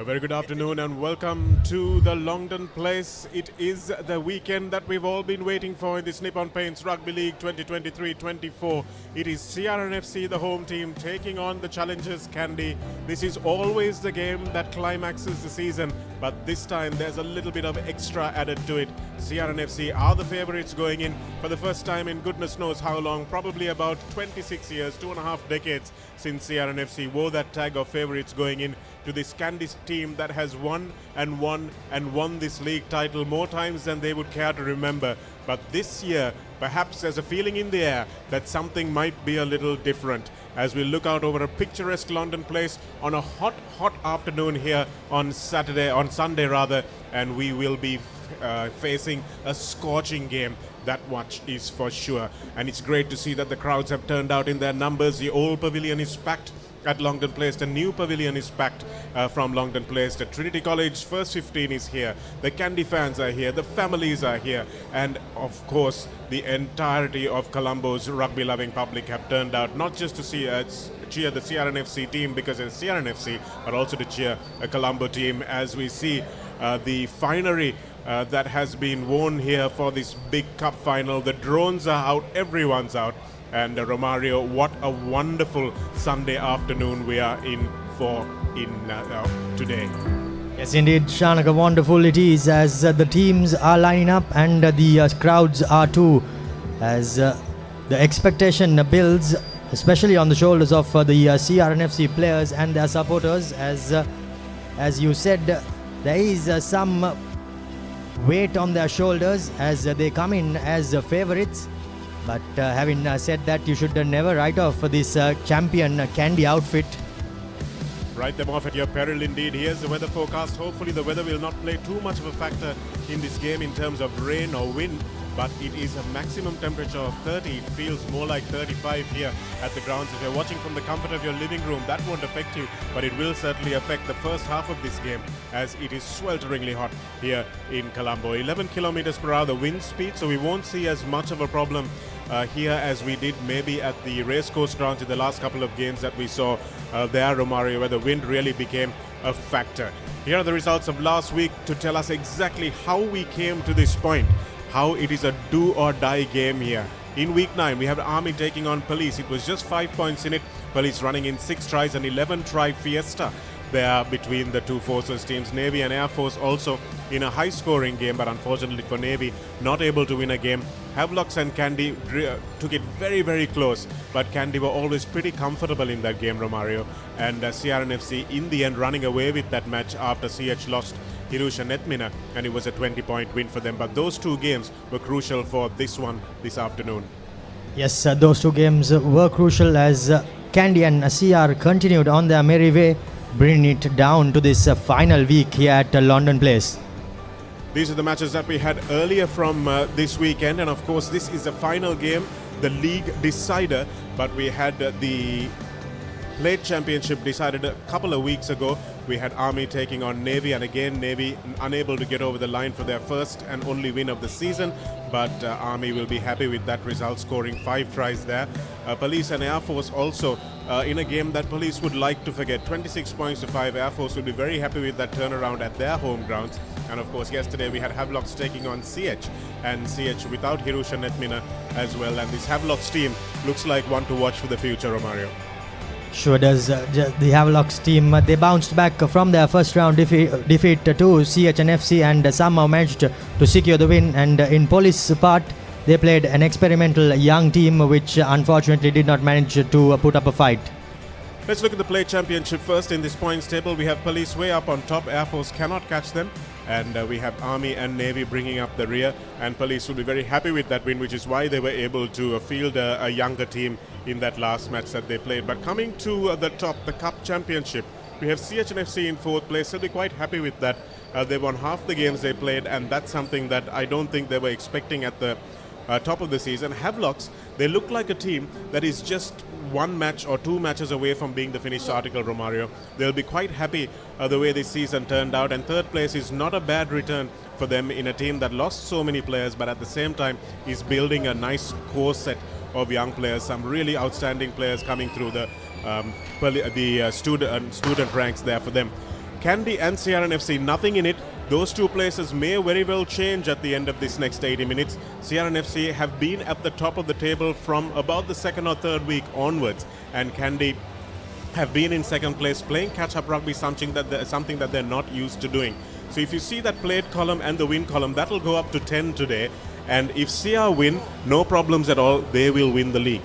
very good afternoon and welcome to the Longdon Place. It is the weekend that we've all been waiting for in this Nippon Paints Rugby League 2023-24. It is CRNFC, the home team, taking on the challengers Kandy. This is always the game that climaxes the season, but this time there's a little bit of extra added to it. CRNFC are the favorites going in for the first time in goodness knows how long, probably about 26 years, 2.5 decades since CRNFC wore that tag of favorites going in to this Kandy team that has won this league title more times than they would care to remember. But this year, perhaps there's a feeling in the air that something might be a little different as we look out over a picturesque London Place on a hot afternoon here on Sunday, and we will be facing a scorching game. That much is for sure. And it's great to see that the crowds have turned out in their numbers. The old pavilion is packed at Longdon Place. The new pavilion is packed from Longdon Place. The Trinity College First 15 is here. The Kandy fans are here. The families are here. And of course, the entirety of Colombo's rugby-loving public have turned out not just to see cheer the CRNFC team because it's CRNFC, but also to cheer a Colombo team as we see the finery that has been worn here for this big cup final. The drones are out, everyone's out. And Romario, what a wonderful Sunday afternoon we are in for today. Yes, indeed, Shanaka, wonderful it is as the teams are lining up and the crowds are too, as the expectation builds, especially on the shoulders of the CRNFC players and their supporters. As you said, there is some weight on their shoulders as they come in as favorites. But having said that, you should never write off this champion Kandy outfit. Write them off at your peril indeed. Here's the weather forecast. Hopefully the weather will not play too much of a factor in this game in terms of rain or wind. But it is a maximum temperature of 30. It feels more like 35 here at the grounds. If you're watching from the comfort of your living room, that won't affect you, but it will certainly affect the first half of this game as it is swelteringly hot here in Colombo. 11 kilometers per hour the wind speed, so we won't see as much of a problem here as we did maybe at the racecourse grounds in the last couple of games that we saw there, Romario, where the wind really became a factor. Here are the results of last week to tell us exactly how we came to this point, how it is a do-or-die game here. In week 9, we have Army taking on Police. It was just 5 points in it. Police running in 6 tries and 11-try fiesta there between the two forces teams. Navy and Air Force also in a high-scoring game, but unfortunately for Navy, not able to win a game. Havelocks and Kandy took it very, very close, but Kandy were always pretty comfortable in that game, Romario. And CRNFC in the end running away with that match after CH lost Hirusha Netmina, and it was a 20-point win for them. But those two games were crucial for this one this afternoon. Yes, those two games were crucial as Kandy and CR continued on their merry way, bringing it down to this final week here at London Place. These are the matches that we had earlier from this weekend, and of course this is the final game, the league decider, but we had the Plate Championship decided a couple of weeks ago. We had Army taking on Navy, and again Navy unable to get over the line for their first and only win of the season, but Army will be happy with that result, scoring 5 tries there. Police and Air Force also in a game that Police would like to forget, 26 points to 5. Air Force will be very happy with that turnaround at their home grounds. And of course yesterday we had Havelocks taking on CH, and CH without Hirusha Netmina as well, and this Havelocks team looks like one to watch for the future, Romario. Sure does. The Havelocks team, they bounced back from their first round defeat to CHNFC and somehow managed to secure the win. And in Police part, they played an experimental young team which unfortunately did not manage to put up a fight. Let's look at the Plate Championship first. In this points table, we have Police way up on top. Air Force cannot catch them. And we have Army and Navy bringing up the rear. And Police will be very happy with that win, which is why they were able to field a younger team in that last match that they played. But coming to the top, the Cup Championship, we have CHNFC in 4th place. They'll be quite happy with that. They won half the games they played, and that's something that I don't think they were expecting at the top of the season. Havelocks, they look like a team that is just 1 match or 2 matches away from being the finished article, Romario. They'll be quite happy the way this season turned out, and 3rd place is not a bad return for them in a team that lost so many players, but at the same time is building a nice core set of young players, some really outstanding players coming through the student ranks there for them. Kandy and CRNFC, nothing in it. Those two places may very well change at the end of this next 80 minutes. CRNFC have been at the top of the table from about the second or third week onwards, and Kandy have been in second place playing catch-up rugby, something that they're not used to doing. So if you see that played column and the win column, that will go up to 10 today. And if CR win, no problems at all, they will win the league.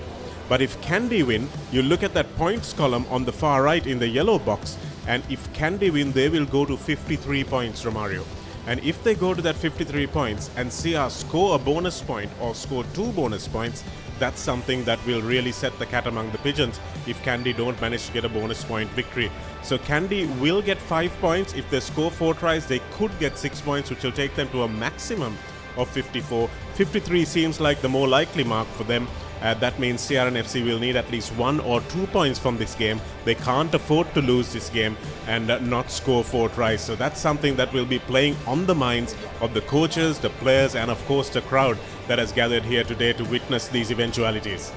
But if Kandy win, you look at that points column on the far right in the yellow box, and if Kandy win, they will go to 53 points, Romario. And if they go to that 53 points and CR score a bonus point or score 2 bonus points, that's something that will really set the cat among the pigeons if Kandy don't manage to get a bonus point victory. So Kandy will get 5 points. If they score 4 tries, they could get 6 points, which will take them to a maximum of 54. 53 seems like the more likely mark for them. That means CRNFC will need at least 1 or 2 points from this game. They can't afford to lose this game and not score 4 tries. So that's something that will be playing on the minds of the coaches, the players, and of course the crowd that has gathered here today to witness these eventualities.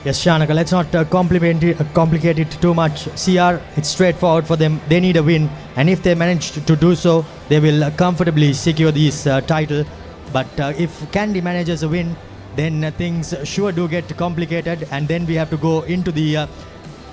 Yes, Shanaka, let's not complicate it too much. CR, it's straightforward for them. They need a win, and if they manage to do so, they will comfortably secure this title. But if Kandy manages a win, then things sure do get complicated, and then we have to go into the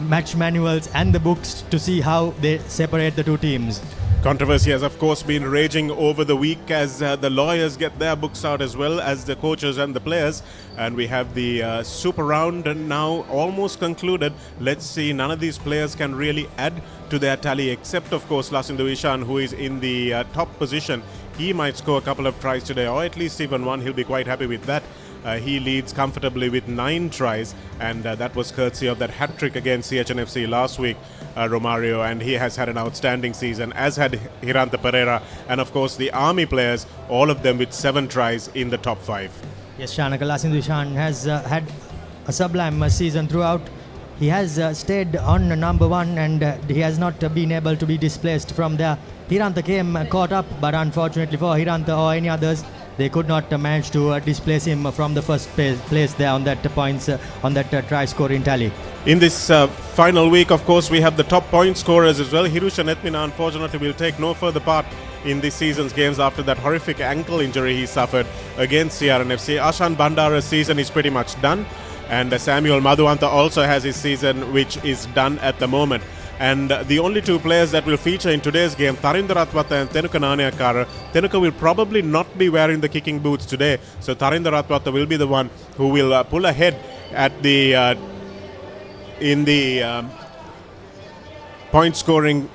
match manuals and the books to see how they separate the two teams. Controversy has of course been raging over the week as the lawyers get their books out as well as the coaches and the players, and we have the super round now almost concluded. Let's see, none of these players can really add to their tally except of course Lasindu Ishan, who is in the top position. He might score a couple of tries today, or at least even one. He'll be quite happy with that. He leads comfortably with 9 tries, and that was courtesy of that hat-trick against CHNFC last week, Romario, and he has had an outstanding season, as had Hiranta Pereira, and of course the Army players, all of them with 7 tries in the top 5. Yes, Shanaka, Lasindu Ishan has had a sublime season throughout. He has stayed on number 1, and he has not been able to be displaced from there. Hiranta came caught up, but unfortunately for Hiranta or any others, they could not manage to displace him from the first place there on that points on that try scoring tally. In this final week, of course, we have the top point scorers as well. Hirusha Netmina unfortunately will take no further part in this season's games after that horrific ankle injury he suffered against CRNFC. Ashan Bandara's season is pretty much done, and Samuel Madhuanta also has his season which is done at the moment. And the only 2 players that will feature in today's game, Tarinder Ratwata and Tenuka Nanayakara. Tenuka will probably not be wearing the kicking boots today, so Tarinder Ratwata will be the one who will pull ahead at the in the point scoring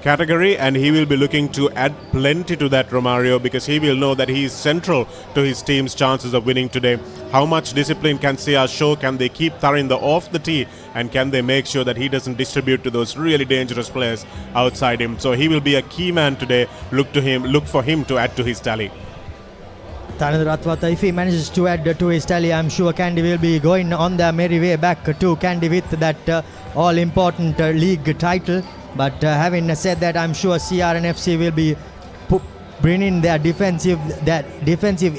category, and he will be looking to add plenty to that, Romario, because he will know that he is central to his team's chances of winning today. How much discipline can CR show? Can they keep Tarinder off the tee, and can they make sure that he doesn't distribute to those really dangerous players outside him? So he will be a key man today. Look for him to add to his tally. Tarinder Ratwata, if he manages to add to his tally, I'm sure Kandy will be going on their merry way back to Kandy with that all-important league title. But having said that, I'm sure CR and FC will be bringing their defensive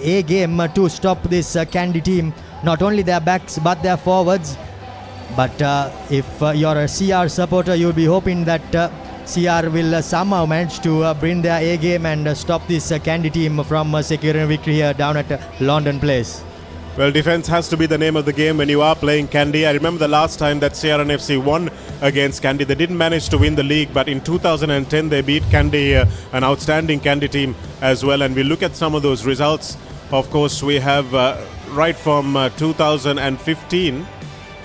A game to stop this Kandy team. Not only their backs but their forwards. But if you're a CR supporter, you'll be hoping that CR will somehow manage to bring their A game and stop this Kandy team from securing a victory here down at London Place. Well, defense has to be the name of the game when you are playing Kandy. I remember the last time that CRNFC won against Kandy. They didn't manage to win the league, but in 2010 they beat Kandy, an outstanding Kandy team as well. And we look at some of those results. Of course, we have right from 2015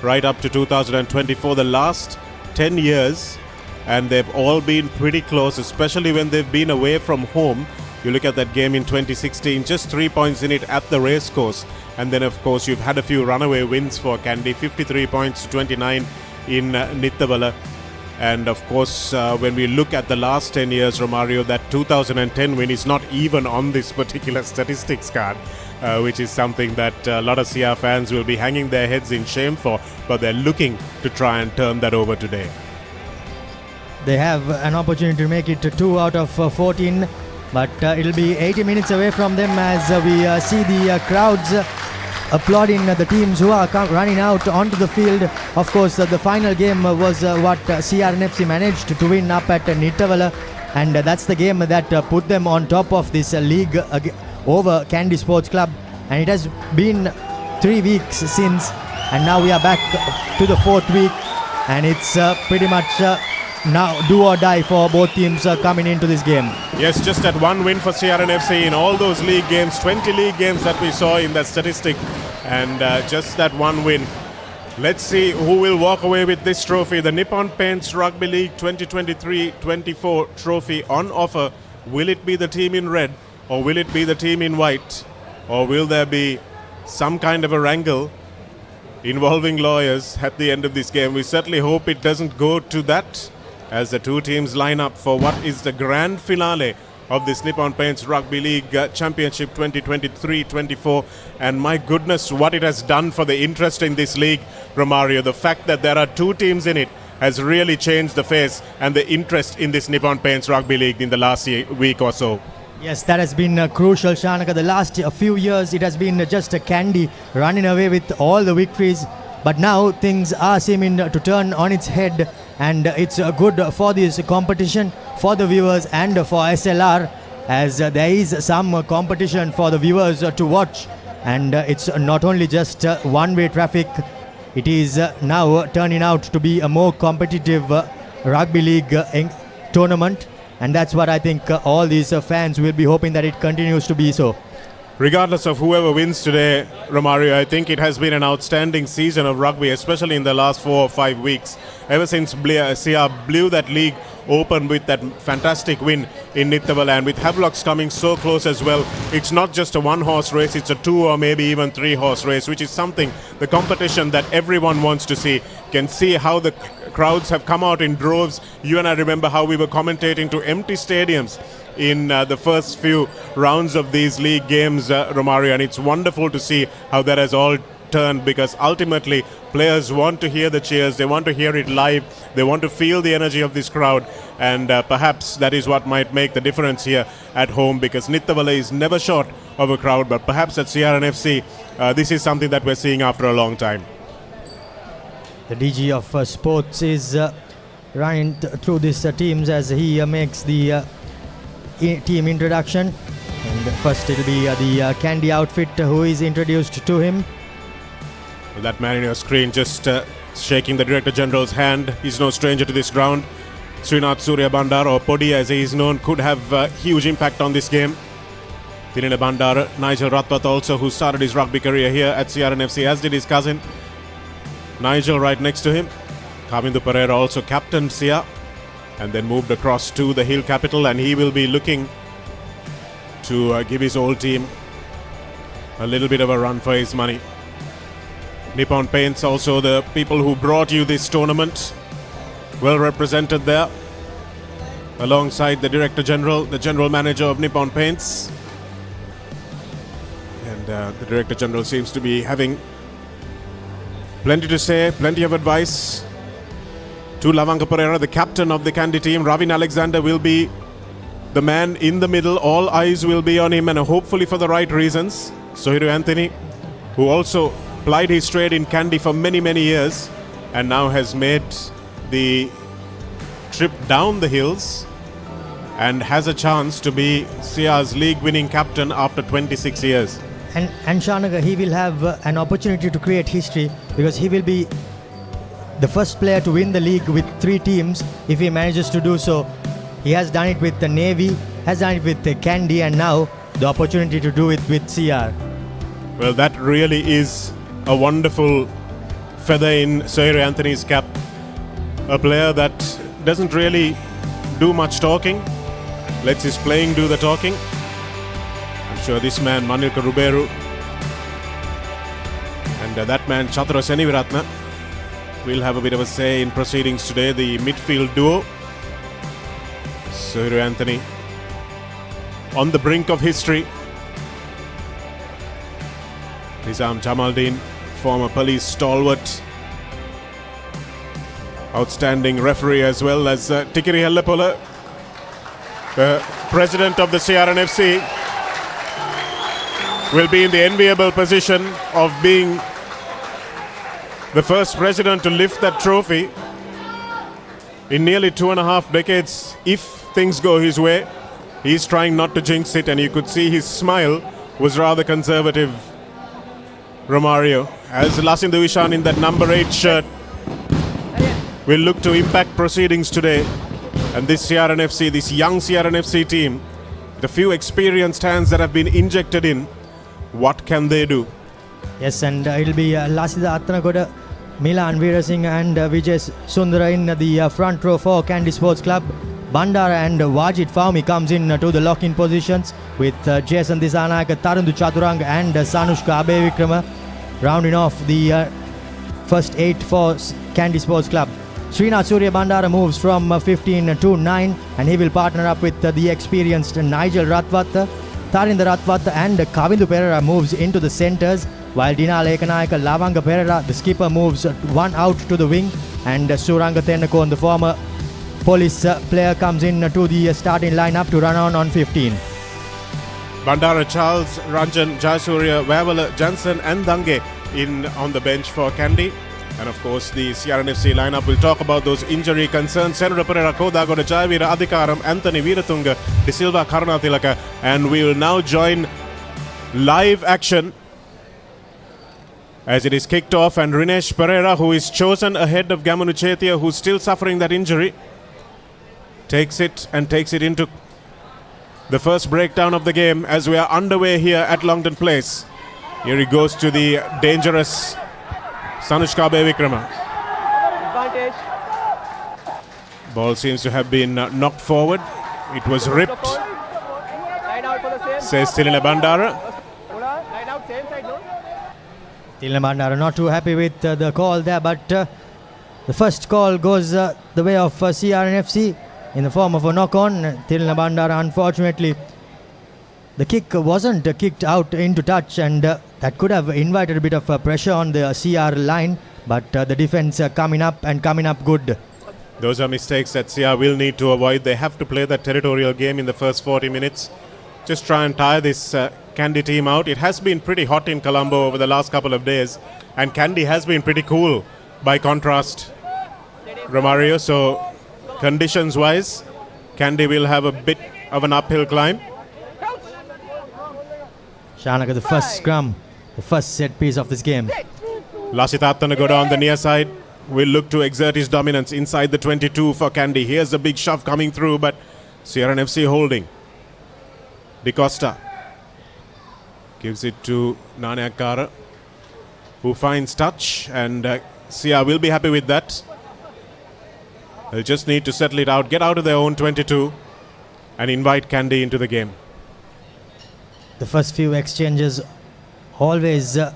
right up to 2024, the last 10 years, and they've all been pretty close, especially when they've been away from home. You look at that game in 2016, just 3 points in it at the racecourse. And then, of course, you've had a few runaway wins for Kandy, 53 points to 29 in Nittavala. And, of course, when we look at the last 10 years, Romario, that 2010 win is not even on this particular statistics card, which is something that a lot of CR fans will be hanging their heads in shame for, but they're looking to try and turn that over today. They have an opportunity to make it 2 out of 14. But it'll be 80 minutes away from them as we see the crowds applauding the teams who are running out onto the field. Of course, the final game was what CRNFC managed to win up at Nittavala, and that's the game that put them on top of this league over Kandy Sports Club. And it has been 3 weeks since, and now we are back to the 4th week, and it's pretty much now do or die for both teams coming into this game. Yes, just that one win for CRNFC in all those league games, 20 league games that we saw in that statistic, and just that one win. Let's see who will walk away with this trophy, the Nippon Paints Rugby League 2023-24 trophy on offer. Will it be the team in red, or will it be the team in white, or will there be some kind of a wrangle involving lawyers at the end of this game? We certainly hope it doesn't go to that, as the two teams line up for what is the grand finale of this Nippon Paints Rugby League Championship 2023-24. And my goodness, what it has done for the interest in this league, Romario. The fact that there are two teams in it has really changed the face and the interest in this Nippon Paints Rugby League in the last week or so. Yes, that has been crucial, Shanaka. The last few years it has been just a Kandy running away with all the victories, but now things are seeming to turn on its head, and it's good for this competition, for the viewers and for SLR, as there is some competition for the viewers to watch, and it's not only just one-way traffic. It is now turning out to be a more competitive rugby league tournament, and that's what I think all these fans will be hoping, that it continues to be so. Regardless of whoever wins today, Romario, I think it has been an outstanding season of rugby, especially in the last 4 or 5 weeks. Ever since CR blew that league open with that fantastic win in Nittavala, and with Havelocks coming so close as well, it's not just a one-horse race, it's a 2 or maybe even 3-horse race, which is something, the competition that everyone wants to see. Can see how the crowds have come out in droves. You and I remember how we were commentating to empty stadiums in the first few rounds of these league games, Romario, and it's wonderful to see how that has all turned, because ultimately players want to hear the cheers, they want to hear it live, they want to feel the energy of this crowd, and perhaps that is what might make the difference here at home, because Nittavala is never short of a crowd, but perhaps at CRNFC this is something that we're seeing after a long time. The DG of Sports is running through these teams as he makes the team introduction, and first it'll be the Kandy outfit who is introduced to him. Well, that man in your screen just shaking the Director General's hand. He's no stranger to this ground. Srinath Surya Bandara, or Podi as he is known, could have huge impact on this game. Tinila Bandara, Nigel Ratwath also, who started his rugby career here at CRNFC, as did his cousin Nigel right next to him. Kamindu Pereira also captained CR and then moved across to the Hill capital, and he will be looking to give his old team a little bit of a run for his money. Nippon Paints also the people who brought you this tournament, well represented there, alongside the Director General, the General Manager of Nippon Paints. And the Director General seems to be having plenty to say, plenty of advice to Lavanka Pereira, the captain of the Kandy team. Ravin Alexander will be the man in the middle. All eyes will be on him, and hopefully for the right reasons. Sohiru Anthony, who also plied his trade in Kandy for many, many years, and now has made the trip down the hills and has a chance to be CR's league-winning captain after 26 years. And Shanaga, he will have an opportunity to create history, because he will be the first player to win the league with 3 teams if he manages to do so. He has done it with the Navy, has done it with the Kandy, and now the opportunity to do it with CR. Well, that really is a wonderful feather in Sohiru Anthony's cap. A player that doesn't really do much talking, lets his playing do the talking. I'm sure this man, Manilka Ruberu, and that man, Chatara Seniviratna, will have a bit of a say in proceedings today. The midfield duo, Sohiru Anthony, on the brink of history. Nizam Jamaldeen, former police stalwart, outstanding referee, as well as Tikiri Hellepola, the president of the CRNFC. will be in the enviable position of being the first president to lift that trophy in nearly 2.5 decades, if things go his way. He's trying not to jinx it, and you could see his smile was rather conservative, Romario. As Lasin Devishan in that number 8 shirt will look to impact proceedings today. And this CRNFC, this young CRNFC team, the few experienced hands that have been injected in, what can they do? Yes, and it'll be Lasida Attanagoda, Milan Veerasinghe and Vijay Sundara in the front row for Kandy Sports Club. Bandara and Wajid Fahmi comes in to the lock-in positions with Jason Disanayaka, Tarundu Chaturanga and Sanushka Abevikrama rounding off the first 8 for Kandy Sports Club. Srinath Surya Bandara moves from 15 to 9, and he will partner up with the experienced Nigel Ratwatta. Tharinda Ratwatta and Kavindu Perera moves into the centres, while Dinala Ekanayaka, Lavanga Perera, the skipper, moves one out to the wing, and Suranga Tennakon, the former police player, comes in to the starting lineup to run on 15. Bandara Charles, Ranjan, Jayasuriya, Vavala, Jansen and Dange in on the bench for Kandy. And of course the CRNFC lineup will talk about those injury concerns. Senura Pereira, Kodagoda, Jayavira, Adhikaram, Anthony Veeratunga, De Silva, Karunatilaka. And we will now join live action as it is kicked off, and Rinesh Pereira, who is chosen ahead of Gamanu Chetia, who's still suffering that injury, takes it into the first breakdown of the game as we are underway here at Longden Place. Here he goes to the dangerous Sanushka Bevikrama. Ball seems to have been knocked forward. It was ripped, says Tilina Bandara. Tilina Bandara not too happy with the call there, but the first call goes the way of CRNFC in the form of a knock-on. Tilina Bandara, unfortunately, the kick wasn't kicked out into touch, and that could have invited a bit of pressure on the CR line, but the defense coming up good. Those are mistakes that CR will need to avoid. They have to play that territorial game in the first 40 minutes. Just try and tire this Kandy team out. It has been pretty hot in Colombo over the last couple of days, and Kandy has been pretty cool by contrast, Romario. So conditions wise, Kandy will have a bit of an uphill climb. Shanaka, the first scrum, the first set piece of this game. Lasita Attanagoda on the near side will look to exert his dominance inside the 22 for Kandy. Here's the big shove coming through, but CRNFC holding. De Costa gives it to Nanayakara, who finds touch, and CR will be happy with that. They'll just need to settle it out, get out of their own 22 and invite Kandy into the game. The first few exchanges always are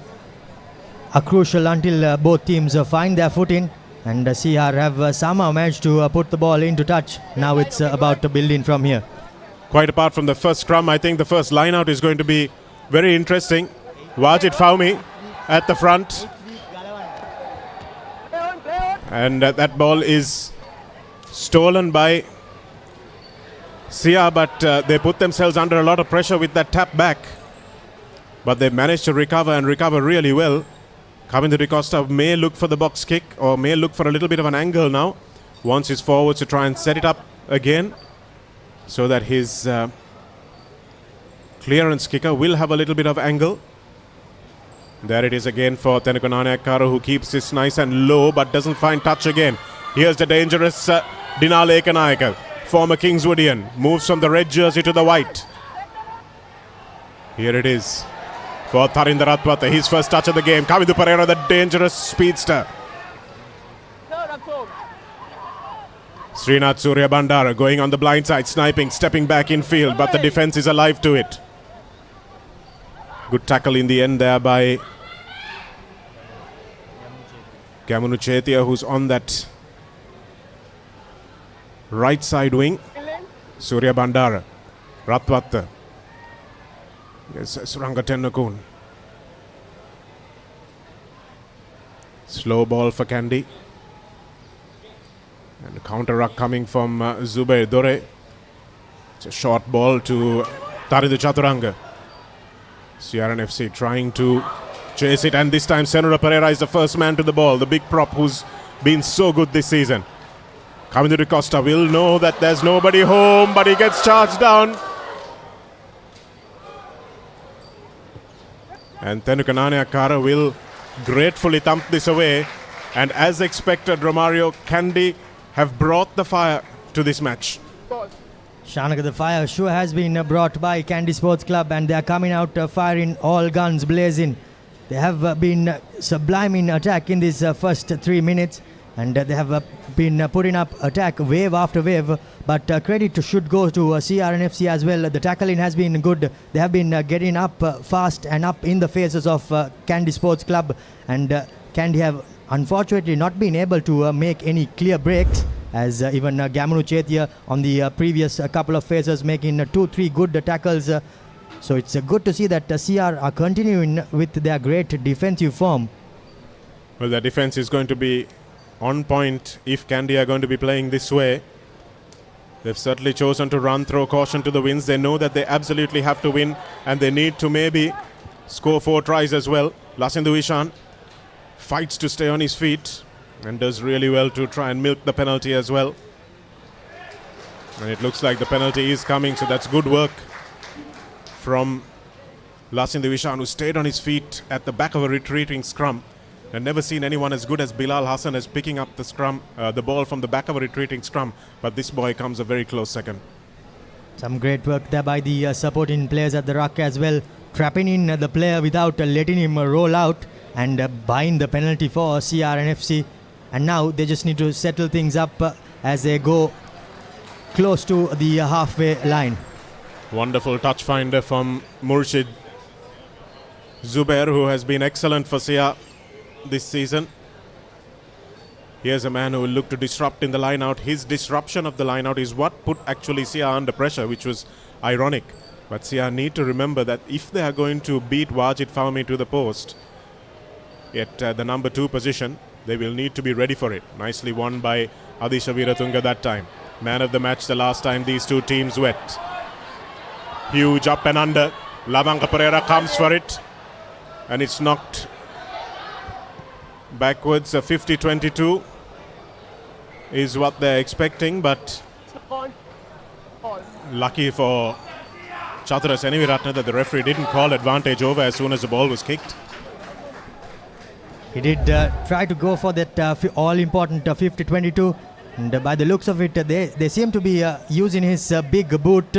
crucial until both teams find their footing, and CR have somehow managed to put the ball into touch. Now it's about to build in from here. Quite apart from the first scrum, I think the first line out is going to be very interesting. Wajid Fahmi at the front, and that ball is stolen by CR, but they put themselves under a lot of pressure with that tap back, but they managed to recover and recover really well. Kavindu De Costa may look for the box kick, or may look for a little bit of an angle now, wants his forwards to try and set it up again so that his clearance kicker will have a little bit of angle. There it is again for Teneko Nanayakara, who keeps this nice and low but doesn't find touch again. Here's the dangerous Dinala Ekanayaka, former Kingswoodian, moves from the red jersey to the white. Here it is for Tharinda Ratwatta, his first touch of the game. Kavindu Pereira, the dangerous speedster. Srinath Surya Bandara going on the blind side, sniping, stepping back in field, but the defense is alive to it. Good tackle in the end there by Gamanu Chetia, who's on that right side wing. Surya Bandara, Ratwatta. Yes, Suranga Tennakun. Slow ball for Kandy. And a counter ruck coming from Zubair Dore. It's a short ball to Tarindu Chaturanga. CRNFC trying to chase it, and this time Senora Pereira is the first man to the ball, the big prop who's been so good this season. Coming to Costa will know that there's nobody home, but he gets charged down. And Tenukananiakara will gratefully thump this away. And as expected, Romario, Kandy have brought the fire to this match. Shanaka, the fire sure has been brought by Kandy Sports Club, and they are coming out firing all guns blazing. They have been sublime in attack in these first 3 minutes, and they have been putting up attack wave after wave. But credit should go to CRNFC as well. The tackling has been good. They have been getting up fast and up in the faces of Kandy Sports Club, and Kandy have unfortunately not been able to make any clear breaks, as even Gamunu Chetia on the previous couple of phases making 2-3 good tackles. So it's good to see that CR are continuing with their great defensive form. Well, the defense is going to be on point if Kandy are going to be playing this way. They've certainly chosen to run, throw caution to the winds. They know that they absolutely have to win, and they need to maybe score 4 tries as well. Lasindu Ishan fights to stay on his feet and does really well to try and milk the penalty as well. And it looks like the penalty is coming, so that's good work from Lasindu Ishan, who stayed on his feet at the back of a retreating scrum. I've never seen anyone as good as Bilal Hassan as picking up the scrum, the ball from the back of a retreating scrum. But this boy comes a very close second. Some great work there by the supporting players at the ruck as well, trapping in the player without letting him roll out, and buying the penalty for CRNFC. And now they just need to settle things up as they go close to the halfway line. Wonderful touch finder from Murshid Zubair, who has been excellent for Sia this season. Here's a man who will look to disrupt in the line out. His disruption of the line out is what put actually Sia under pressure, which was ironic. But Sia need to remember that if they are going to beat Wajid Fahmy to the post at the number 2 position, they will need to be ready for it. Nicely won by Adisha Veeratunga that time. Man of the match the last time these two teams wet. Huge up and under. Lavanga Pereira comes for it, and it's knocked backwards. 50-22 is what they're expecting, but lucky for Chatara Seneviratne that the referee didn't call advantage over as soon as the ball was kicked. He did try to go for that all-important 50-22, and by the looks of it, they seem to be using his big boot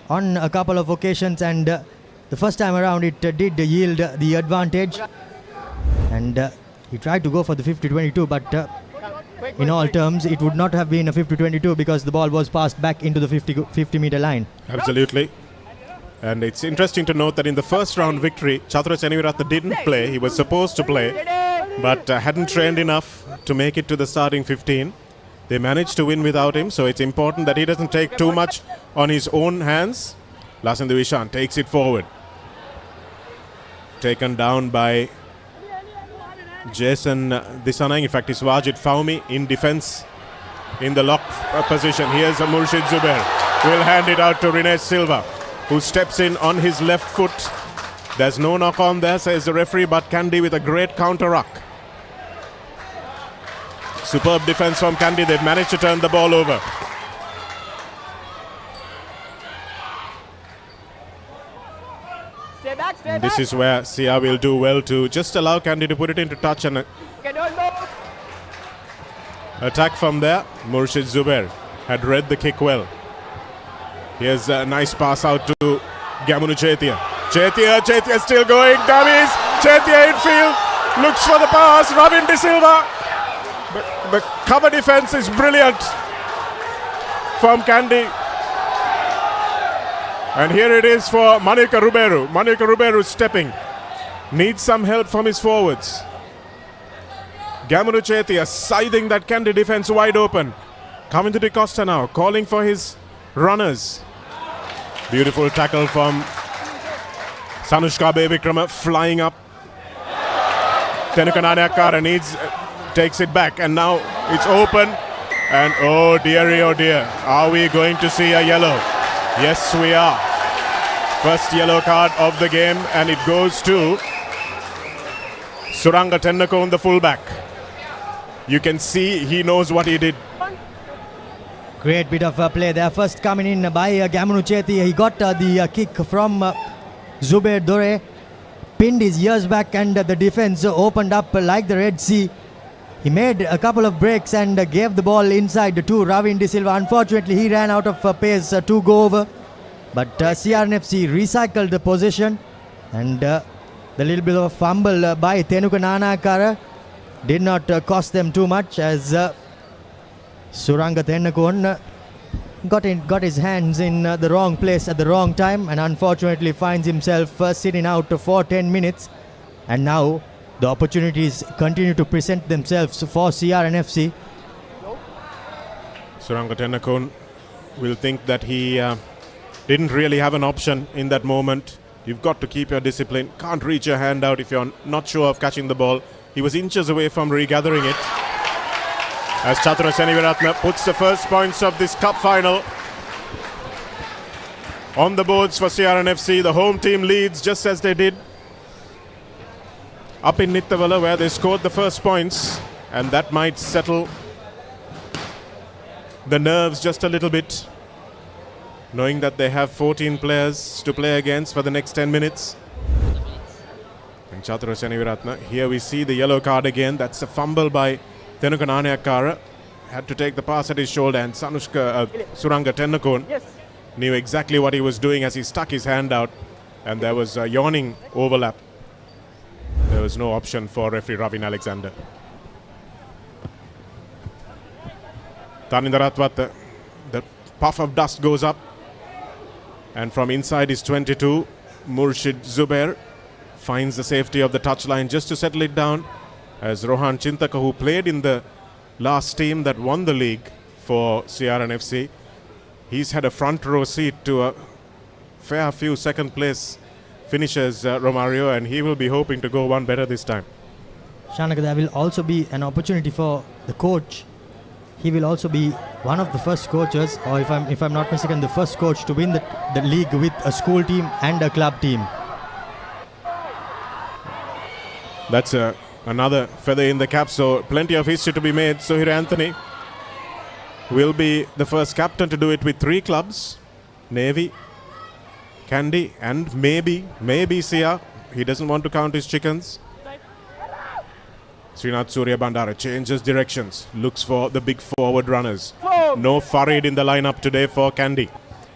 on a couple of occasions, and the first time around it did yield the advantage, and he tried to go for the 50-22, but in all terms it would not have been a 50-22 because the ball was passed back into the 50-meter line. Absolutely. And it's interesting to note that in the first round victory, Chatara Seneviratne didn't play. He was supposed to play, but hadn't trained enough to make it to the starting 15. They managed to win without him, so it's important that he doesn't take too much on his own hands. Lasindu Ishan takes it forward. Taken down by Jason Disanang. In fact, it's Wajid Fahmy in defense in the lock position. Here's Murshid Zubair. Will hand it out to Rines Silva, who steps in on his left foot. There's no knock on there, says the referee, but Kandy with a great counter ruck. Superb defense from Kandy. They've managed to turn the ball over. Stay back, stay And back. this is where Sia will do well to just allow Kandy to put it into touch and Okay, don't move. attack from there. Murshid Zubair had read the kick well. Here's a nice pass out to Gamunu Chetia. Chetia still going. Dummies. Chetia infield. Looks for the pass. Ravin De Silva. The cover defense is brilliant from Kandy. And here it is for Manika Ruberu. Manika Ruberu stepping. Needs some help from his forwards. Gamunu Chetia scything that Kandy defense wide open. Coming to De Costa now, calling for his runners. Beautiful tackle from Sanushka Bevikrama, flying up. Tenukananiakara takes it back, and now it's open. And oh dear, are we going to see a yellow? Yes, we are. First yellow card of the game, and it goes to Suranga Tennakon, the fullback. You can see he knows what he did. Great bit of play there. First coming in by Gamunu Chethi. He got the kick from Zubair Dore. Pinned his ears back and the defense opened up like the Red Sea. He made a couple of breaks and gave the ball inside to Ravin De Silva. Unfortunately, he ran out of pace to go over. But CRNFC recycled the possession, and the little bit of a fumble by Tenuka Nanakara did not cost them too much, as Suranga Tennakon got his hands in the wrong place at the wrong time, and unfortunately finds himself sitting out for 10 minutes. And now the opportunities continue to present themselves for CRNFC. Suranga Tennakon will think that he didn't really have an option in that moment. You've got to keep your discipline. Can't reach your hand out if you're not sure of catching the ball. He was inches away from regathering it. As Chatura Seniviratna puts the first points of this cup final on the boards for CRNFC. The home team leads just as they did up in Nittavala, where they scored the first points, and that might settle the nerves just a little bit, knowing that they have 14 players to play against for the next 10 minutes. And Chatura Seniviratna, here we see the yellow card again. That's a fumble by Tenuka Nanayakara. Had to take the pass at his shoulder, and Suranga Tennakon knew exactly what he was doing as he stuck his hand out, and there was a yawning overlap. There was no option for referee Ravin Alexander. Tanindaratwat, the puff of dust goes up, and from inside his 22, Murshid Zubair finds the safety of the touchline just to settle it down, as Rohan Chintaka, who played in the last team that won the league for CRNFC, he's had a front row seat to a fair few second place finishes, Romario, and he will be hoping to go one better this time. Shanaka, there will also be an opportunity for the coach. He will also be one of the first coaches, or if I'm not mistaken, the first coach to win the league with a school team and a club team. That's another feather in the cap, so plenty of history to be made. Suhir Anthony will be the first captain to do it with 3 clubs: Navy, Kandy, and maybe Sia. He doesn't want to count his chickens. Srinath Surya Bandara changes directions, looks for the big forward runners. No Farid in the lineup today for Kandy.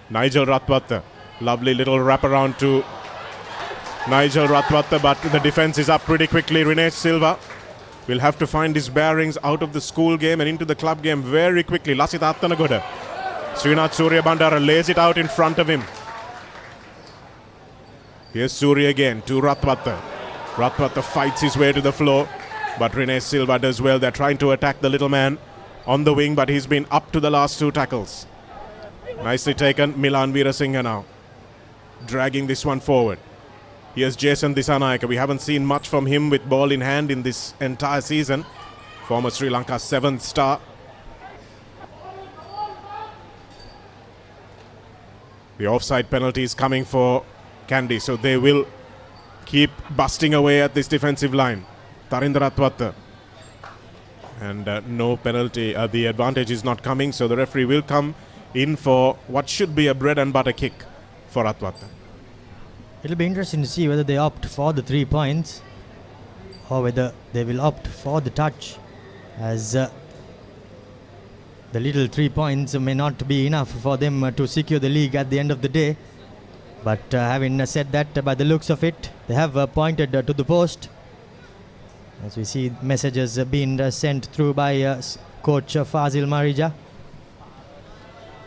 Nigel Ratwatta, lovely little wraparound to Nigel Ratwatta, but the defense is up pretty quickly. Rinesh Silva will have to find his bearings out of the school game and into the club game very quickly. Lasit Attanagoda. Srinath Surya Bandara lays it out in front of him. Here's Surya again to Ratwatta. Ratwatta fights his way to the floor, but Rinesh Silva does well. They're trying to attack the little man on the wing, but he's been up to the last 2 tackles. Nicely taken. Milan Veerasinghe now dragging this one forward. Here's Jason Disanayake. We haven't seen much from him with ball in hand in this entire season. Former Sri Lanka's 7th star. The offside penalty is coming for Kandy, so they will keep busting away at this defensive line. Tarinder Ratwatta. And no penalty. The advantage is not coming, so the referee will come in for what should be a bread and butter kick for Ratwatta. It'll be interesting to see whether they opt for the 3 points or whether they will opt for the touch, as the little 3 points may not be enough for them to secure the league at the end of the day. But having said that, by the looks of it, they have pointed to the post, as we see messages being sent through by coach Fazil Marija.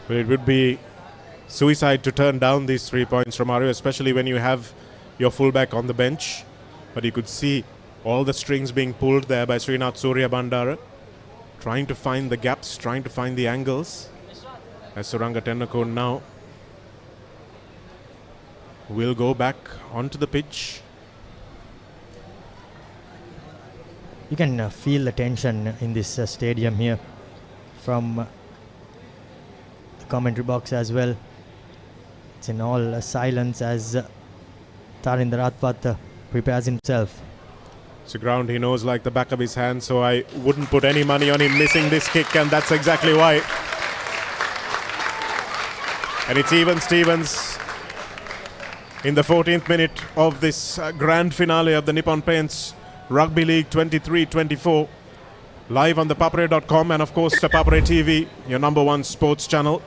Well, it would be suicide to turn down these 3 points, Romario, especially when you have your fullback on the bench. But you could see all the strings being pulled there by Srinath Surya Bandara, trying to find the gaps, trying to find the angles. As Suranga Tennakon now will go back onto the pitch. You can feel the tension in this stadium here from the commentary box as well. It's in all silence as Tarinder Ratpat prepares himself. It's a ground he knows like the back of his hand, so I wouldn't put any money on him missing this kick, and that's exactly why. And it's even Stevens in the 14th minute of this grand finale of the Nippon Paints Rugby League 23-24. Live on ThePapare.com and of course ThePapare TV, your #1 sports channel.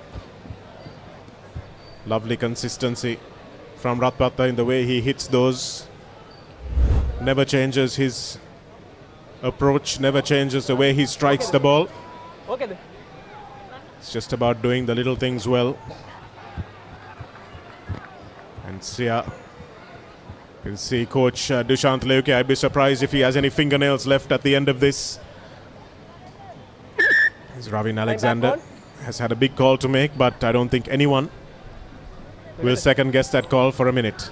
Lovely consistency from Ratpata in the way he hits those. Never changes his approach, never changes the way he strikes the ball. It's just about doing the little things well. And Sia, you can see Coach Dushant Leuke. I'd be surprised if he has any fingernails left at the end of this. Ravin Alexander has had a big call to make, but I don't think anyone will second guess that call for a minute.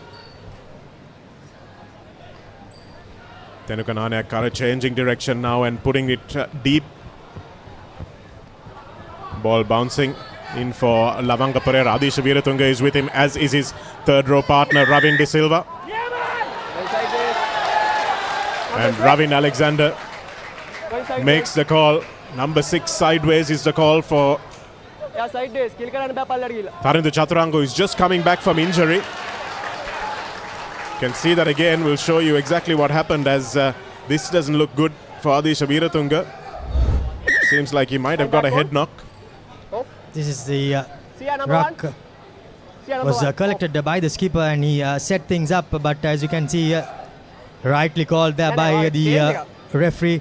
Tenuka Naneyakkara changing direction now and putting it deep. Ball bouncing in for Lavanga Pereira. Adisha Veeratunga is with him, as is his third row partner Ravin De Silva. And Ravin Alexander makes the call. Number 6 sideways is the call for Tarinder Chaturanga, who is just coming back from injury. You can see that again. We'll show you exactly what happened, as this doesn't look good for Adisha Veeratunga. Seems like he might have got a head knock. This is the ruck was collected by the skipper, and he set things up, but as you can see, rightly called there by the referee.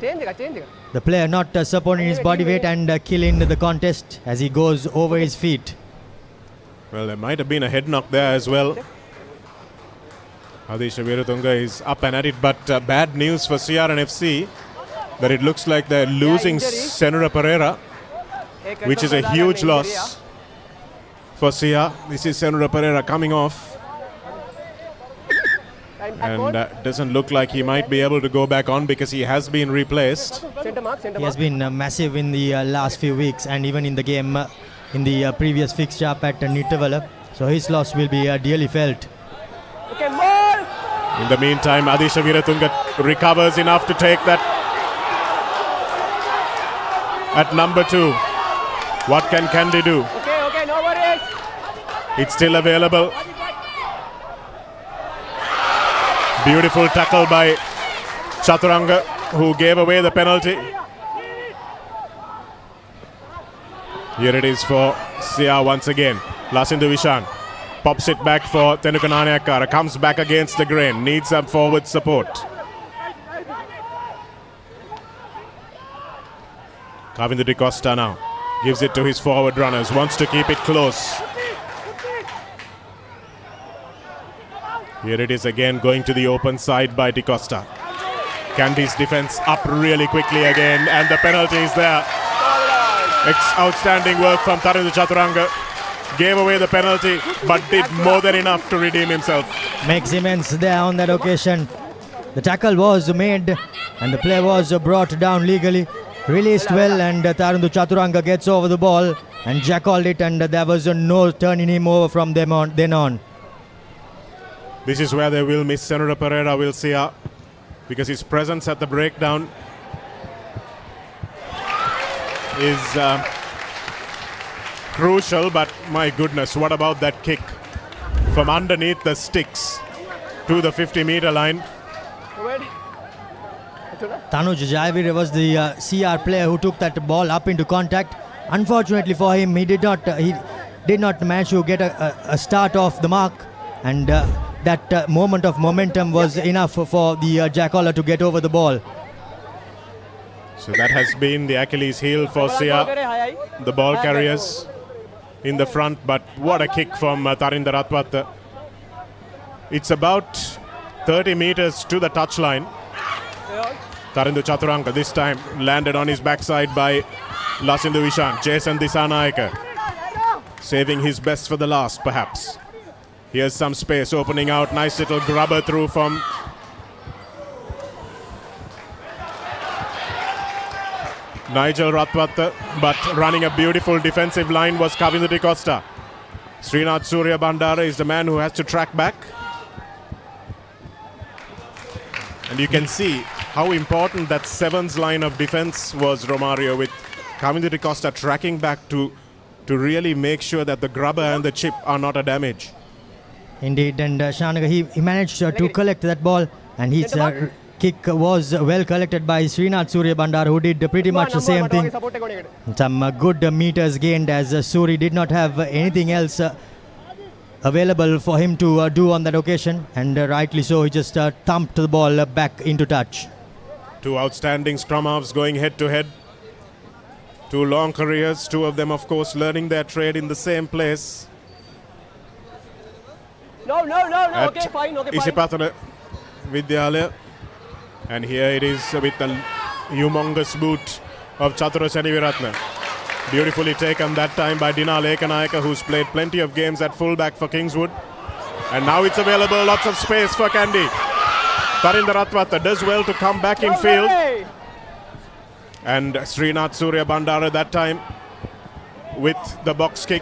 The player not supporting his body weight and killing the contest as he goes over his feet. Well, there might have been a head knock there as well. Adisha Veeratunga is up and at it, but bad news for CRNFC that it looks like they're losing Senura Pereira, which is a huge loss for Sia. This is Senura Pereira coming off, and doesn't look like he might be able to go back on because he has been replaced. He has been massive in the last few weeks, and even in the game in the previous fixture up at Nittavala, so his loss will be dearly felt. In the meantime, Adisha Veeratunga recovers enough to take that at number 2. What can Kandy do? Okay, no worries. It's still available. Beautiful tackle by Chaturanga, who gave away the penalty. Here it is for Sia once again. Lasindu Vishan pops it back for Tenuka Naneyakkara. Comes back against the grain. Needs some forward support. Kavindu De Costa now gives it to his forward runners. Wants to keep it close. Here it is again, going to the open side by De Costa. Kandy's defense up really quickly again, and the penalty is there. Outstanding work from Tarinder Chaturanga. Gave away the penalty, but did more than enough to redeem himself. Makes immense there on that occasion. The tackle was made, and the play was brought down legally. Released well, and Tarinder Chaturanga gets over the ball and jackaled it, and there was no turning him over from then on. This is where they will miss Senura Pereira, will see, because his presence at the breakdown is crucial. But my goodness, what about that kick from underneath the sticks to the 50-meter line? Tanuj Jayavir was the CR player who took that ball up into contact. Unfortunately for him, he did not manage to get a start off the mark, and that moment of momentum was enough for the Jackola to get over the ball. So that has been the Achilles heel for Sia, the ball carriers in the front. But what a kick from Tarinder Ratpat. It's about 30 meters to the touchline. Tarinder Chaturanga this time landed on his backside by Lasindu Vishan. Jason Disanaika saving his best for the last, perhaps. Here's some space opening out. Nice little grubber through from Nigel Ratpat, but running a beautiful defensive line was Kavindu De Costa. Srinath Surya Bandara is the man who has to track back. And you can see how important that sevens line of defense was, Romario, with Kamindu de Costa tracking back to really make sure that the grubber and the chip are not a damage. Indeed, and Shanaga, he managed to collect that ball, and his kick was well collected by Srinath Surya Bandara, who did pretty much the same thing. Some good meters gained, as Suri did not have anything else available for him to do on that occasion, and rightly so, he just thumped the ball back into touch. Two outstanding scrum halves going head to head. Two long careers, two of them of course learning their trade in the same place. No, okay, fine. Isipatana Vidyalaya. And here it is with the humongous boot of Chatura Seniviratna. Beautifully taken that time by Dina Lekanayaka, who's played plenty of games at fullback for Kingswood. And now it's available, lots of space for Kandy. Tarinder Ratwata does well to come back in field. And Srinath Surya Bandara that time with the box kick.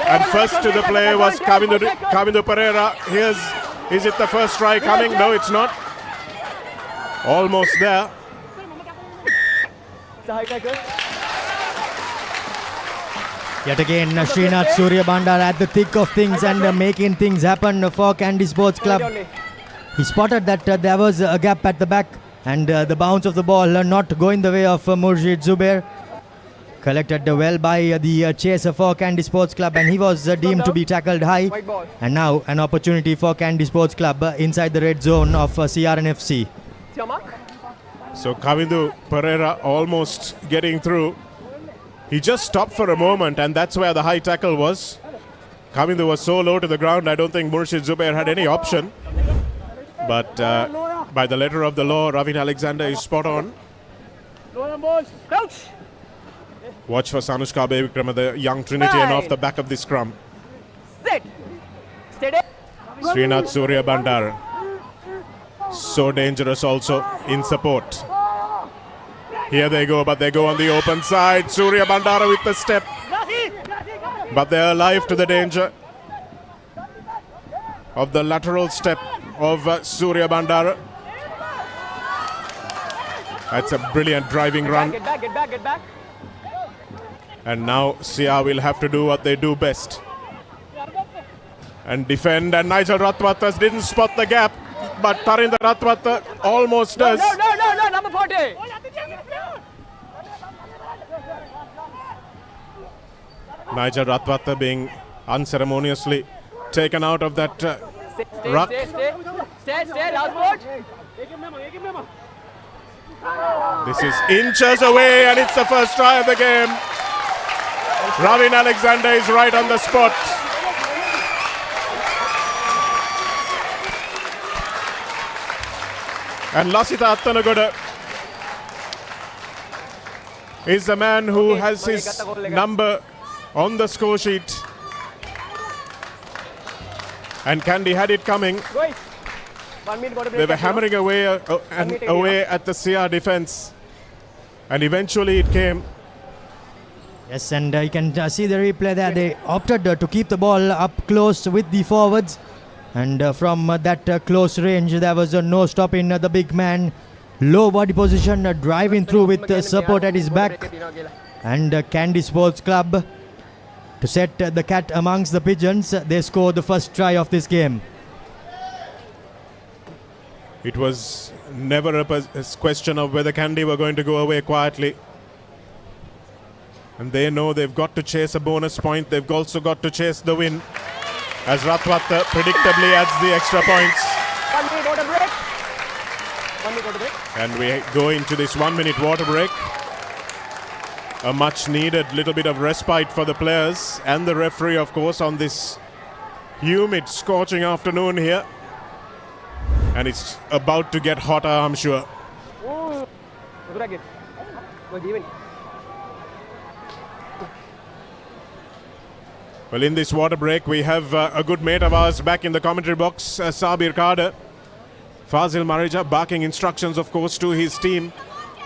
And first to the play was Kamindu Pereira. Is it the first try coming? No, it's not. Almost there. Yet again, Srinath Surya Bandara at the thick of things and making things happen for Kandy Sports Club. He spotted that there was a gap at the back, and the bounce of the ball not going the way of Murshid Zubair. Collected well by the chaser for Kandy Sports Club, and he was deemed to be tackled high. And now an opportunity for Kandy Sports Club inside the red zone of CRNFC. So Kamindu Pereira almost getting through. He just stopped for a moment, and that's where the high tackle was. Kamindu was so low to the ground, I don't think Murshid Zubair had any option. But by the letter of the law, Ravin Alexander is spot on. Watch for Sanushka Bevikrama, the young Trinity, and off the back of the scrum. Srinath Surya Bandara. So dangerous also in support. Here they go, but they go on the open side. Surya Bandara with the step. But they're alive to the danger of the lateral step of Surya Bandara. That's a brilliant driving run. Get back. And now Sia will have to do what they do best and defend. And Nigel Ratwatas didn't spot the gap, but Tarinder Ratwata almost does. No, number 40. Nigel Ratwata being unceremoniously taken out of that ruck. Stay, last This is inches away, and it's the first try of the game. Ravin Alexander is right on the spot. And Lasita Attanagoda is the man who has his number on the score sheet. And Kandy had it coming. They were hammering away at the CR defense. And eventually it came. Yes, and you can see the replay there. They opted to keep the ball up close with the forwards. And from that close range, there was no stopping the big man. Low body position, driving through with support at his back. And Kandy Sports Club, to set the cat amongst the pigeons, they scored the first try of this game. It was never a question of whether Kandy were going to go away quietly. And they know they've got to chase a bonus point. They've also got to chase the win, as Ratwata predictably adds the extra points. 1 minute water break. 1 minute water break. And we go into this 1 minute water break. A much needed little bit of respite for the players and the referee, of course, on this humid, scorching afternoon here. And it's about to get hotter, I'm sure. Well, in this water break, we have a good mate of ours back in the commentary box, Sabir Kader. Fazil Marija barking instructions, of course, to his team.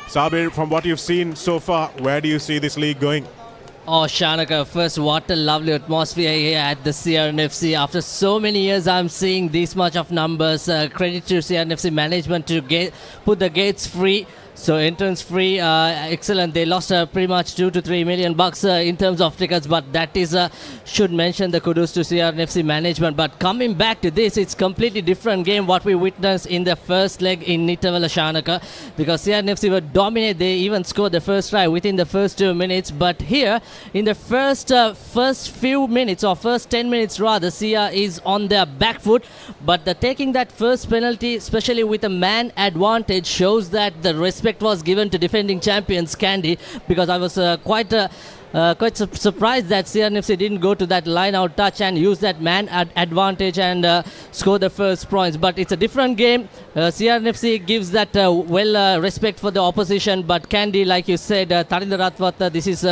Sabir, from what you've seen so far, where do you see this league going? Oh, Shanaka, first, what a lovely atmosphere here at the CRNFC. After so many years, I'm seeing this much of numbers. Credit to CRNFC management to put the gates free. So entrance free, excellent. They lost pretty much $2 to $3 million in terms of tickets, but that is should mention the kudos to CRNFC management. But coming back to this, it's completely different game what we witnessed in the first leg in Nittawala Shanaka, because CRNFC were dominant. They even scored the first try within the first 2 minutes. But here in the first few minutes, or first 10 minutes rather, CR is on their back foot. But taking that first penalty, especially with a man advantage, shows that the respect was given to defending champions Kandy, because I was quite surprised that CRNFC didn't go to that line out touch and use that man advantage and score the first points. But it's a different game. CRNFC gives that respect for the opposition, but Kandy, like you said, Tarinda Ratwata, this is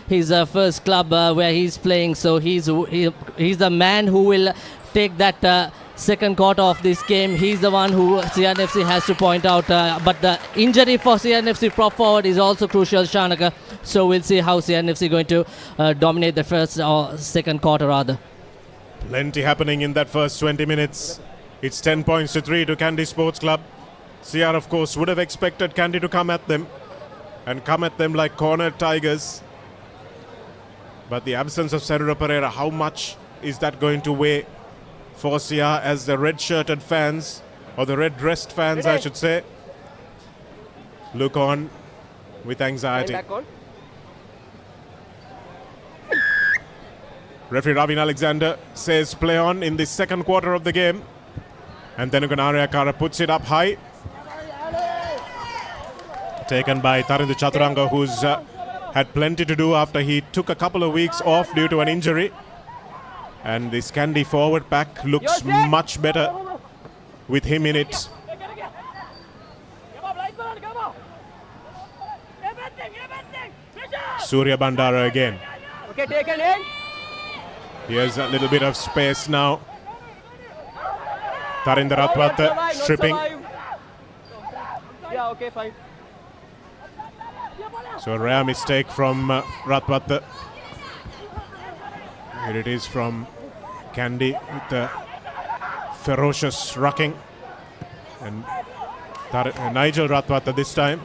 his first club where he's playing, so he's the man who will take that second quarter of this game. He's the one who CRNFC has to point out. But the injury for CRNFC prop forward is also crucial, Shanaka. So we'll see how CRNFC going to dominate the first or second quarter rather. Plenty happening in that first 20 minutes. It's 10 points to 3 to Kandy Sports Club. CR, of course, would have expected Kandy to come at them and come at them like cornered tigers. But the absence of Sergio Pereira, how much is that going to weigh for CR as the red-shirted fans, or the red-dressed fans, I should say, look on with anxiety. Referee Ravin Alexander says play on in the second quarter of the game. And then Arya puts it up high. Taken by Tarindu Chaturanga, who's had plenty to do after he took a couple of weeks off due to an injury. And this Kandy forward pack looks much better with him in it. Surya Bandara again. Okay, taken in. Here's a little bit of space now. Tarinda Ratwata stripping. Yeah, okay, fine. So a rare mistake from Ratwata. Here it is from Kandy with the ferocious rucking. And Nigel Ratwata this time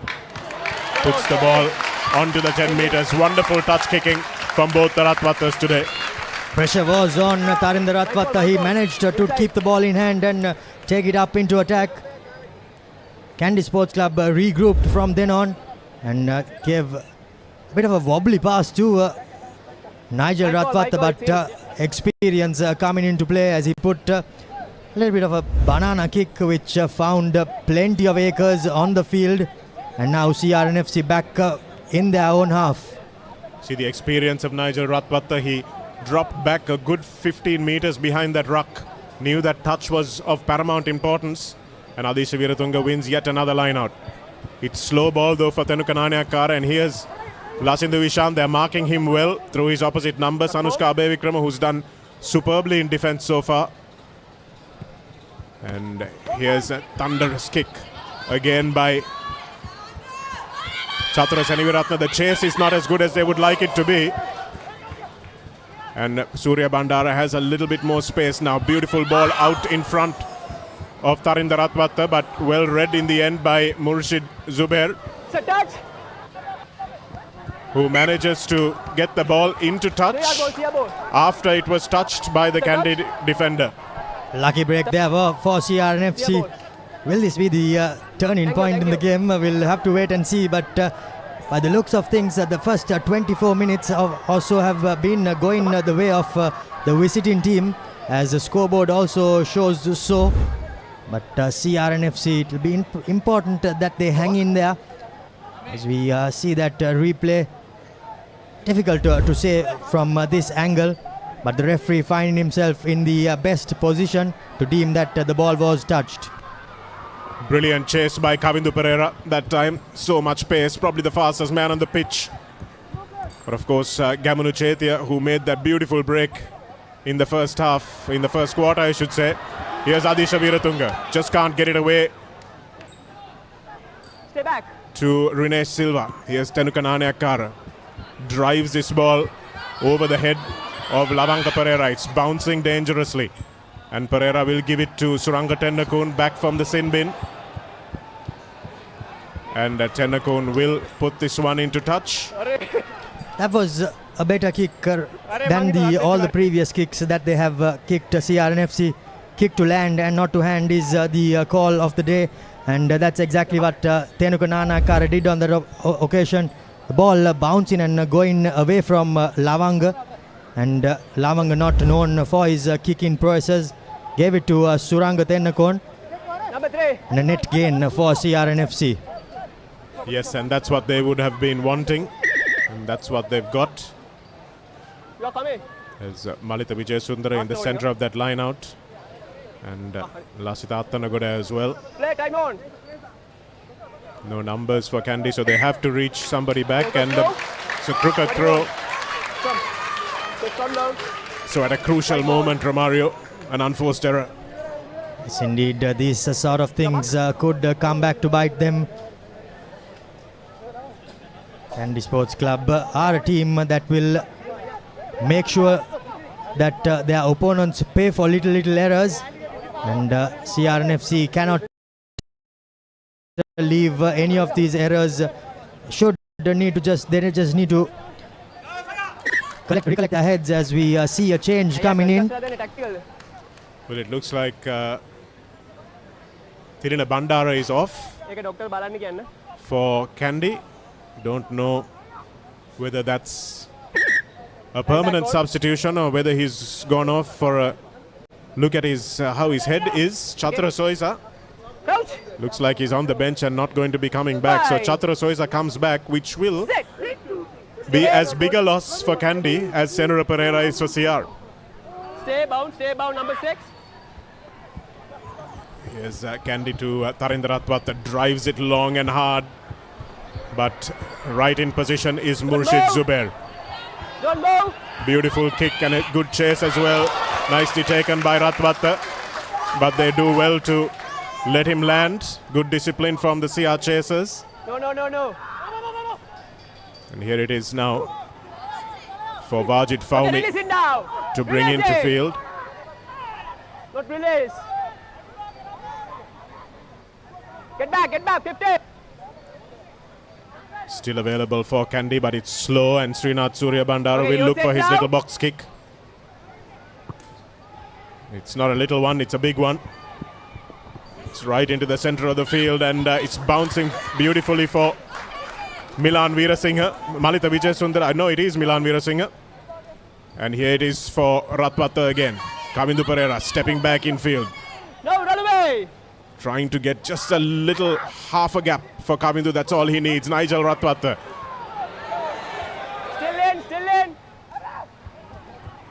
puts the ball onto the 10 meters. Wonderful touch kicking from both the Ratwatas today. Pressure was on Tarinda Ratwata. He managed to keep the ball in hand and take it up into attack. Kandy Sports Club regrouped from then on and gave a bit of a wobbly pass to Nigel Ratwata, but experience coming into play as he put a little bit of a banana kick which found plenty of acres on the field, and now CRNFC back in their own half. See the experience of Nigel Ratwata. He dropped back a good 15 meters behind that ruck. Knew that touch was of paramount importance, and Adisha Viratunga wins yet another line out. It's slow ball though for Tenukananiakara, and here's Lasindu Vishan. They're marking him well through his opposite numbers. Anushka Abevikrama, who's done superbly in defense so far. And here's a thunderous kick again by Chatura Seniviratna. The chase is not as good as they would like it to be. And Surya Bandara has a little bit more space now. Beautiful ball out in front of Tarinda Ratwata, but well read in the end by Murshid Zubair, who manages to get the ball into touch after it was touched by the Kandy defender. Lucky break there for CRNFC. Will this be the turning point in the game? We'll have to wait and see, but by the looks of things, the first 24 minutes or so have been going the way of the visiting team, as the scoreboard also shows so. But CRNFC, it will be important that they hang in there as we see that replay. Difficult to say from this angle, but the referee finding himself in the best position to deem that the ball was touched. Brilliant chase by Kavindu Pereira that time. So much pace, probably the fastest man on the pitch. But of course, Gamunu Chetia, who made that beautiful break in the first half, in the first quarter, I should say. Here's Adisha Viratunga. Just can't get it away. Stay back. To Rinesh Silva. Here's Tenukananiakara. drives this ball over the head of Lavanga Pereira. It's bouncing dangerously. And Pereira will give it to Suranga Tennakun back from the sin bin. And Tennakun will put this one into touch. That was a better kick than all the previous kicks that they have kicked. CRNFC kick to land and not to hand is the call of the day, and that's exactly what Tennakun Nanakara did on that occasion. The ball bouncing and going away from Lavanga, and Lavanga, not known for his kicking prowesses, gave it to Suranga Tennakun. Number 3. And a net gain for CRNFC. Yes, and that's what they would have been wanting, and that's what they've got. You're coming. As Malita Vijayasundara in the center of that line out, and Lasita Attanagoda as well. Play, time on. No numbers for Kandy, so they have to reach somebody back, and it's a crooked throw. Come down. So at a crucial moment, Romario, an unforced error. Yes, indeed, these sort of things could come back to bite them. Kandy Sports Club are a team that will make sure that their opponents pay for little errors, and CRNFC cannot leave any of these errors. They just need to recollect their heads as we see a change coming in. Well, it looks like Thirina Bandara is off for Kandy. Don't know whether that's a permanent substitution or whether he's gone off for a look at his how his head is. Chatra Soisa looks like he's on the bench and not going to be coming back. So Chatra Soisa comes back, which will be as big a loss for Kandy as Senura Pereira is for CR. Stay bound, number 6. Here's Kandy to Tarindra Ratwat, drives it long and hard. But right in position is Murshid Zubair. Don't move. Beautiful kick and a good chase as well. Nicely taken by Ratwat. But they do well to let him land. Good discipline from the CR chasers. No. And here it is now for Wajid Faumi Release it now. to bring Release into it. field. Not release. Get back, 50. Still available for Kandy, but it's slow, and Srinath Surya Bandara Okay, will you look for take his now. little box kick. It's not a little one, it's a big one. It's right into the center of the field, and it's bouncing beautifully for Milan Veerasinghe. Malita Vijayasundara, I know it is Milan Veerasinghe. And here it is for Ratwata again. Kavindu Pereira stepping back in field. No, run away. Trying to get just a little half a gap for Kavindu. That's all he needs. Nigel Ratwata. Still in.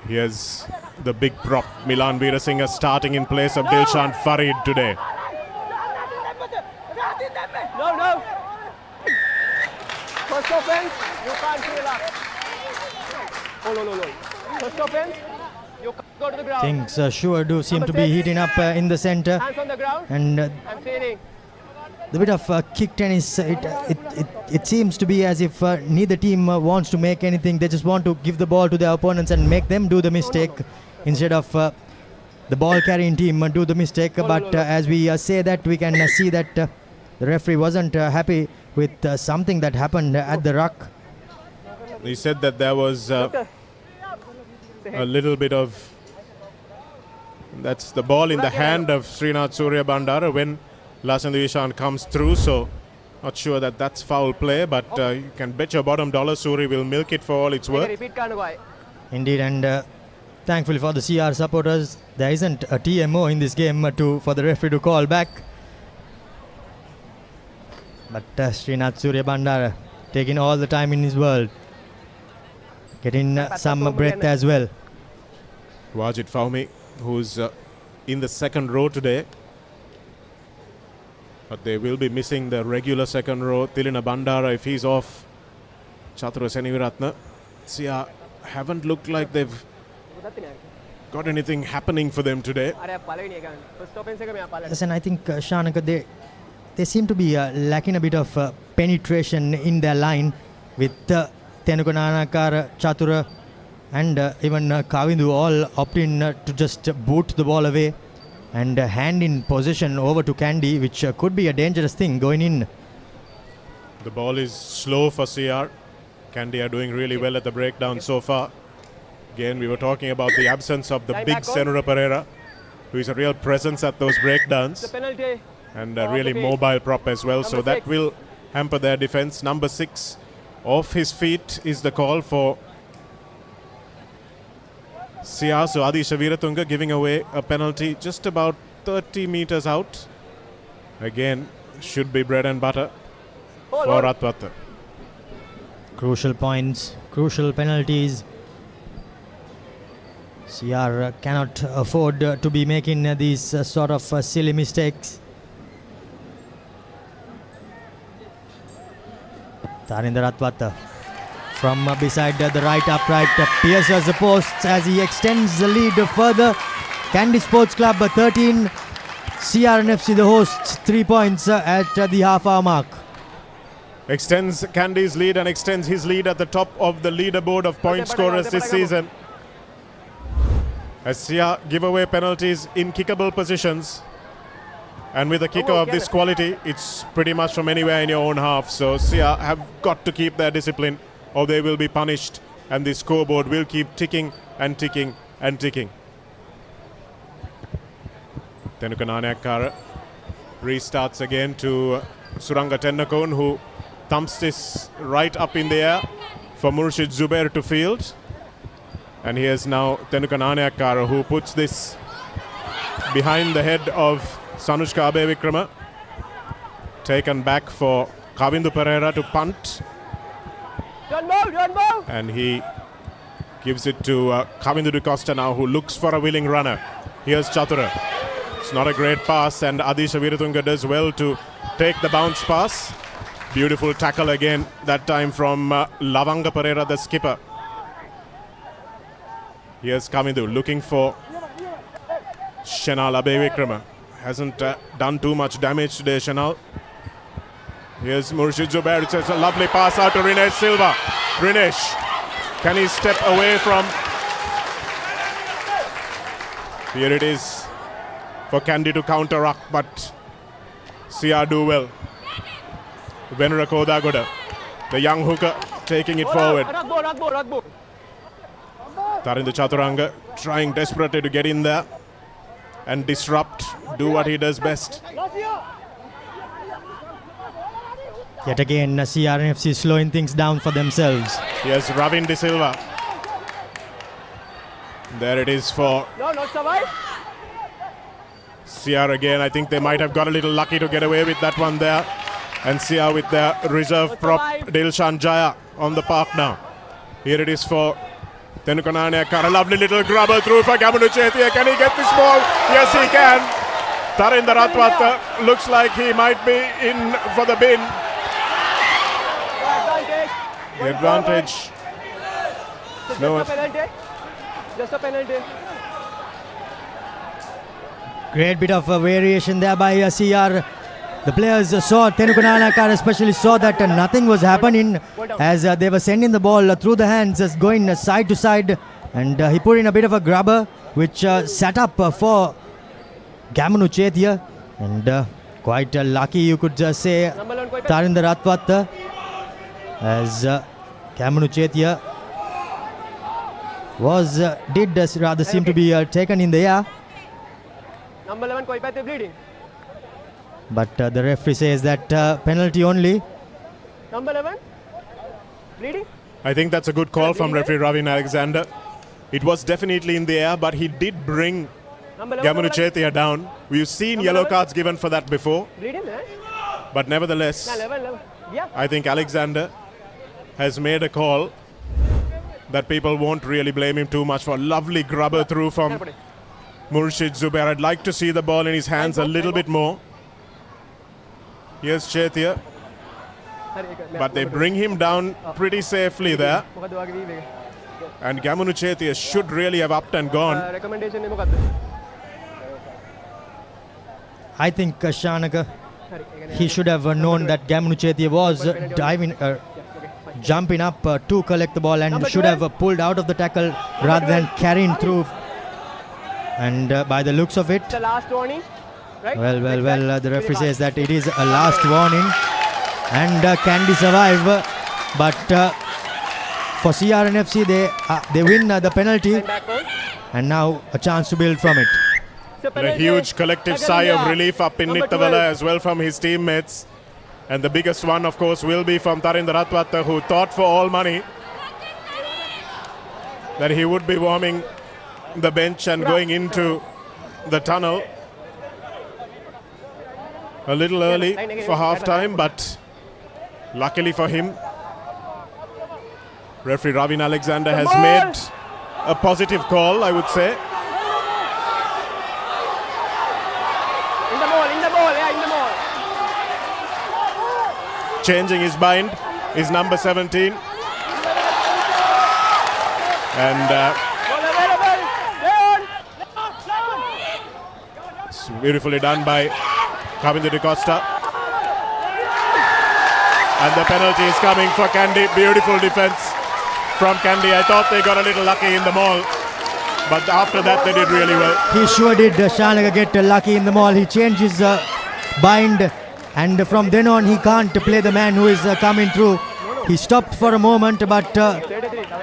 Here's the big prop. Milan Veerasinghe starting in place of Dilshan Farid today. No. First offense, you can't feel up. Oh. First offense, you can't go to the ground. Things sure do seem to be heating up in the center, Hands on the ground. and I'm feeling. the bit of kick tennis, it seems to be as if neither team wants to make anything. They just want to give the ball to their opponents and make them do the mistake instead of the ball carrying team do the mistake. But as we say that, we can see that the referee wasn't happy with something that happened at the ruck. He said that there was a little bit of, that's the ball in the hand of Srinath Surya Bandara when Lasan Divishan comes through, so not sure that that's foul play, but you can bet your bottom dollar Suri will milk it for all it's worth. Repeat Kandy. Indeed, and thankfully for the CR supporters, there isn't a TMO in this game for the referee to call back. But Srinath Surya Bandara taking all the time in his world, getting some breath as well. Wajid Faumi, who's in the second row today, but they will be missing the regular second row. Thilina Bandara, if he's off, Chatura Seniviratna. CR haven't looked like they've got anything happening for them today. First offense, Yes, and I think Shanaka, they seem to be lacking a bit of penetration in their line with Tenukananakara, Chatura and even Kavindu all opt in to just boot the ball away and hand in possession over to Kandy, which could be a dangerous thing going in. The ball is slow for CR. Kandy are doing really well at the breakdown so far. Again, we were talking about the absence of the big Senura Pereira, who is a real presence at those breakdowns and a really mobile prop as well. So that will hamper their defense. Number 6 off his feet is the call for CR. So Adisha Veeratunga giving away a penalty just about 30 meters out. Again, should be bread and butter for Ratwata. Crucial points, crucial penalties. CR cannot afford to be making these sort of silly mistakes. Tarinder Ratwata from beside the right upright pierces the posts as he extends the lead further. Kandy Sports Club 13, CRNFC the hosts 3 points at the half-hour mark. Extends Kandy's lead and extends his lead at the top of the leaderboard of point scorers this season. As CR give away penalties in kickable positions. And with a kicker of this quality, it's pretty much from anywhere in your own half. So CR have got to keep their discipline or they will be punished. And the scoreboard will keep ticking and ticking and ticking. Tenukananakara restarts again to Suranga Tennakon, who thumps this right up in the air for Murshid Zubair to field. And here's now Tenukananakara, who puts this behind the head of Sanushka Abevikrama. Taken back for Kavindu Pereira to punt. And he gives it to Kavindu de Costa now, who looks for a willing runner. Here's Chatura. It's not a great pass, and Adisha Veeratunga does well to take the bounce pass. Beautiful tackle again, that time from Lavanga Pereira, the skipper. Here's Kavindu looking for Shenal Abevikrama. Hasn't done too much damage today, Shenal. Here's Murshid Zubair. It's a lovely pass out to Rinesh Silva. Rinesh, can he step away from? Here it is for Kandy to counteract, but CR do well. Venera Kodagoda, the young hooker, taking it forward. Tarinder Chaturanga trying desperately to get in there and disrupt, do what he does best. Yet again, CRNFC slowing things down for themselves. Yes, Ravin De Silva. There it is for CR again. I think they might have got a little lucky to get away with that one there. And CR with their reserve prop, Dilshan Jaya, on the park now. Here it is for Tenukananakara. A lovely little grubber through for Gamunu Chetia. Can he get this ball? Yes, he can. Tarinder Ratwata looks like he might be in for the bin. The advantage. No. Just a penalty. Great bit of variation there by CR. The players saw, Tenukananakara especially saw that nothing was happening as they were sending the ball through the hands, going side to side, and he put in a bit of a grubber which sat up for Gamunu Chetia, and quite lucky you could say Tarinder Ratwata, as Gamunu Chetia was did rather seem to be taken in the air. Number 11 koi pete bleeding. But the referee says that penalty only. Number 11 bleeding. I think that's a good call from referee Ravin Alexander. It was definitely in the air, but he did bring Gamunu Chetia down. We've seen yellow cards given for that before. Bleeding, But nevertheless, yeah. I think Alexander has made a call that people won't really blame him too much for. Lovely grubber through from Murshid Zubair. I'd like to see the ball in his hands a little bit more. Here's Chetia, but they bring him down pretty safely there. And Gamunu Chetia should really have upped and gone. I think Shanaka, he should have known that Gamunu Chetia was jumping up to collect the ball and should have pulled out of the tackle rather than carrying through. And by the looks of it, The last warning. Right? well, the referee says that it is a last warning and Kandy survive, but for CRNFC they win the penalty And backward. and now a chance to build from it. So And a penalty. huge collective Second sigh of yard. relief up in Number Nittavella 12. as well from his teammates. And the biggest one, of course, will be from Tarinder Ratwatta, who thought for all money that he would be warming the bench and going into the tunnel a little early for half time, but luckily for him, referee Ravin Alexander has made a positive call, I would say. In the ball, yeah, in the ball. Changing his bind is number 17. And Ball available. Down. it's beautifully done by Kavindu de Costa. And the penalty is coming for Kandy. Beautiful defense from Kandy. I thought they got a little lucky in the maul, but after that they did really well. He sure did, Shanaga, get lucky in the maul. He changed his bind and from then on he can't play the man who is coming through. He stopped for a moment but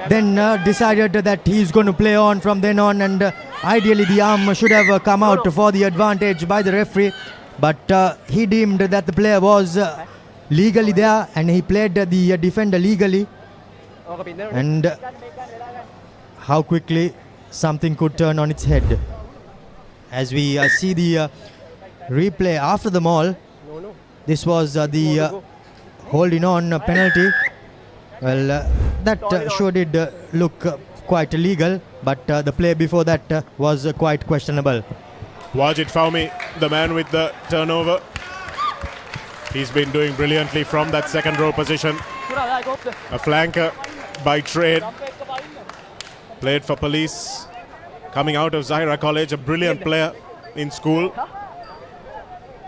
then decided that he's going to play on from then on, and ideally the arm should have come out for the advantage by the referee, but he deemed that the player was legally there and he played the defender legally. Oh, kapitna. And how quickly something could turn on its head. As we see the replay after the maul, this was the holding on penalty. Well, that sure did look quite illegal, but the play before that was quite questionable. Wajid Faumi, the man with the turnover. He's been doing brilliantly from that second row position. A flanker by trade. Played for Police. Coming out of Zahira College, a brilliant player in school.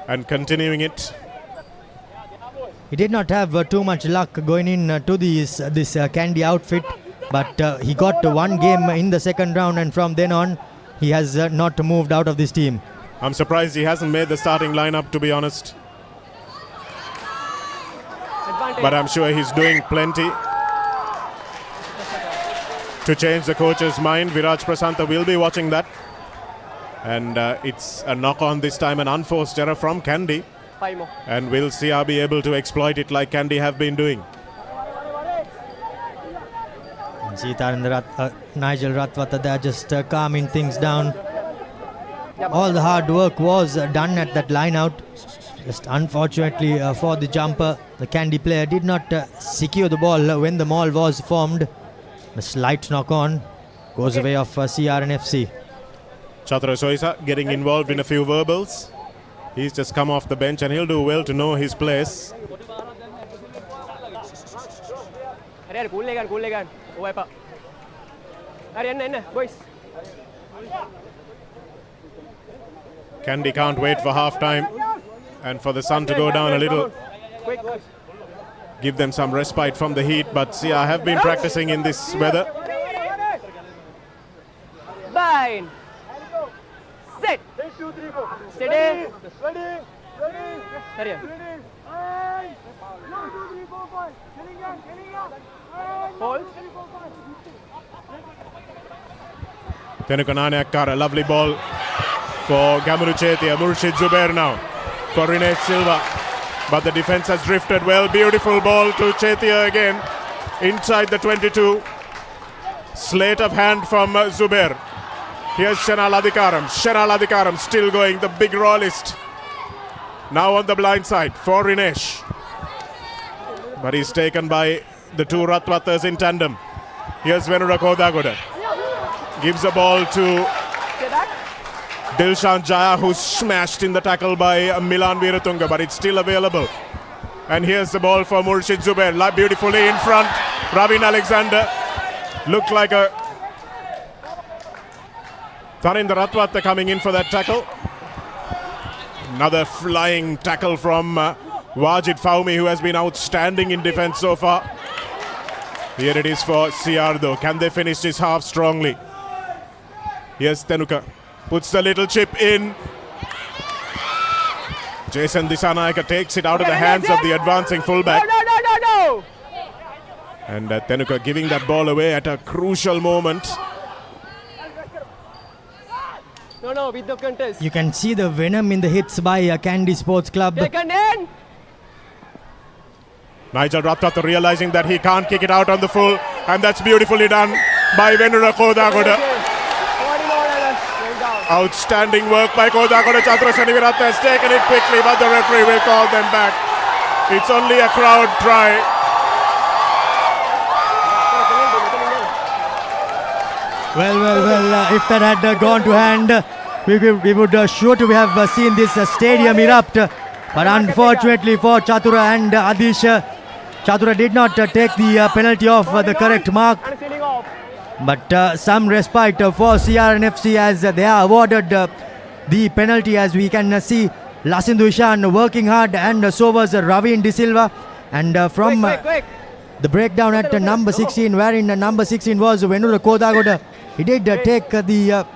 And continuing it. He did not have too much luck going in to this Kandy outfit, but he got one game in the second round, and from then on he has not moved out of this team. I'm surprised he hasn't made the starting lineup, to be honest. Advantage. But I'm sure he's doing plenty to change the coach's mind. Viraj Prasanta will be watching that. And it's a knock-on this time, an unforced error from Kandy. 5 more. And will CR be able to exploit it like Kandy have been doing? Nigel Ratwatta there just calming things down. All the hard work was done at that line out. Just unfortunately for the jumper, the Kandy player did not secure the ball when the maul was formed. A slight knock on goes away of CRNFC. Chatra Soisa getting involved in a few verbals. He's just come off the bench and he'll do well to know his place. Are cool legan. Oh, pa. Are boys. Kandy can't wait for half time and for the sun to go down a little. Quick. Give them some respite from the heat, but CR have been practicing in this weather. Bind. Set. Steady. Ready. Hold. Tenukanane Akkar, a lovely ball for Gamuru Chetia. Murshid Zubair now for Rinesh Silva. But the defense has drifted well. Beautiful ball to Chetia again. Inside the 22. Sleight of hand from Zubair. Here's Shenal Adhikaram. Shenal Adhikaram still going, the big royalist. Now on the blind side for Rinesh. But he's taken by the two Ratwatas in tandem. Here's Venura Kodagoda. Gives the ball to Dilshan Jaya, who's smashed in the tackle by Milan Veeratunga, but it's still available. And here's the ball for Murshid Zubair. Beautifully in front. Ravin Alexander. Looked like a Tarinder Ratwatta coming in for that tackle. Another flying tackle from Wajid Faumi, who has been outstanding in defense so far. Here it is for CR though. Can they finish this half strongly? Here's Tenuka. Puts the little chip in. Jason Disanayaka takes it out of the hands of the advancing fullback. No. And Tenuka giving that ball away at a crucial moment. No, with the contest. You can see the venom in the hits by Kandy Sports Club. Taken in. Nigel Ratwata realizing that he can't kick it out on the full, and that's beautifully done by Venura Kodagoda. Outstanding work by Kodagoda. Chatura Seniviratna has taken it quickly, but the referee will call them back. It's only a crowd try. Well, if that had gone to hand, we would sure to have seen this stadium erupt. But unfortunately for Chatura and Adish, Chatura did not take the penalty off the correct mark. But some respite for CRNFC as they are awarded the penalty, as we can see Lasindu Ishan working hard, and so was Ravin De Silva. And from the breakdown at number 16, wherein number 16 was Venura Kodagoda, he did take the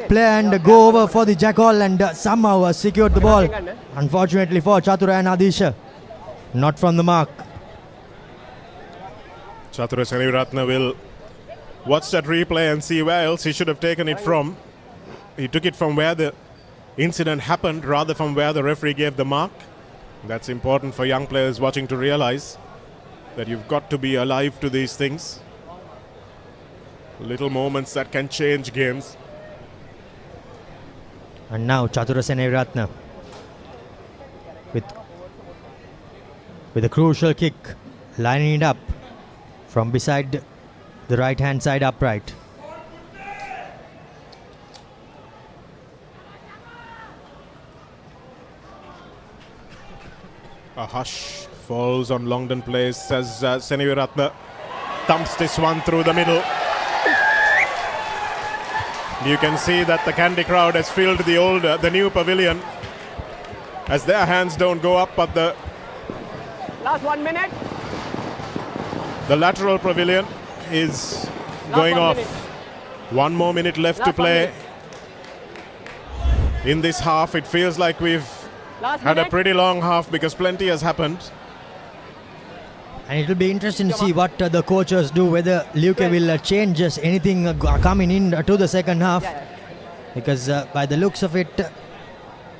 play and go over for the jackal and somehow secured the ball. Unfortunately for Chatura and Adisha, not from the mark. Chatura Seniviratna will watch that replay and see where else he should have taken it from. He took it from where the incident happened rather from where the referee gave the mark. That's important for young players watching to realize that you've got to be alive to these things. Little moments that can change games. And now Chatura Seniviratna with a crucial kick, lining it up from beside the right hand side upright. A hush falls on Longdon Place as Seniviratna thumps this one through the middle. You can see that the Kandy crowd has filled the new pavilion, as their hands don't go up, but the Last 1 minute. The lateral pavilion is going off. 1 more minute left to play. In this half, it feels like we've had a pretty long half because plenty has happened. And it will be interesting to see what the coaches do, whether Luke will change anything coming in to the second half. Because by the looks of it,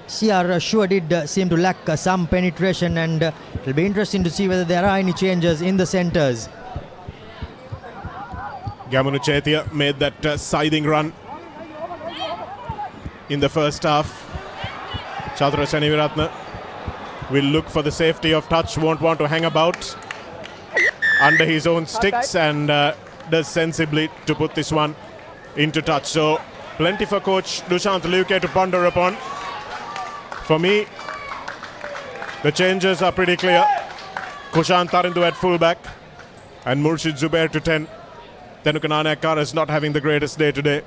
CR sure did seem to lack some penetration, and it will be interesting to see whether there are any changes in the centres. Gamunu Chetia made that scything run in the first half. Chatura Seniviratna will look for the safety of touch, won't want to hang about under his own sticks, and does sensibly to put this one into touch. So plenty for coach Dushant Luke to ponder upon. For me, the changes are pretty clear. Kushan Tarindu at fullback and Murshid Zubair to 10. Tenuka Nayakkara is not having the greatest day today.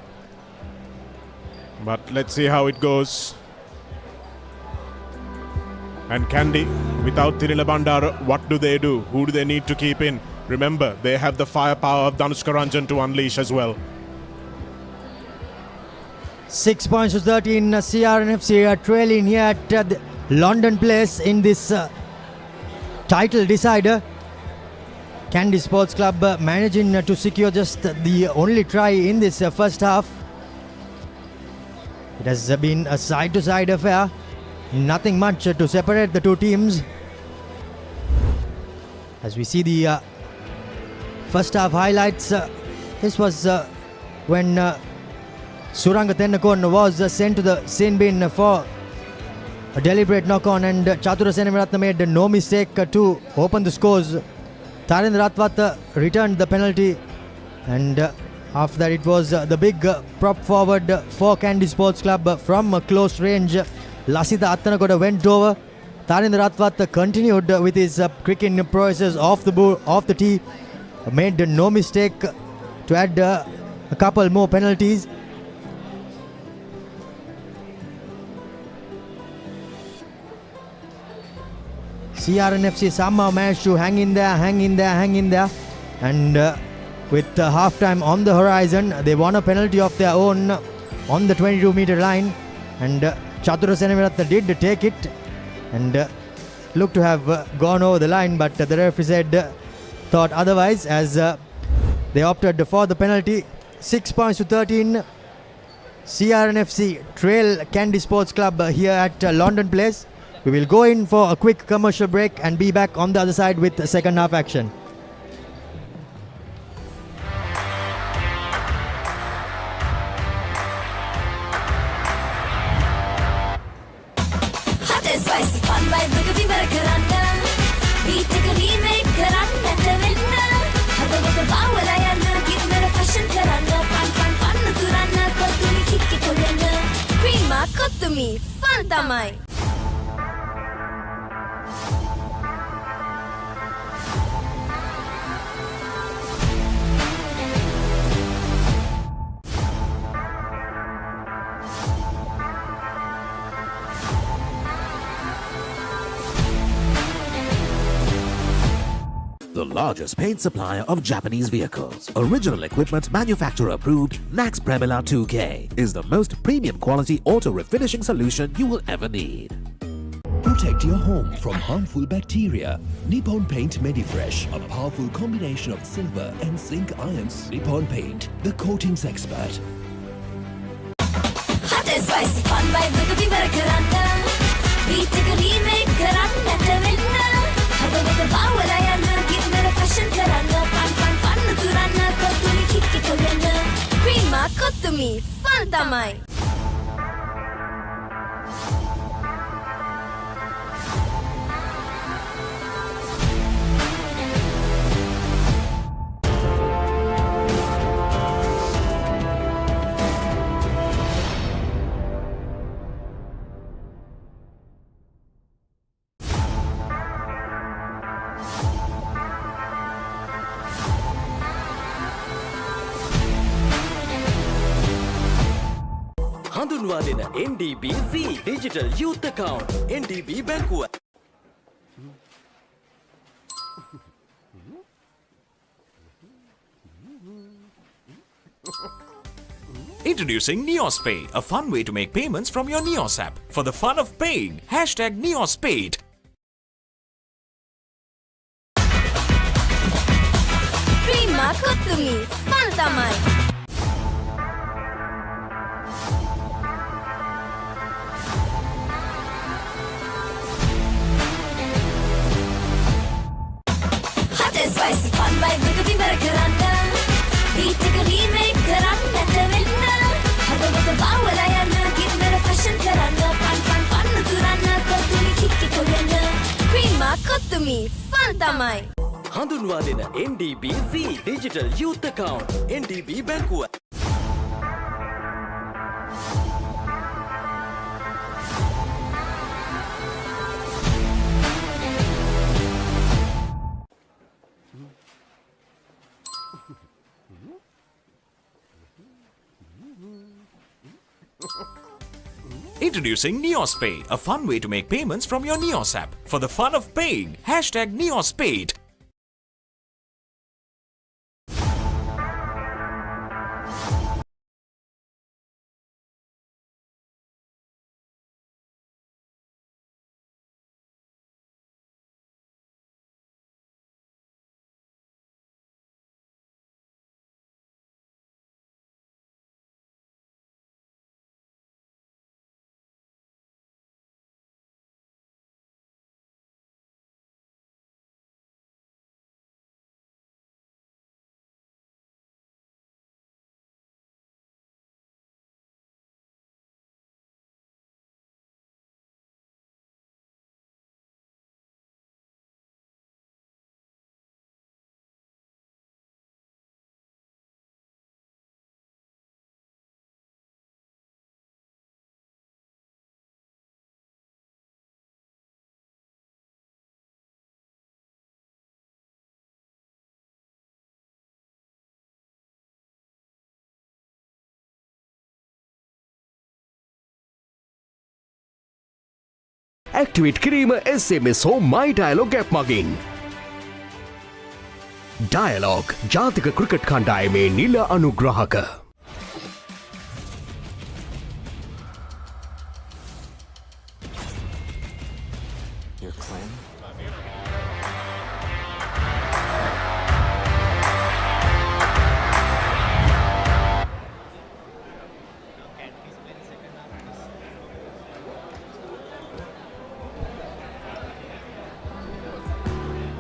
But let's see how it goes. And Kandy, without Tirila Bandara, what do they do? Who do they need to keep in? Remember, they have the firepower of Danushka Ranjan to unleash as well. 6 points to 13. CRNFC are trailing here at the London Place in this title decider. Kandy Sports Club managing to secure just the only try in this first half. It has been a side-to-side affair. Nothing much to separate the two teams. As we see the first half highlights, this was when Suranga Tennakon was sent to the sin bin for a deliberate knock-on, and Chatura Seniviratna made no mistake to open the scores. Tarendra Ratwat returned the penalty, and after that it was the big prop forward for Kandy Sports Club from close range. Lasita Attanakoda went over. Tarendra Ratwat continued with his kicking prowesses off the tee. Made no mistake to add a couple more penalties. CRNFC somehow managed to hang in there. and with half-time on the horizon, they won a penalty of their own on the 22-meter line, and Chathura Seneviratne did take it and looked to have gone over the line, but the referee said thought otherwise as they opted for the penalty. 6 points to 13. CRNFC trail Kandy Sports Club here at London Place. We will go in for a quick commercial break and be back on the other side with the second half action. Hot and spicy fun by Rugby Barakaranda. Beat a remake Karanda Winna. Hada with the Bawayana, give me a fashion Karanda. Fun Turana, Kotumi Kiki Kolena. Prima Kotumi, fun tamai. The largest paint supplier of Japanese vehicles. Original equipment manufacturer approved Nax Premila 2K is the most premium quality auto refinishing solution you will ever need. Protect your home from harmful bacteria. Nippon Paint Medifresh, a powerful combination of silver and zinc ions. Nippon Paint, the coatings expert. Hot and spicy fun by Rugby Barakaranda. Beat a remake Karanda Winna. Hada with the Bawayana, give me a fashion Karanda. Fun Turana, Kotumi Kiki Kolena. Prima Kotumi, fun tamai. හඳුන්වා දෙන NDB ViU Digital Youth Account NDB බැංකුව. Introducing NeosPay, a fun way to make payments from your Neos app. For the fun of paying, #NeosPaid. Prima Kotumi, fun tamai. Hot and spicy fun by Rugby Barakaranda. Beat a remake Karanda Winna. Hada with the Bawayana, give me a fashion Karanda. Fun Turana, Kotumi Kiki Kolena. Prima Kotumi, fun tamai. හඳුන්වා දෙන NDB ViU Digital Youth Account NDB බැංකුව. Introducing NeosPay, a fun way to make payments from your Neos app. For the fun of paying, #NeosPaid. Activate කිරීම SMS හෝ My Dialog app මගින්. Dialog ජාතික cricket කණ්ඩායමේ නිල අනුග්‍රහක.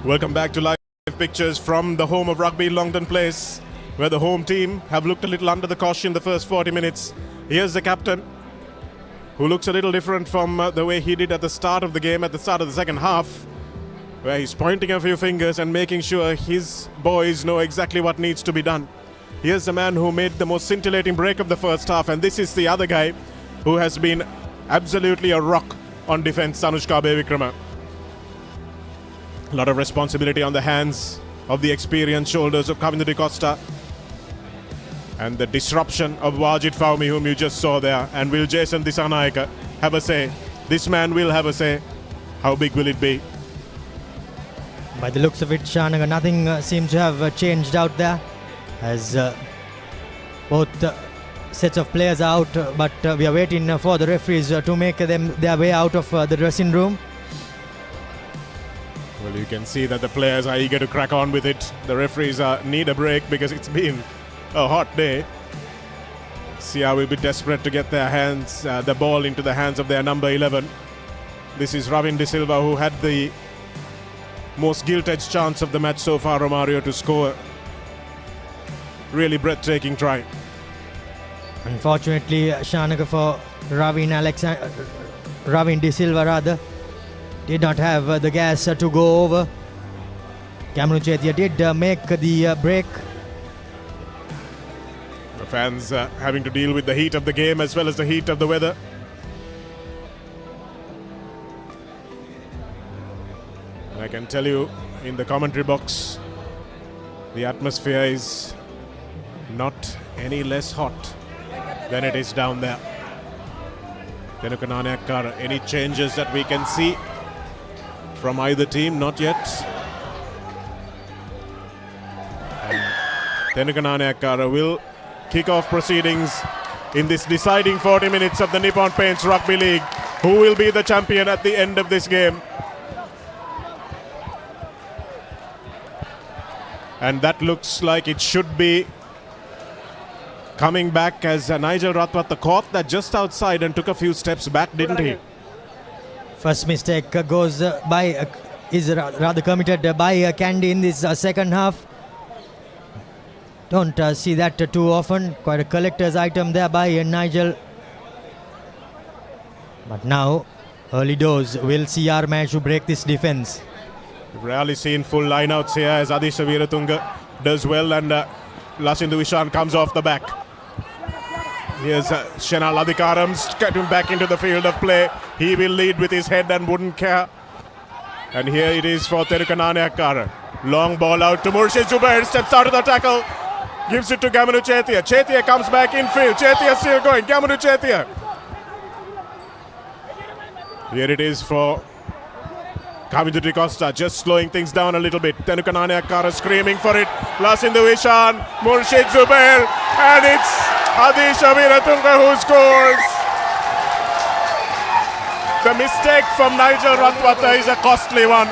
Welcome back to live pictures from the home of rugby, Longdon Place, where the home team have looked a little under the caution the first 40 minutes. Here's the captain, who looks a little different from the way he did at the start of the game, at the start of the second half, where he's pointing a few fingers and making sure his boys know exactly what needs to be done. Here's the man who made the most scintillating break of the first half, and this is the other guy who has been absolutely a rock on defense, Anushka Bevikrama. A lot of responsibility on the hands of the experienced shoulders of Kandy Costa. And the disruption of Wajid Fawmi, whom you just saw there. And will Jason Dissanayake have a say? This man will have a say. How big will it be? By the looks of it, Shanaka, nothing seems to have changed out there, as both sets of players are out, but we are waiting for the referees to make them their way out of the dressing room. Well, you can see that the players are eager to crack on with it. The referees need a break because it's been a hot day. Sia will be desperate to get their hands, the ball into the hands of their number 11. This is Ravin De Silva, who had the most gilt-edged chance of the match so far, Romario, to score really breathtaking try. Unfortunately, Shanaka, for Ravin De Silva did not have the gas to go over. Kamru Chetia did make the break. The fans having to deal with the heat of the game as well as the heat of the weather. And I can tell you, in the commentary box, the atmosphere is not any less hot than it is down there. Tenukanane, any changes that we can see from either team? Not yet. Tenukanane will kick off proceedings in this deciding 40 minutes of the Nippon Paints Rugby League. Who will be the champion at the end of this game? And that looks like it should be coming back, as Nigel Ratwatta caught that just outside and took a few steps back, didn't he? First mistake goes by, is rather committed by Kandy in this second half. Don't see that too often. Quite a collector's item there by Nigel. But now, early doors, will CR manage to break this defense? We've rarely seen full lineouts here, as Adisha Veeratunga does well, and Lasindu Ishan comes off the back. Here's Shenal Adhikaram, getting back into the field of play. He will lead with his head and wouldn't care. And here it is for Tenukanane. Long ball out to Murshid Zubair, steps out of the tackle, gives it to Gamanu Chetia. Chetia comes back in field. Chetia still going. Gamanu Chetia. Here it is for Kandy Costa, just slowing things down a little bit. Tenukanane screaming for it. Lasindu Ishan, Murshid Zubair, and it's Adisha Veeratunga who scores. The mistake from Nigel Ratwatta is a costly one.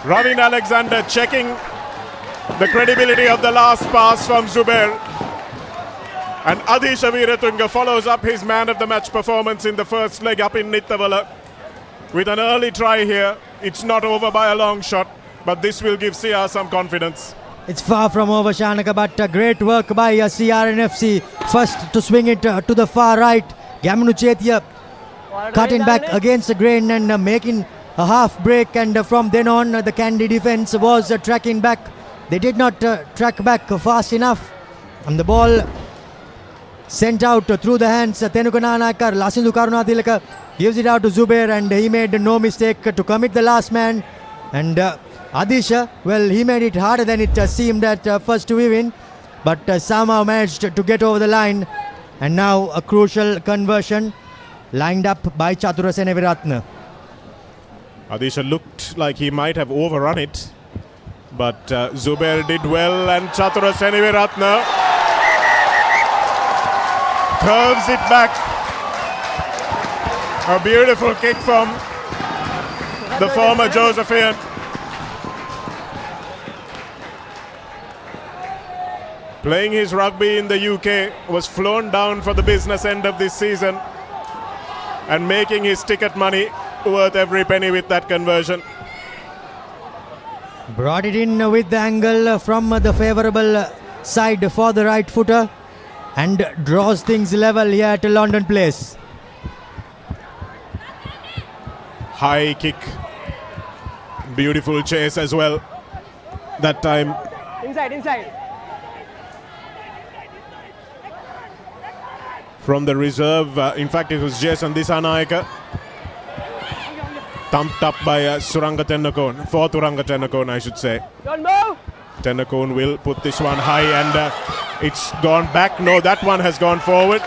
Ravin Alexander checking the credibility of the last pass from Zubair. And Adisha Veeratunga follows up his man of the match performance in the first leg up in Nittavala with an early try here. It's not over by a long shot, but this will give CR some confidence. It's far from over, Shanaka, but great work by CRNFC. First to swing it to the far right. Gamanu Chetia cutting back against the grain and making a half break, and from then on the Kandy defense was tracking back. They did not track back fast enough, and the ball sent out through the hands. Tenukanane, Lasindu Karunatilaka gives it out to Zubair, and he made no mistake to commit the last man. And Adisha, well, he made it harder than it seemed at first to win, but somehow managed to get over the line. And now a crucial conversion lined up by Chatura Seneviratne. Adisha looked like he might have overrun it, but Zubair did well, and Chatura Seneviratne curves it back. A beautiful kick from the former Josephian. Playing his rugby in the UK, was flown down for the business end of this season and making his ticket money worth every penny with that conversion. Brought it in with the angle from the favourable side for the right footer and draws things level here at London Place. High kick. Beautiful chase as well. That time. Inside. From the reserve, in fact it was Jason Disanayaka, thumped up by Suranga Tennakone, for Turanga Tennakone I should say. Don't move. Tennakone will put this one high, and it's gone back. No, that one has gone forward.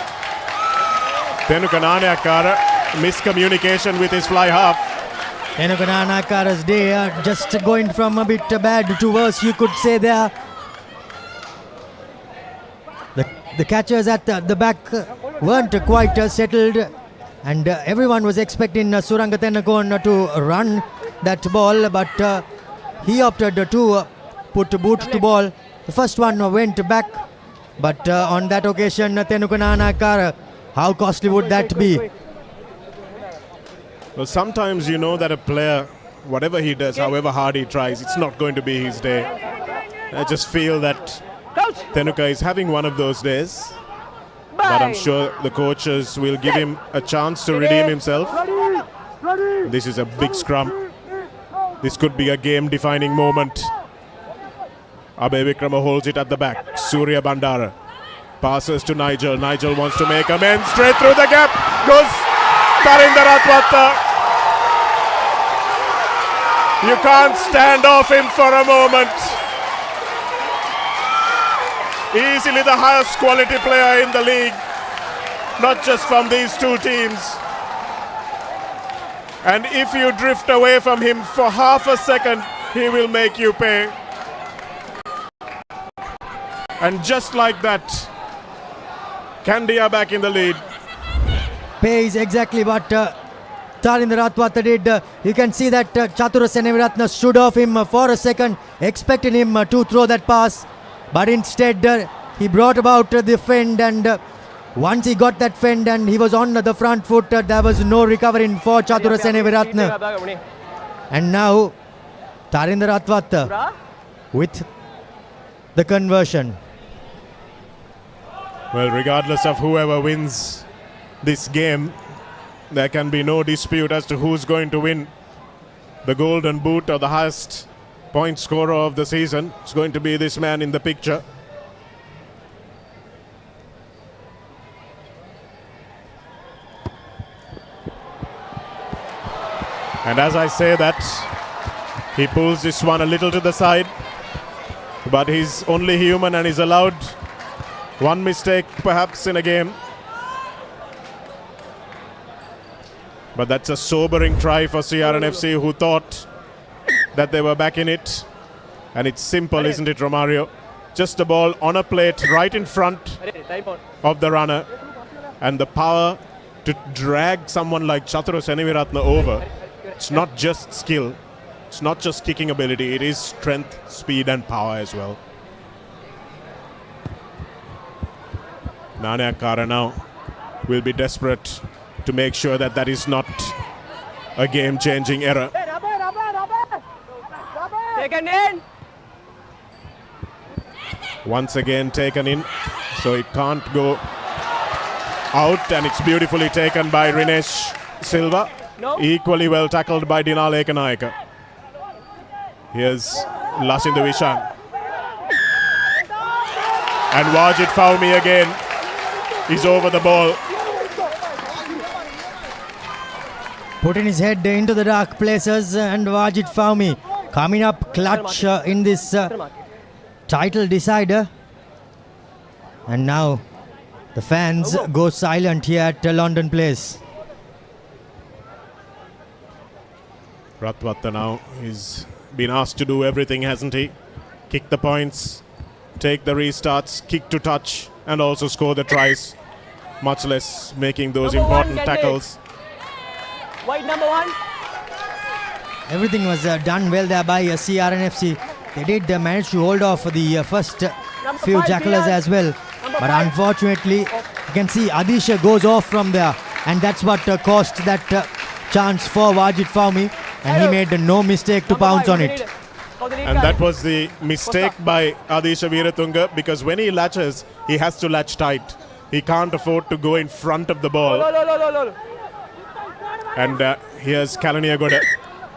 Tenukananayakara, miscommunication with his fly half. Tenukananayakara's day just going from a bit bad to worse, you could say there. The catchers at the back weren't quite settled, and everyone was expecting Suranga Tennakone to run that ball, but he opted to put boot to ball. The first one went back, but on that occasion, Tenukananayakara, how costly would that be? Well, sometimes you know that a player, whatever he does, however hard he tries, it's not going to be his day. I just feel that Tenuka is having one of those days, but I'm sure the coaches will give him a chance to redeem himself. This is a big scrum. This could be a game-defining moment. Abhay Vikrama holds it at the back. Surya Bandara passes to Nigel. Nigel wants to make amends. Straight through the gap goes Tarinder Atwatta. You can't stand off him for a moment. Easily the highest quality player in the league, not just from these two teams. And if you drift away from him for half a second, he will make you pay. And just like that, Kandy are back in the lead. Pays exactly what Tarinder Atwatta did. You can see that Chatura Seneviratne stood off him for a second, expecting him to throw that pass. But instead, he brought about the fend, and once he got that fend and he was on the front foot, there was no recovering for Chatura Seneviratne. And now, Tarinder Atwatta with the conversion. Well, regardless of whoever wins this game, there can be no dispute as to who's going to win the Golden Boot or the highest point scorer of the season. It's going to be this man in the picture. And as I say that, he pulls this one a little to the side, but he's only human and is allowed one mistake perhaps in a game. But that's a sobering try for CRNFC, who thought that they were back in it. And it's simple, isn't it, Romario? Just a ball on a plate right in front of the runner, and the power to drag someone like Chatura Seneviratne over. It's not just skill, it's not just kicking ability, it is strength, speed and power as well. Nanayakara now will be desperate to make sure that that is not a game-changing error. Taken in. Once again taken in, so it can't go out, and it's beautifully taken by Rinesh Silva. No. Equally well tackled by Dinal Ekanayaka. Here's Lasindhu Vishan. And Wajid Fawmi again is over the ball. Putting his head into the dark places, and Wajid Fawmi coming up clutch in this title decider. And now the fans go silent here at London Place. Ratwatta now is been asked to do everything, hasn't he? Kick the points, take the restarts, kick to touch, and also score the tries, much less making those Number one, important Kandy. tackles. White number 1. Everything was done well there by CRNFC. They did manage to hold off the first few five, tacklers Dian. as well. Number But 5. unfortunately, you can see Adisha goes off from there. And that's what cost that chance for Wajid Fahmy. And he made no mistake to Number pounce 5, on we it. need for the lead And guy. that was the mistake by Adisha Veeratunga, because when he latches, he has to latch tight. He can't afford to go in front of the ball. Lo. And here's Kalaniagoda,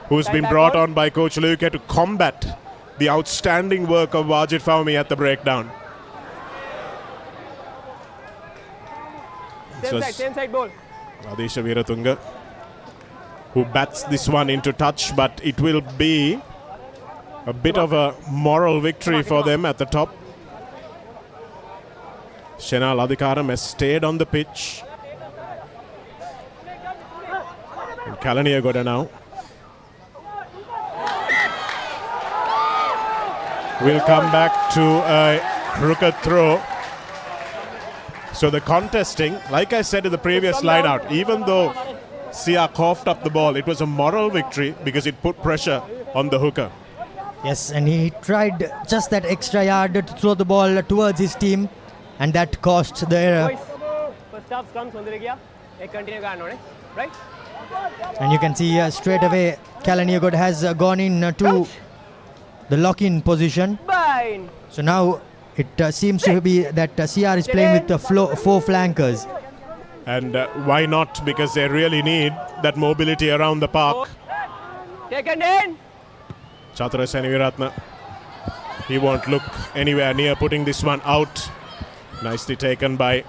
who's been Back brought ball. on by Coach Luke to combat the outstanding work of Wajid Fahmy at the breakdown. This was Same side ball. Adisha Veeratunga, who bats this one into touch, but it will be a bit of a moral victory for them at the top. Shenal Adhikaram has stayed on the pitch. And Kalaniagoda now will come back to a crooked throw. So the contesting, like I said in the previous line out, even though Sia coughed up the ball, it was a moral victory because it put pressure on the hooker. Yes, and he tried just that extra yard to throw the ball towards his team. And that cost the error. Boys, first half comes under gaya. Ek continue karna hai, right? And you can see straight away Kalaniagoda has gone in to the lock-in position. Fine. So now it seems to be that CR is playing with the 4 flankers. And why not? Because they really need that mobility around the park. Taken in. Chatura Seneviratna, he won't look anywhere near putting this one out. Nicely taken by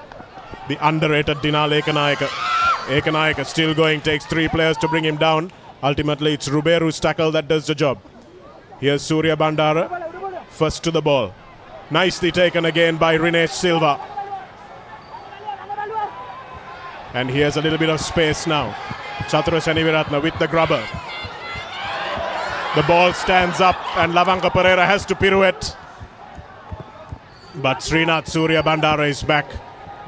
the underrated Dinal Ekanayaka. Ekanayaka still going, takes 3 players to bring him down. Ultimately, it's Ruberu's tackle that does the job. Here's Surya Bandara, first to the ball. Nicely taken again by Rinesh Silva. And here's a little bit of space now. Chatura Seneviratna with the grubber. The ball stands up and Lavanka Pereira has to pirouette. But Srinath Surya Bandara is back.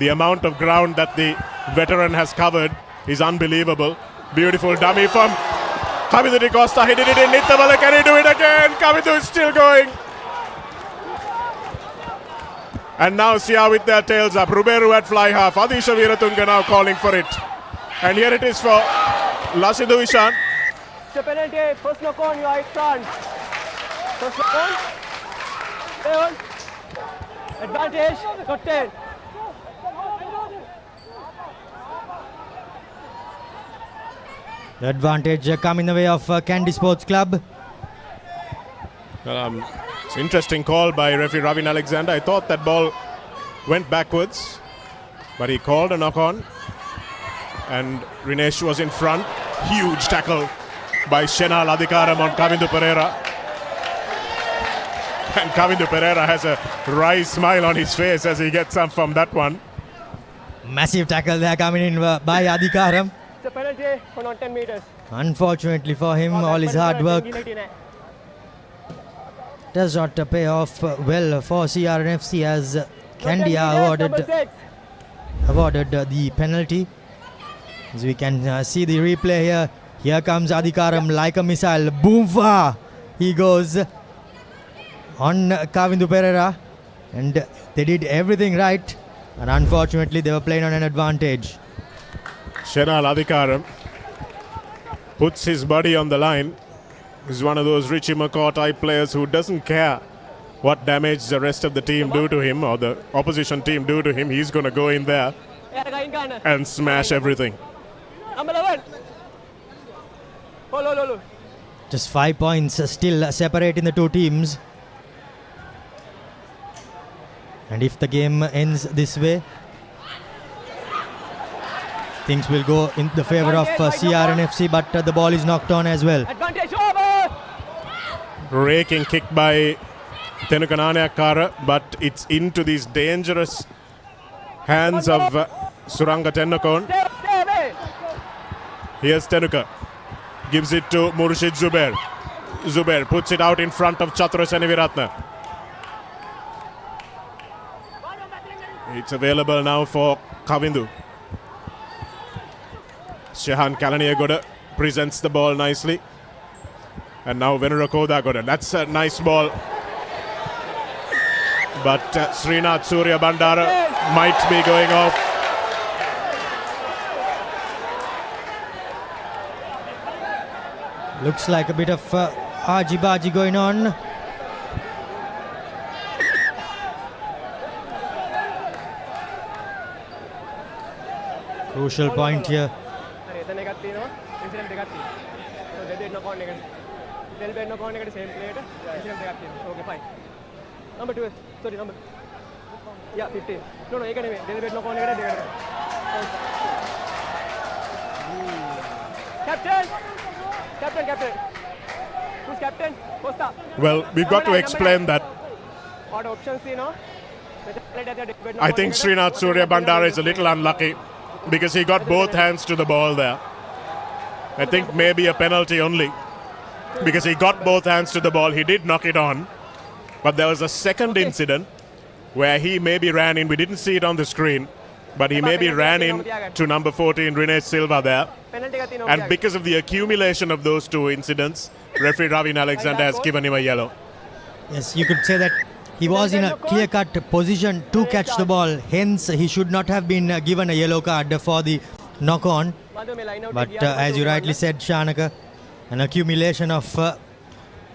The amount of ground that the veteran has covered is unbelievable. Beautiful dummy from Kavidu Di Costa. He did it in Nittabala. Can he do it again? Kavidu is still going. And now Sia with their tails up. Ruberu at fly half. Adisha Veeratunga now calling for it. And here it is for Lasidu Ishan. It's a penalty. First knock on, you are in front. First knock on. Stay on. Advantage. Got 10. The advantage come in the way of Kandy Sports Club. It's an interesting call by referee Ravin Alexander. I thought that ball went backwards, but he called a knock on. And Rinesh was in front. Huge tackle by Shenal Adhikaram on Kavindu Pereira. And Kavindu Pereira has a wry smile on his face as he gets up from that one. Massive tackle there coming in by Adhikaram. It's a penalty for not 10 meters. Unfortunately for him, all his hard work does not pay off well for CRNFC as Kandy awarded the penalty. As we can see the replay here. Here comes Adhikaram like a missile. Boom! Far! He goes on Kavindu Pereira. And they did everything right. And unfortunately, they were playing on an advantage. Shenal Adhikaram puts his body on the line. He's one of those Richie McCaw type players who doesn't care what damage the rest of the team do to him or the opposition team do to him. He's going to go in there and smash everything. Number 11. Oh, Just 5 points still separating the two teams. And if the game ends this way, things will go in the favor of CRNFC, but the ball is knocked on as well. Advantage over. Raking kick by Tenuka Naneyakkara, but it's into these dangerous hands of Suranga Tennakon. Stay away. Here's Tenuka. Gives it to Murshid Zubair. Zubair puts it out in front of Chatura Seneviratne. It's available now for Kavindu. Shehan Kalaniagoda presents the ball nicely. And now Venurakoda Goda. That's a nice ball. But Srinath Surya Bandara might be going off. Looks like a bit of argy-bargy going on. Crucial point here. Okay, fine. Number 2, sorry, number. Yeah, 15. No, you can Captain! Captain! Who's captain? Costa. Well, we've got to explain that. What options, you know? I think Srinath Surya Bandara is a little unlucky because he got both hands to the ball there. I think maybe a penalty only because he got both hands to the ball. He did knock it on. But there was a second incident where he maybe ran in. We didn't see it on the screen, but he maybe ran in to number 14, Rene Silva there. And because of the accumulation of those two incidents, referee Ravin Alexander has given him a yellow. Yes, you could say that he was in a clear-cut position to catch the ball. Hence, he should not have been given a yellow card for the knock-on. But as you rightly said, Shanaka, an accumulation of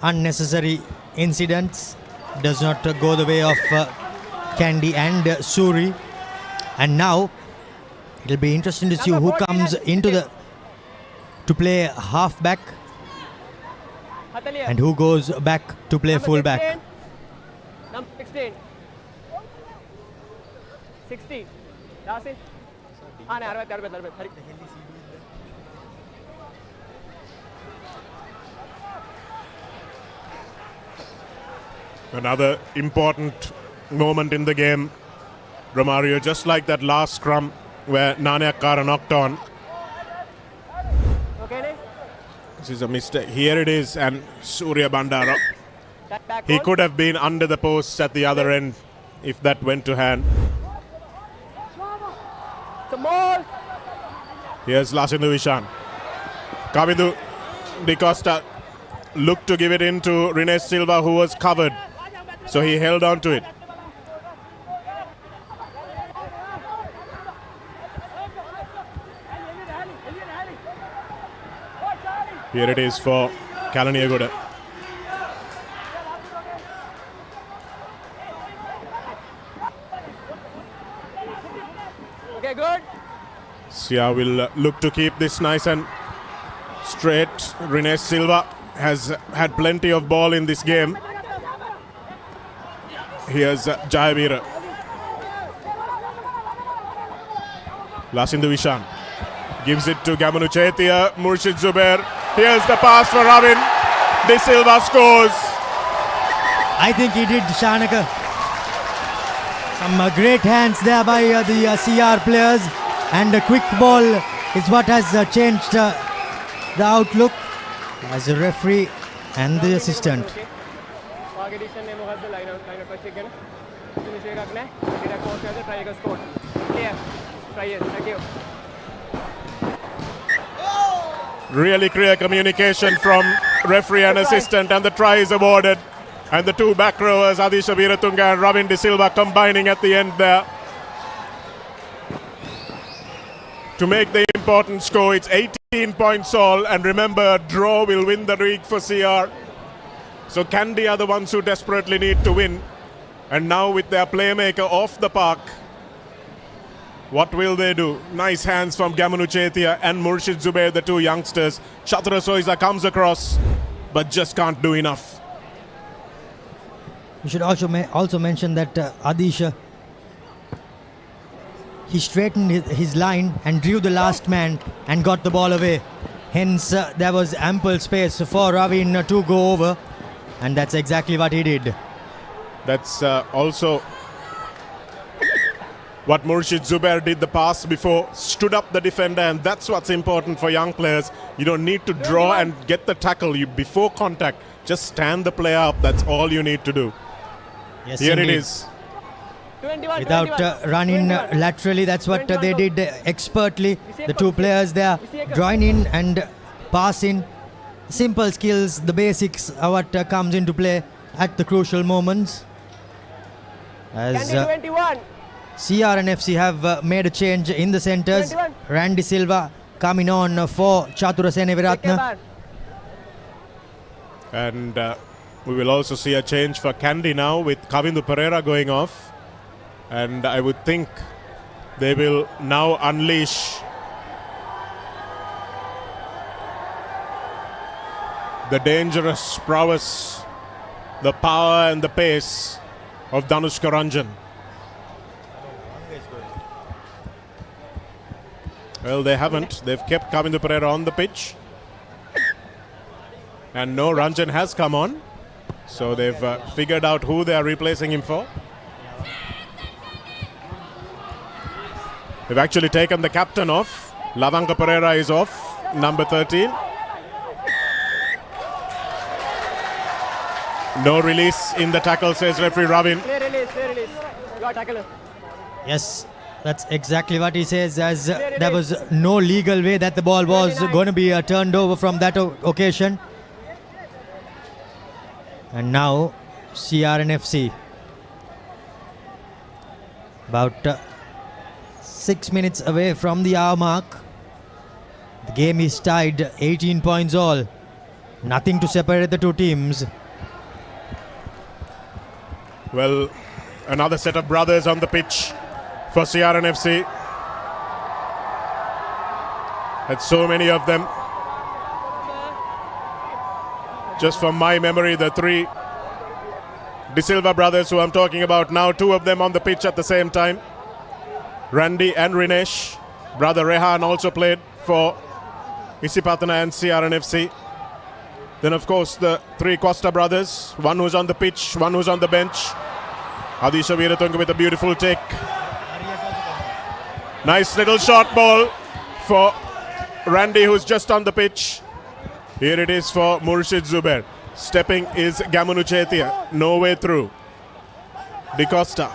unnecessary incidents does not go the way of Kandy and Suri. And now it'll be interesting to see who comes into to play half-back and who goes back to play full-back. Number 16. 60. Yasin. Another important moment in the game, Romario, just like that last scrum where Nanayakkara knocked on. This is a mistake. Here it is, and Surya Bandara. He could have been under the posts at the other end if that went to hand. Here's Lasindu Vishan. Kavindu Di Costa looked to give it in to Rene Silva, who was covered. So he held on to it. Here it is for Kalaniagoda. Okay, good. Sia will look to keep this nice and straight. Rene Silva has had plenty of ball in this game. Here's Jayavira. Lasindu Vishan gives it to Gamanu Chetia. Murshid Zubair. Here's the pass for Ravin. De Silva scores. I think he did, Shanaka. Some great hands there by the CR players, and a quick ball is what has changed the outlook as a referee and the assistant. Really clear communication from referee and assistant, and the try is awarded. And the two back rowers, Adisha Veeratunga and Ravin De Silva, combining at the end there to make the important score. It's 18 points all, and remember, a draw will win the league for CR. So Kandy are the ones who desperately need to win. And now with their playmaker off the park, what will they do? Nice hands from Gamanu Chetia and Murshid Zubair, the two youngsters. Chatra Soiza comes across, but just can't do enough. We should also mention that Adisha, he straightened his line and drew the last man and got the ball away. Hence, there was ample space for Ravin to go over, and that's exactly what he did. That's also what Murshid Zubair did the pass before, stood up the defender, and that's what's important for young players. You don't need to draw and get the tackle. You before contact, just stand the player up. That's all you need to do. Yes, Here indeed. it is. 21, Without running laterally, that's what they did expertly. The two players there join in and pass in. Simple skills, the basics are what comes into play at the crucial moments. As Kandy 21. CR and FC have made a change in the centres. 21. Randy Silva coming on for Chaturasena Viratna. Take And we will also see a change for Kandy now with Kavindu Pereira going off. And I would think they will now unleash the dangerous prowess, the power and the pace of Danushka Ranjan. Well, they haven't. They've kept Kavindu Pereira on the pitch. And no, Ranjan has come on. So they've figured out who they are replacing him for. They've actually taken the captain off. Lavanka Pereira is off, number 13. No release in the tackle, says referee Ravin. Clear release, clear release. You are tackler. Yes, that's exactly what he says, as there was no legal way that the ball was going to be turned over from that occasion. And now CRNFC about 6 minutes away from the hour mark. The game is tied, 18 points all. Nothing to separate the two teams. Well, another set of brothers on the pitch for CRNFC. Had so many of them. Just from my memory, the three De Silva brothers who I'm talking about now, two of them on the pitch at the same time. Randy and Rinesh. Brother Rehan also played for Isipatana and CRNFC. Then, of course, the three Costa brothers, one who's on the pitch, one who's on the bench. Adisha Veeratunga with a beautiful take. Nice little short ball for Randy, who's just on the pitch. Here it is for Murshid Zubair. Stepping is Gamunu Chetia. No way through. De Costa.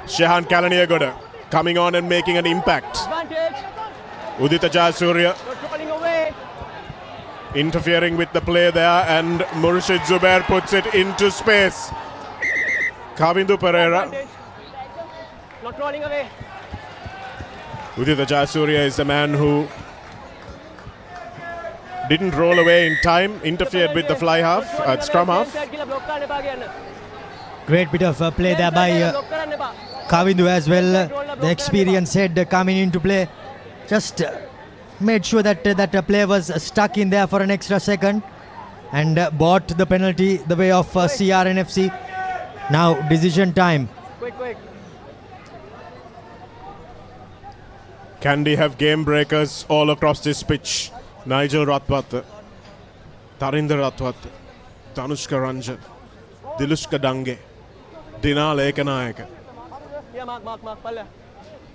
Shehan Kalaniagoda coming on and making an impact. Advantage. Udita Jayasuriya Controlling away. interfering with the play there, and Murshid Zubair puts it into space. Kavindu Pereira. Advantage. Not rolling away. Udita Jayasuriya is the man who didn't roll away in time, interfered with the fly half, scrum half. Great bit of play there by Kavindu as well. The experienced head coming into play. Just made sure that that play was stuck in there for an extra second and bought the penalty the way of CRNFC. Now decision time. Quick, quick. Kandy have game breakers all across this pitch. Nigel Ratwat, Tarinder Ratwat, Tanushka Ranjan, Dilushka Dange, Dina Lekanayaka, Yeah, mark. Palla.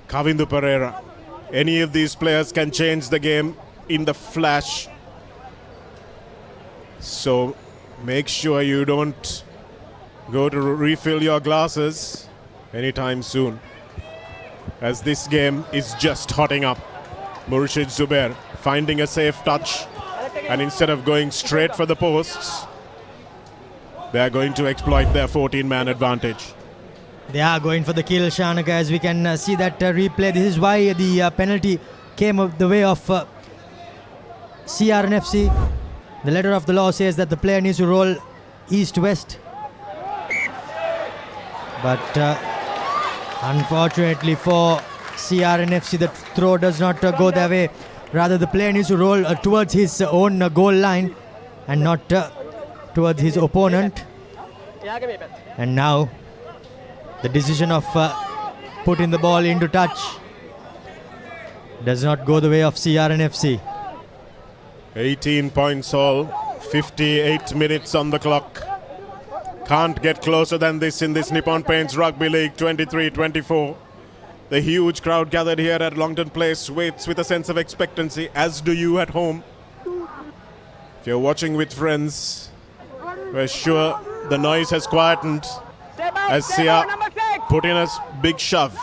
Kavindu Pereira. Any of these players can change the game in the flash. So make sure you don't go to refill your glasses anytime soon, as this game is just hotting up. Murshid Zubair finding a safe touch, and instead of going straight for the posts, they are going to exploit their 14-man advantage. They are going for the kill, Shanaka, as we can see that replay. This is why the penalty came up the way of CRNFC. The letter of the law says that the player needs to roll east-west. But unfortunately for CRNFC, the throw does not go their way. Rather, the player needs to roll towards his own goal line and not towards his opponent. And now the decision of putting the ball into touch does not go the way of CRNFC. 18 points all, 58 minutes on the clock. Can't get closer than this in this Nippon Paints Rugby League 23-24. The huge crowd gathered here at Longton Place waits with a sense of expectancy, as do you at home. If you're watching with friends, we're sure the noise has quietened as Sia put in a big shove.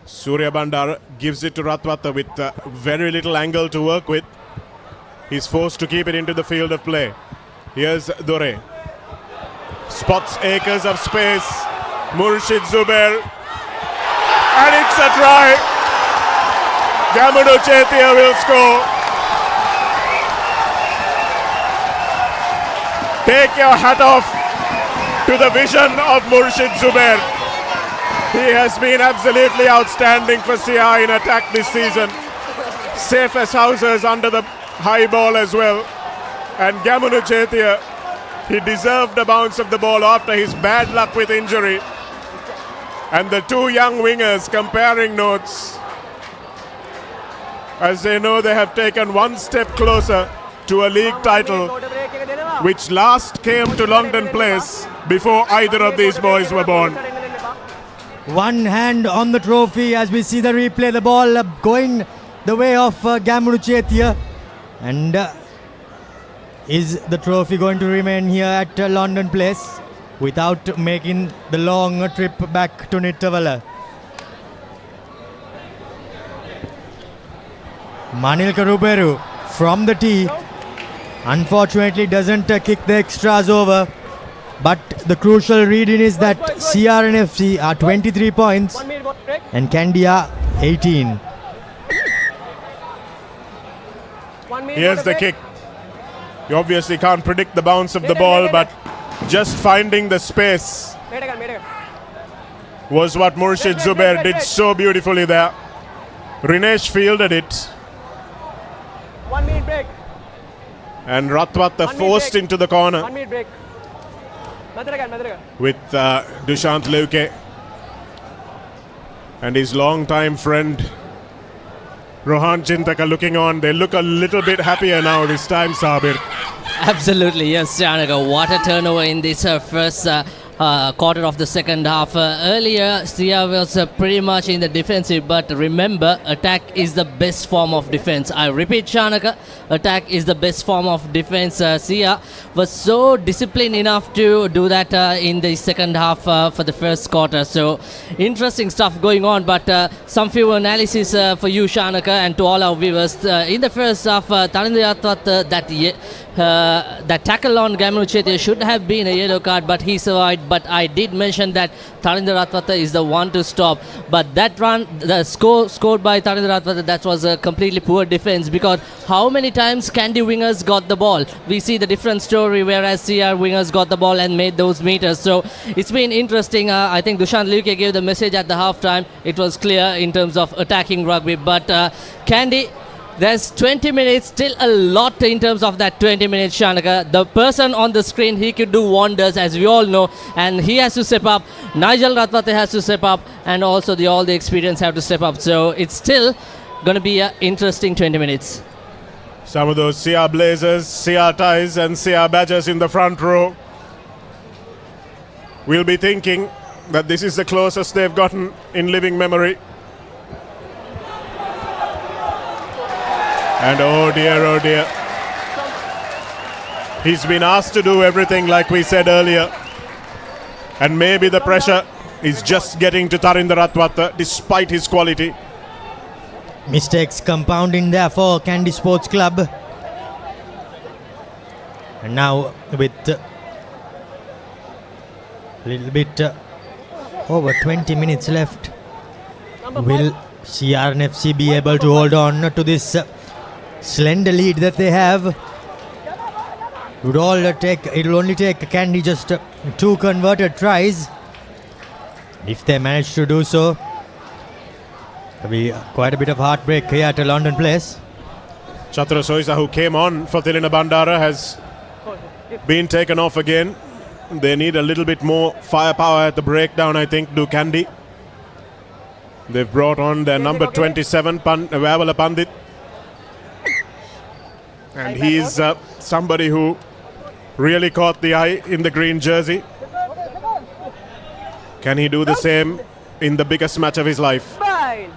Surya Bandar gives it to Ratwata with very little angle to work with. He's forced to keep it into the field of play. Here's Dore. Spots acres of space. Murshid Zubair. And it's a try. Gamudu Chetia will score. Take your hat off to the vision of Murshid Zubair. He has been absolutely outstanding for Sia in attack this season. Safe as houses under the high ball as well. And Gamudu Chetia, he deserved a bounce of the ball after his bad luck with injury. And the two young wingers comparing notes as they know they have taken one step closer to a league title, which last came to Longton Place before either of these boys were born. One hand on the trophy as we see the replay. The ball going the way of Gamudu Chetia. And is the trophy going to remain here at London Place without making the long trip back to Nittavala? Manil Karuberu from the tee. Unfortunately doesn't kick the extras over. But the crucial reading is that CRNFC are 23 points and Kandy are 18. Here's the kick. You obviously can't predict the bounce of the ball, but just finding the space was what Murshid Zubair did so beautifully there. Rinesh fielded it. 1 minute break. And Ratwata forced into the corner 1 minute break. with Dushant Leuke and his long-time friend Rohan Chintaka looking on. They look a little bit happier now this time, Sabir. Absolutely, yes, Janaga. What a turnover in this first quarter of the second half. Earlier, Sia was pretty much in the defensive, but remember, attack is the best form of defense. I repeat, Shanaka, attack is the best form of defense. Sia was so disciplined enough to do that in the second half for the first quarter. So, interesting stuff going on, but some few analysis for you, Shanaka, and to all our viewers. In the first half, Talindra Ratwat, that tackle on Gamudu Chetia should have been a yellow card, but he survived. But I did mention that Talindra Ratwata is the one to stop. But that run, the score scored by Talindra Ratwata, that was a completely poor defense, because how many times Kandy wingers got the ball? We see the different story, whereas CR wingers got the ball and made those meters. So it's been interesting. I think Dushant Leuke gave the message at the halftime. It was clear in terms of attacking rugby. But Kandy, there's 20 minutes, still a lot in terms of that 20 minutes, Shanaka. The person on the screen, he could do wonders, as we all know, and he has to step up. Nigel Ratwate has to step up, and also all the experience have to step up. So it's still going to be an interesting 20 minutes. Some of those Sia Blazers, Sia Ties and Sia Badgers in the front row will be thinking that this is the closest they've gotten in living memory. And oh dear, he's been asked to do everything like we said earlier. And maybe the pressure is just getting to Talindra Ratwata despite his quality. Mistakes compounding there for Kandy Sports Club. And now with a little bit over 20 minutes left, will CRNFC be able to hold on to this slender lead that they have? It will only take Kandy just 2 converted tries. If they manage to do so, there'll be quite a bit of heartbreak here at London Place. Chatra Soisa, who came on for Tilina Bandara, has been taken off again. They need a little bit more firepower at the breakdown, I think, do Kandy. They've brought on their number 27, Vavala Pandit. And he's somebody who really caught the eye in the green jersey. Can he do the same in the biggest match of his life? Fine.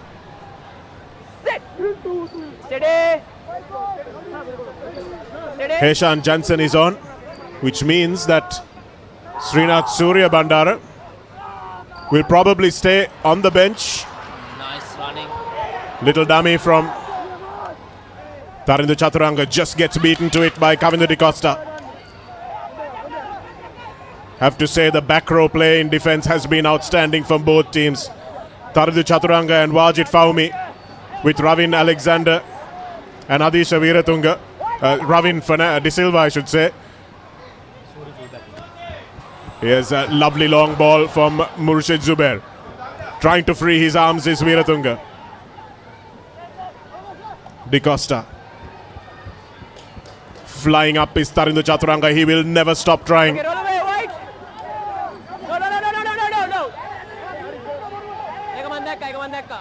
Sit. Steady. Steady. Heshan Jansen is on, which means that Srinath Surya Bandara will probably stay on the bench. Nice running. Little dummy from Tarindu Chaturanga just gets beaten to it by Kavindu Di Costa. Have to say the back row play in defense has been outstanding from both teams. Tarindu Chaturanga and Wajid Faumi with Ravin Alexander and Adisha Veeratunga. Ravin De Silva, I should say. Here's a lovely long ball from Murshid Zubair. Trying to free his arms is Veeratunga. Di Costa. Flying up is Tarindu Chaturanga. He will never stop trying. Okay, roll away, White. No. Eka mandeka.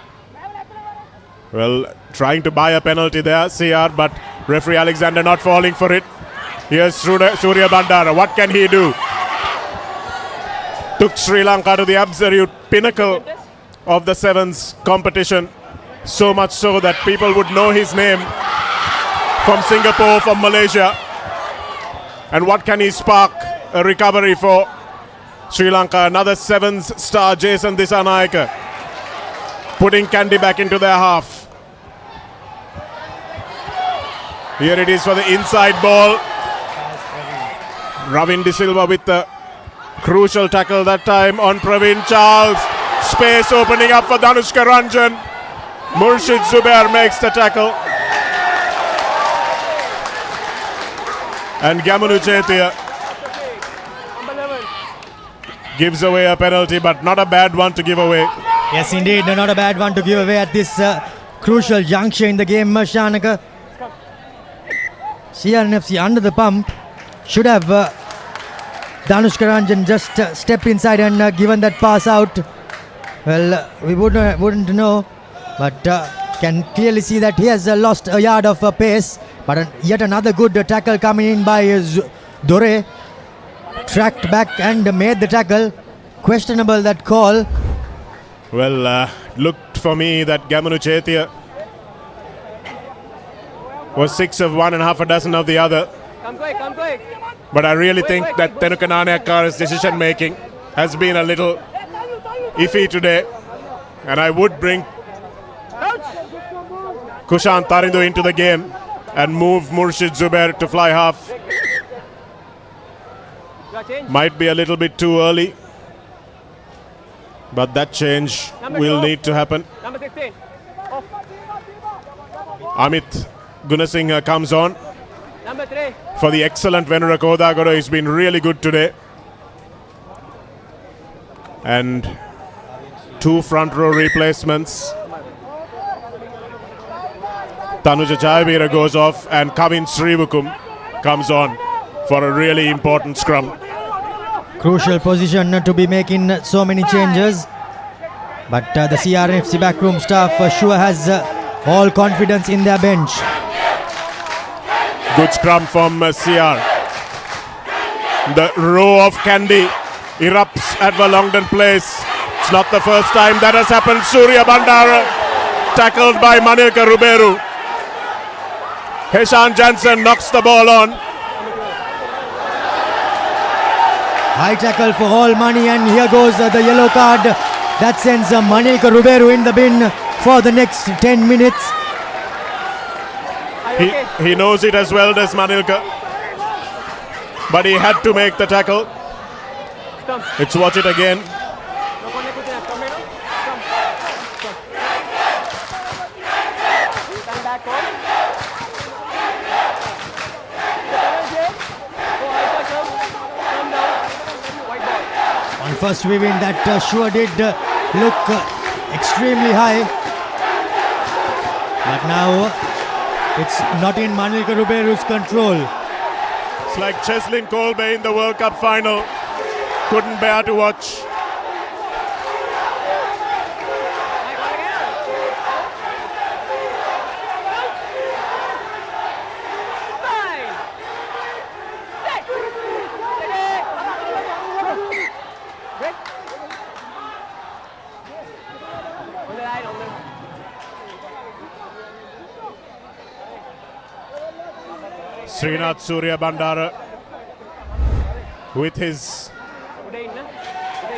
Well, trying to buy a penalty there, CR, but referee Alexander not falling for it. Here's Surya Bandara. What can he do? Took Sri Lanka to the absolute pinnacle of the sevens competition. So much so that people would know his name from Singapore, from Malaysia. And what can he spark? A recovery for Sri Lanka. Another sevens star, Jason Dissanayake, putting Kandy back into their half. Here it is for the inside ball. Ravin De Silva with the crucial tackle that time on Praveen Charles. Space opening up for Danushka Ranjan. Murshid Zubair makes the tackle. And Gamunu Chetia gives away a penalty, but not a bad one to give away. Yes, indeed, not a bad one to give away at this crucial juncture in the game, Shanaka. CRNFC under the pump. Should have Danushka Ranjan just step inside and given that pass out. Well, we wouldn't know, but can clearly see that he has lost a yard of pace. But yet another good tackle coming in by Dore. Tracked back and made the tackle. Questionable that call. Well, looked for me that Gamunu Chetia was 6 of one and half a dozen of the other. Come quick. But I really think that Tenuka Nanayakkara's decision making has been a little iffy today. And I would bring Kushan Tarindu into the game and move Murshid Zubair to fly half. Might be a little bit too early, but that change will need to happen. Number 16. Amit Gunasinghe comes on Number 3. for the excellent Venura Kodagoro. He's been really good today. And 2 front row replacements. Tanuja Jayavira goes off and Kavin Srivukum comes on for a really important scrum. Crucial position to be making so many changes. But the CRNFC backroom staff sure has all confidence in their bench. Good scrum from CR. The row of Kandy erupts at Wellington Place. It's not the first time that has happened. Surya Bandara tackled by Manilka Ruberu. Heshan Jansen knocks the ball on. High tackle for all money, and here goes the yellow card. That sends Manilka Ruberu in the bin for the next 10 minutes. He knows it as well as Manilka, but he had to make the tackle. Let's watch it again. On first viewing, that sure did look extremely high. But now it's not in Manilka Ruberu's control. It's like Cheslin Kolbe in the World Cup final. Couldn't bear to watch. Srinath Surya Bandara with his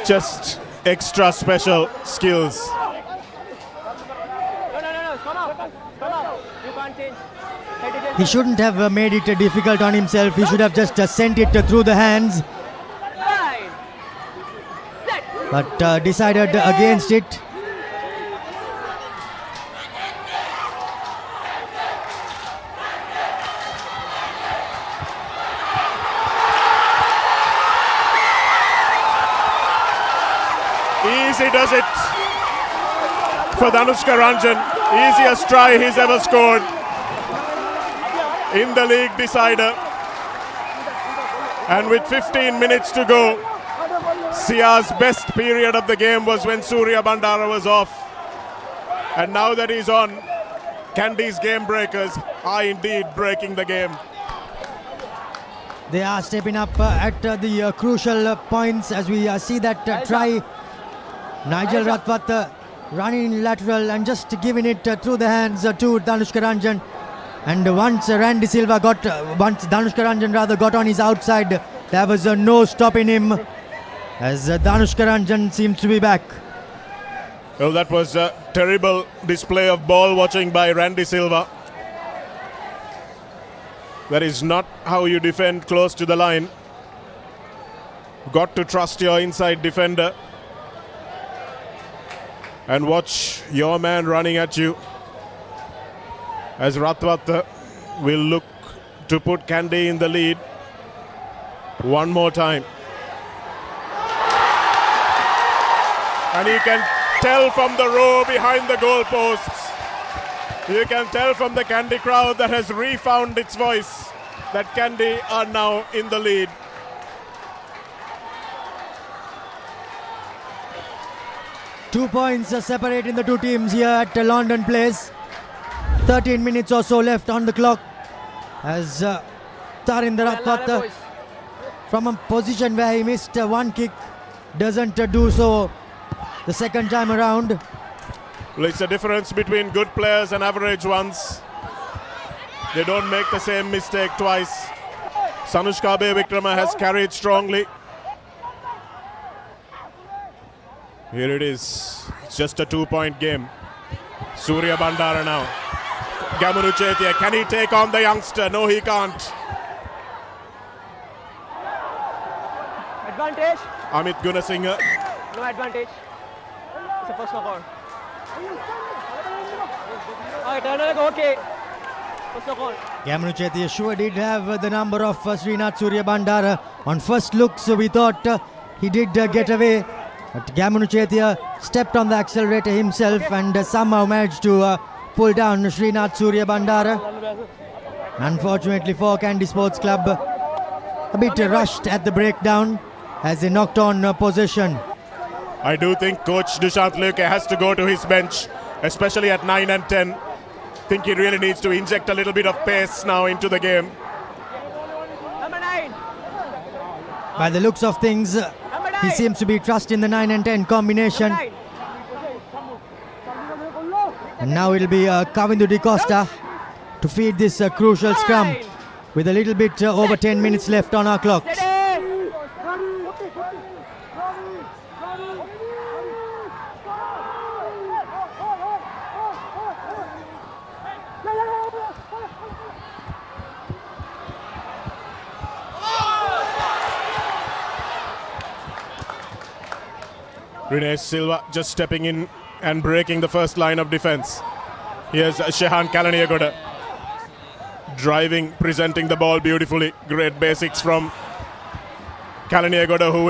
just extra special skills. No. Come up. You can't change. He shouldn't have made it difficult on himself. He should have just sent it through the hands, Line. Set. but decided against it. Easy does it for Dhanushka Ranjan. Easiest try he's ever scored in the league decider. And with 15 minutes to go, Sia's best period of the game was when Surya Bandara was off. And now that he's on, Kandy's game breakers are indeed breaking the game. They are stepping up at the crucial points as we see that try. Nigel Rathwat running lateral and just giving it through the hands to Dhanushka Ranjan. And once Dhanushka Ranjan got on his outside, there was no stopping him as Dhanushka Ranjan seems to be back. Well, that was a terrible display of ball watching by Randy Silva. That is not how you defend close to the line. Got to trust your inside defender and watch your man running at you, as Rathwat will look to put Kandy in the lead one more time. And you can tell from the row behind the goalposts, you can tell from the Kandy crowd that has refound its voice, that Kandy are now in the lead. Two points separating the two teams here at London Place. 13 minutes or so left on the clock as Tarinder Rathwat from a position where he missed one kick doesn't do so the second time around. Well, it's a difference between good players and average ones. They don't make the same mistake twice. Sanushka Vikrama has carried strongly. Here it is. It's just a 2-point game. Surya Bandara now. Gamunu Chetia, can he take on the youngster? No, he can't. Advantage. Amit Gunasinghe. No advantage. It's a first knock on. Okay. First knock on. Gamunu Chetia sure did have the number of Srinath Surya Bandara. On first look, so we thought he did get away. But Gamunu Chetia stepped on the accelerator himself and somehow managed to pull down Srinath Surya Bandara. Unfortunately for Kandy Sports Club, a bit rushed at the breakdown as they knocked on possession. I do think Coach Dushant Leuke has to go to his bench, especially at 9 and 10. I think he really needs to inject a little bit of pace now into the game. Number 9. By the looks of things, he seems to be trusting the 9 and 10 combination. And now it'll be Kavindu Di Costa to feed this crucial scrum with a little bit over 10 minutes left on our clocks. Rene Silva just stepping in and breaking the first line of defense. Here's Shehan Kalaniagoda driving, presenting the ball beautifully. Great basics from Kalaniagoda, who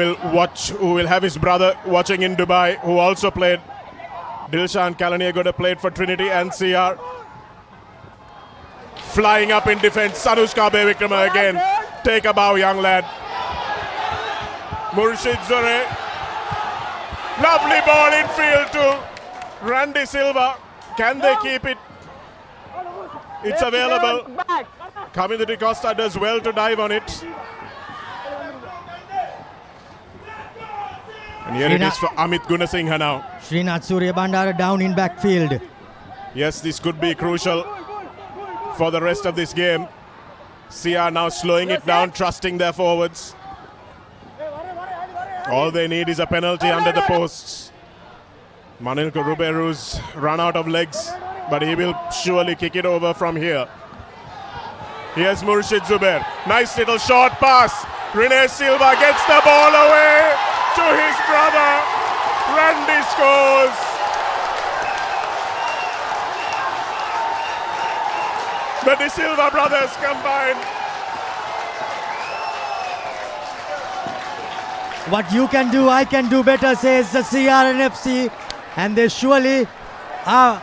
will have his brother watching in Dubai, who also played. Dilshan Kalaniagoda played for Trinity NCR. Flying up in defense, Sanushka Vikrama again. Take a bow, young lad. Murshid Zore. Lovely ball in field to Randy Silva. Can they keep it? It's available. Kavindu Di Costa does well to dive on it. And here it is for Amit Gunasinghe now. Srinath Surya Bandara down in backfield. Yes, this could be crucial for the rest of this game. CR now slowing it down, trusting their forwards. All they need is a penalty under the posts. Manilko Ruberu's run out of legs, but he will surely kick it over from here. Here's Murshid Zubair. Nice little short pass. Rene Silva gets the ball away to his brother. Randy scores. The De Silva brothers combine. What you can do, I can do better, says the CRNFC. And they surely are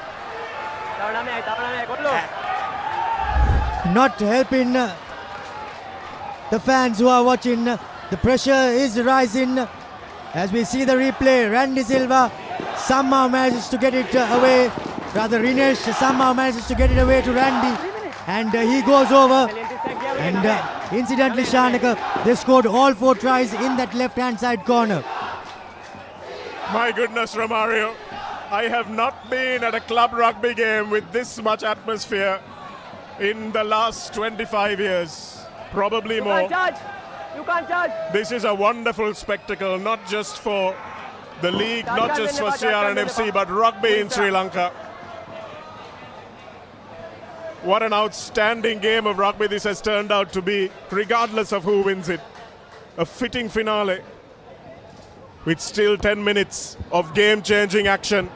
not helping the fans who are watching. The pressure is rising as we see the replay. Randy Silva somehow manages to get it away. Rather, Rinesh somehow manages to get it away to Randy. And he goes over. And incidentally, Shanaka, they scored all 4 tries in that left-hand side corner. My goodness, Romario. I have not been at a club rugby game with this much atmosphere in the last 25 years. Probably more. You can't judge. This is a wonderful spectacle, not just for the league, not just for CRNFC, but rugby in Sri Lanka. What an outstanding game of rugby this has turned out to be, regardless of who wins it. A fitting finale, with still 10 minutes of game-changing action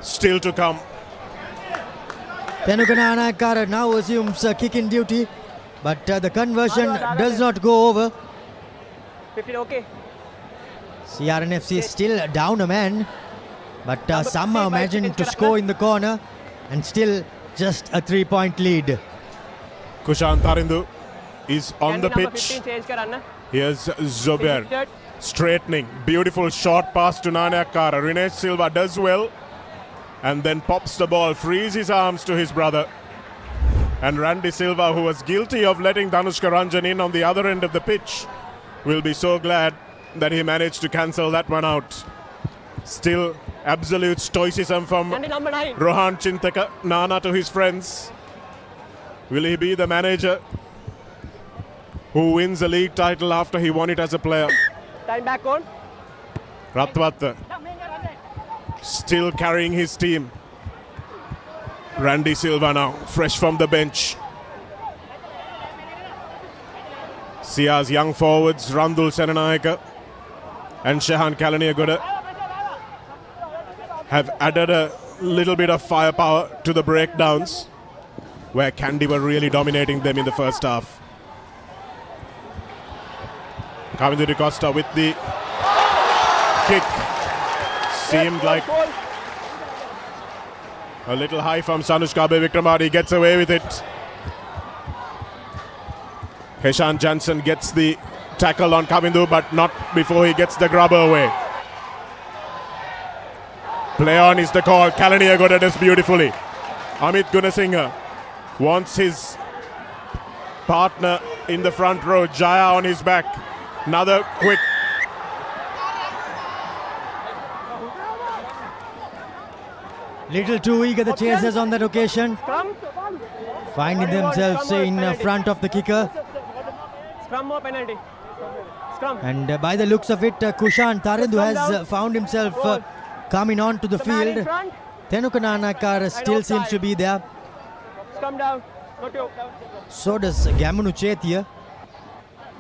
still to come. Tenukananakara now assumes kicking duty, but the conversion does not go over. 15, okay. CRNFC is still down a man, but somehow managing to score in the corner and still just a 3-point lead. Kushan Tarindu is on the Number pitch. 15 change kar, Anna. Here's Zubair straightening. Beautiful short pass to Nanakara. Rinesh Silva does well and then pops the ball, frees his arms to his brother. And Randy Silva, who was guilty of letting Dhanushka Ranjan in on the other end of the pitch, will be so glad that he managed to cancel that one out. Still absolute stoicism from Number 9. Rohan Chintaka, Nana to his friends. Will he be the manager who wins a league title after he won it as a player? Time back on. Ratwat still carrying his team. Randy Silva now, fresh from the bench. Sia's young forwards, Randul Senanayaka and Shehan Kalaniagoda, have added a little bit of firepower to the breakdowns, where Kandy were really dominating them in the first half. Kavindu de Costa with the kick. Seemed like a little high from Sanushkabe Vikramadi, gets away with it. Heshan Jansen gets the tackle on Kavindu, but not before he gets the grubber away. Play on is the call. Kalaniagoda does beautifully. Amit Gunasinghe wants his partner in the front row, Jaya on his back. Another quick. Little too eager the chasers on that occasion, finding themselves in front of the kicker. Scrum or penalty? Scrum. And by the looks of it, Kushan Tarindu has found himself coming on to the field. Tenukananakar still seems to be there. Scrum down. Not you. So does Gamunu Chetia.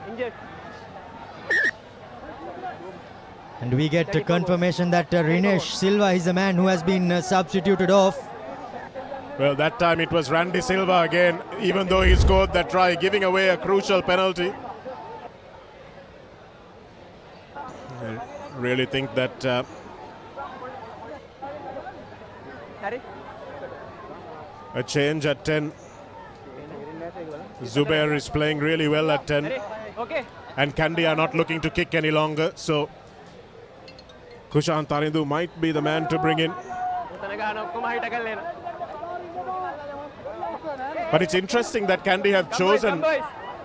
Injured. And we get confirmation that Rinesh Silva is the man who has been substituted off. Well, that time it was Randy Silva again, even though he scored that try, giving away a crucial penalty. I really think that a change at 10. Zubair is playing really well at 10. Okay. And Kandy are not looking to kick any longer, so Kushan Tarindu might be the man to bring in. But it's interesting that Kandy have chosen,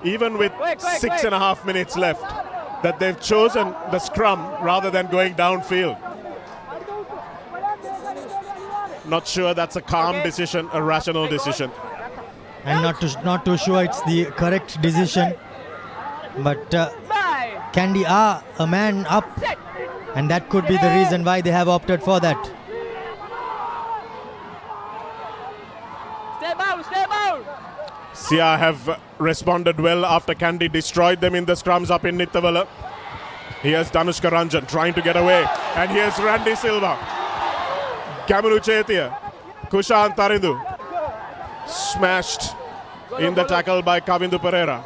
even with 6.5 minutes left, that they've chosen the scrum rather than going downfield. Not sure that's a calm decision, a rational decision. and not too sure it's the correct decision. But Kandy are a man up, and that could be the reason why they have opted for that. Stay bound, stay bound. Sia have responded well after Kandy destroyed them in the scrums up in Nittavala. Here's Danushka Ranjan trying to get away, and here's Randy Silva. Gamunu Chetia, Kushan Tarindu, smashed in the tackle by Kavindu Pereira.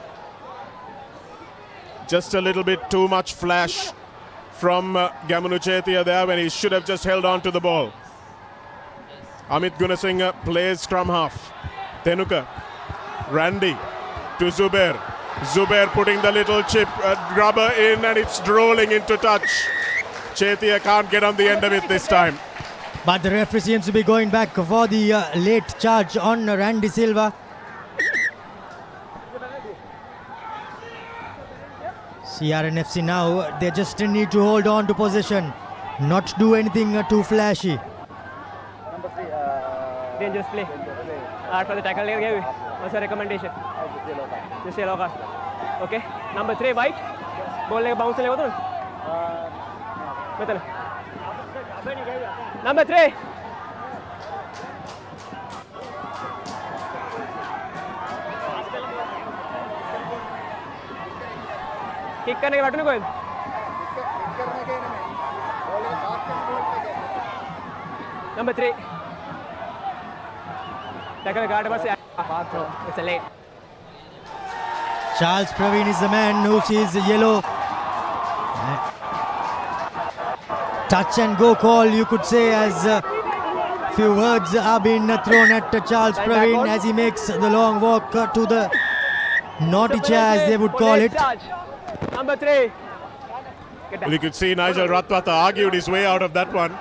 Just a little bit too much flash from Gamunu Chetia there when he should have just held on to the ball. Amit Gunasinghe plays scrum half. Tenuka, Randy to Zubair. Zubair putting the little chip grubber in, and it's rolling into touch. Chetia can't get on the end of it this time. But the referee seems to be going back for the late charge on Randy Silva. CRNFC now, they just need to hold on to possession, not do anything too flashy. Dangerous play. Art for the tackle. What's the recommendation? Just yellow card. Okay. Number 3, white. Ball bounce. Number 3. Kick करने के button को Number 3. Tackle guard बस it's a late. Charles Praveen is the man who sees yellow. Touch and go call, you could say, as few words are being thrown at Charles Praveen as he makes the long walk to the naughty chair, as they would call it. Number 3. Well, you could see Nigel Ratwata argued his way out of that one.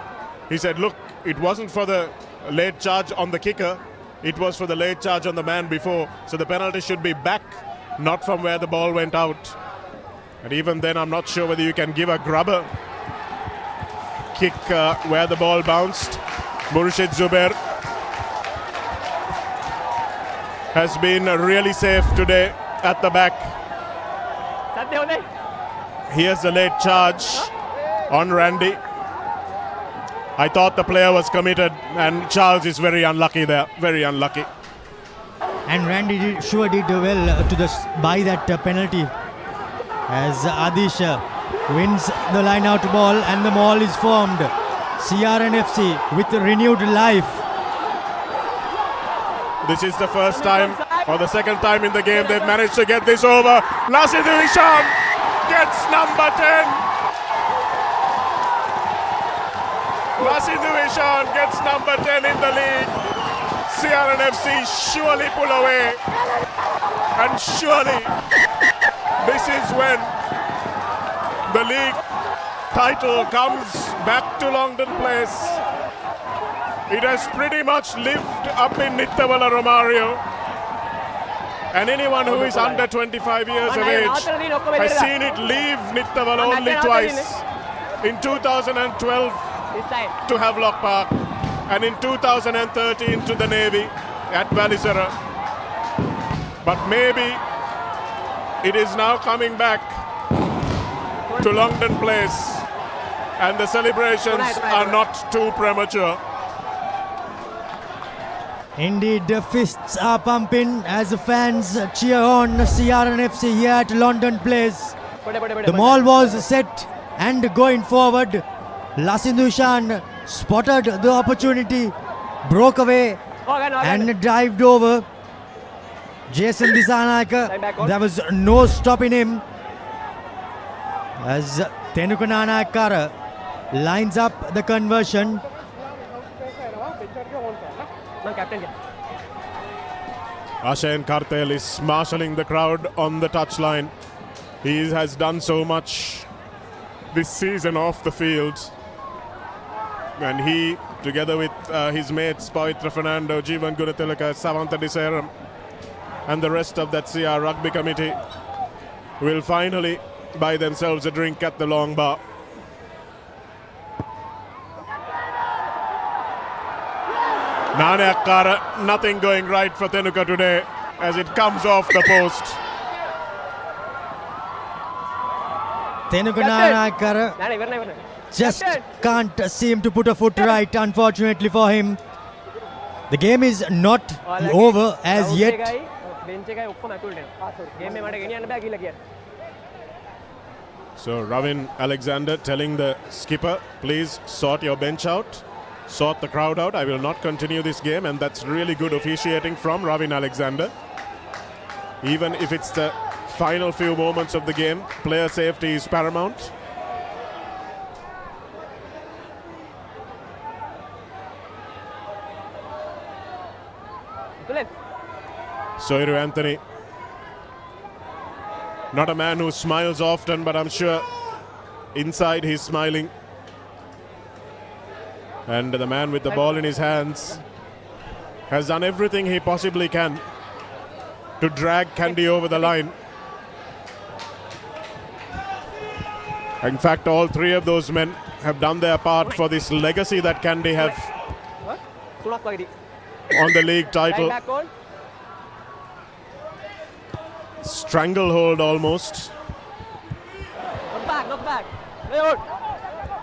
He said, look, it wasn't for the late charge on the kicker, it was for the late charge on the man before. So the penalty should be back, not from where the ball went out. And even then, I'm not sure whether you can give a grubber kick where the ball bounced. Murshid Zubair has been really safe today at the back. Here's the late charge on Randy. I thought the player was committed, and Charles is very unlucky there, very unlucky. And Randy did well to buy that penalty, as Adish wins the line-out ball and the maul is formed. CRNFC with renewed life. This is the first time or the second time in the game they've managed to get this over. Lasidhu Isham gets number 10. Lasidhu Isham gets number 10 in the league. CRNFC surely pull away. And surely this is when the league title comes back to Longden Place. It has pretty much lived up in Nittavala, Romario. And anyone who is under 25 years of age has seen it leave Nittavala only twice. In 2012 to Havelock Park, and in 2013 to the Navy at Valisera. But maybe it is now coming back to Longden Place, and the celebrations are not too premature. Indeed, the fists are pumping as the fans cheer on CRNFC here at London Place. The maul was set and going forward. Lasidhu Isham spotted the opportunity, broke away and dived over. Jason Disanayaka, there was no stopping him, as Tenuka Nanayakara lines up the conversion. Ashayan Kartel is marshalling the crowd on the touchline. He has done so much this season off the field. And he, together with his mates Pavitra Fernando, Jeevan Gunatilaka, Savanta Diseram, and the rest of that CR rugby committee, will finally buy themselves a drink at the long bar. Nanayakara, nothing going right for Tenuka today. as it comes off the post. Tenugunanakara just can't seem to put a foot right, unfortunately for him. The game is not over as yet. So Ravin Alexander telling the skipper, please sort your bench out, sort the crowd out. I will not continue this game, and that's really good officiating from Ravin Alexander. Even if it's the final few moments of the game, player safety is paramount. Soiru Anthony, not a man who smiles often, but I'm sure inside he's smiling. And the man with the ball in his hands has done everything he possibly can to drag Kandy over the line. In fact, all three of those men have done their part for this legacy that Kandy have on the league title. Stranglehold almost. Knock back.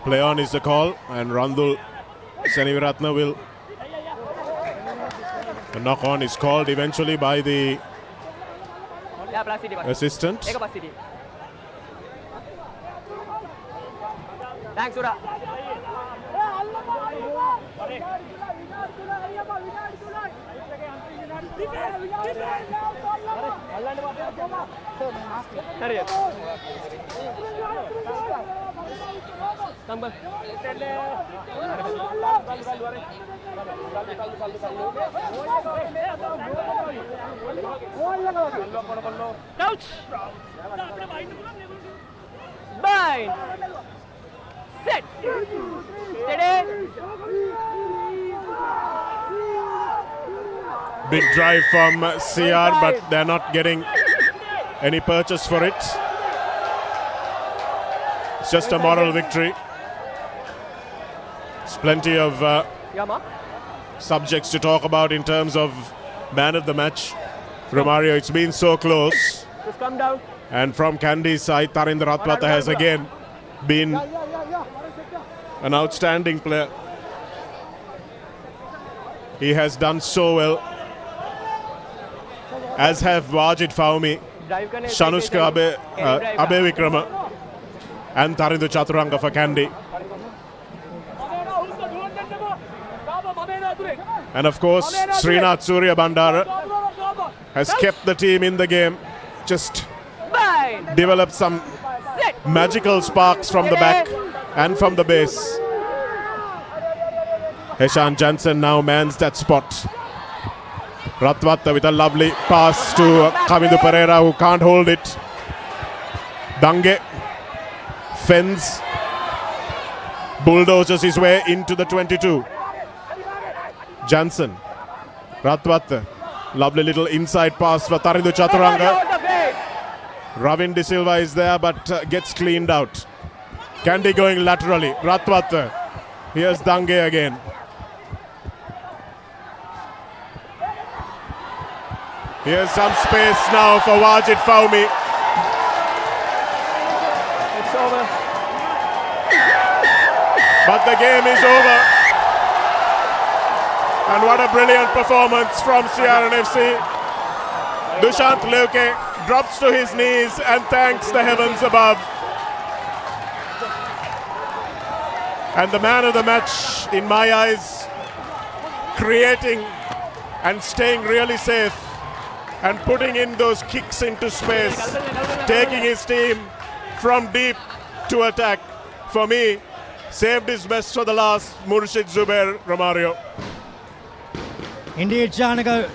Play on is the call, and Randul Seniviratna will. The knock on is called eventually by the assistant. Thanks, Sura. Couch. Bind. Set. Steady. Big drive from CR, but they're not getting any purchase for it. It's just a moral victory. There's plenty of subjects to talk about in terms of man of the match. Romario, it's been so close. Just come down. And from Kandy's side, Tarinder Ratwata has again been an outstanding player. He has done so well, as have Wajid Faumi, Shanushka Abe Vikrama, and Tarindu Chaturanga for Kandy. And of course, Srinath Surya Bandara has kept the team in the game, just developed some magical sparks from the back and from the base. Heshan Jansen now mans that spot. Ratwata with a lovely pass to Kavindu Pereira, who can't hold it. Dange fends, bulldozes his way into the 22. Jansen, Ratwata, lovely little inside pass for Tarindu Chaturanga. Ravin De Silva is there, but gets cleaned out. Kandy going laterally. Ratwata. Here's Dange again. Here's some space now for Wajid Faumi. It's over. But the game is over. And what a brilliant performance from CRNFC. Dushant Leuke drops to his knees and thanks the heavens above. And the man of the match, in my eyes, creating and staying really safe and putting in those kicks into space, taking his team from deep to attack. For me, saved his best for the last, Murshid Zubair Romario. Indeed, Chanaka,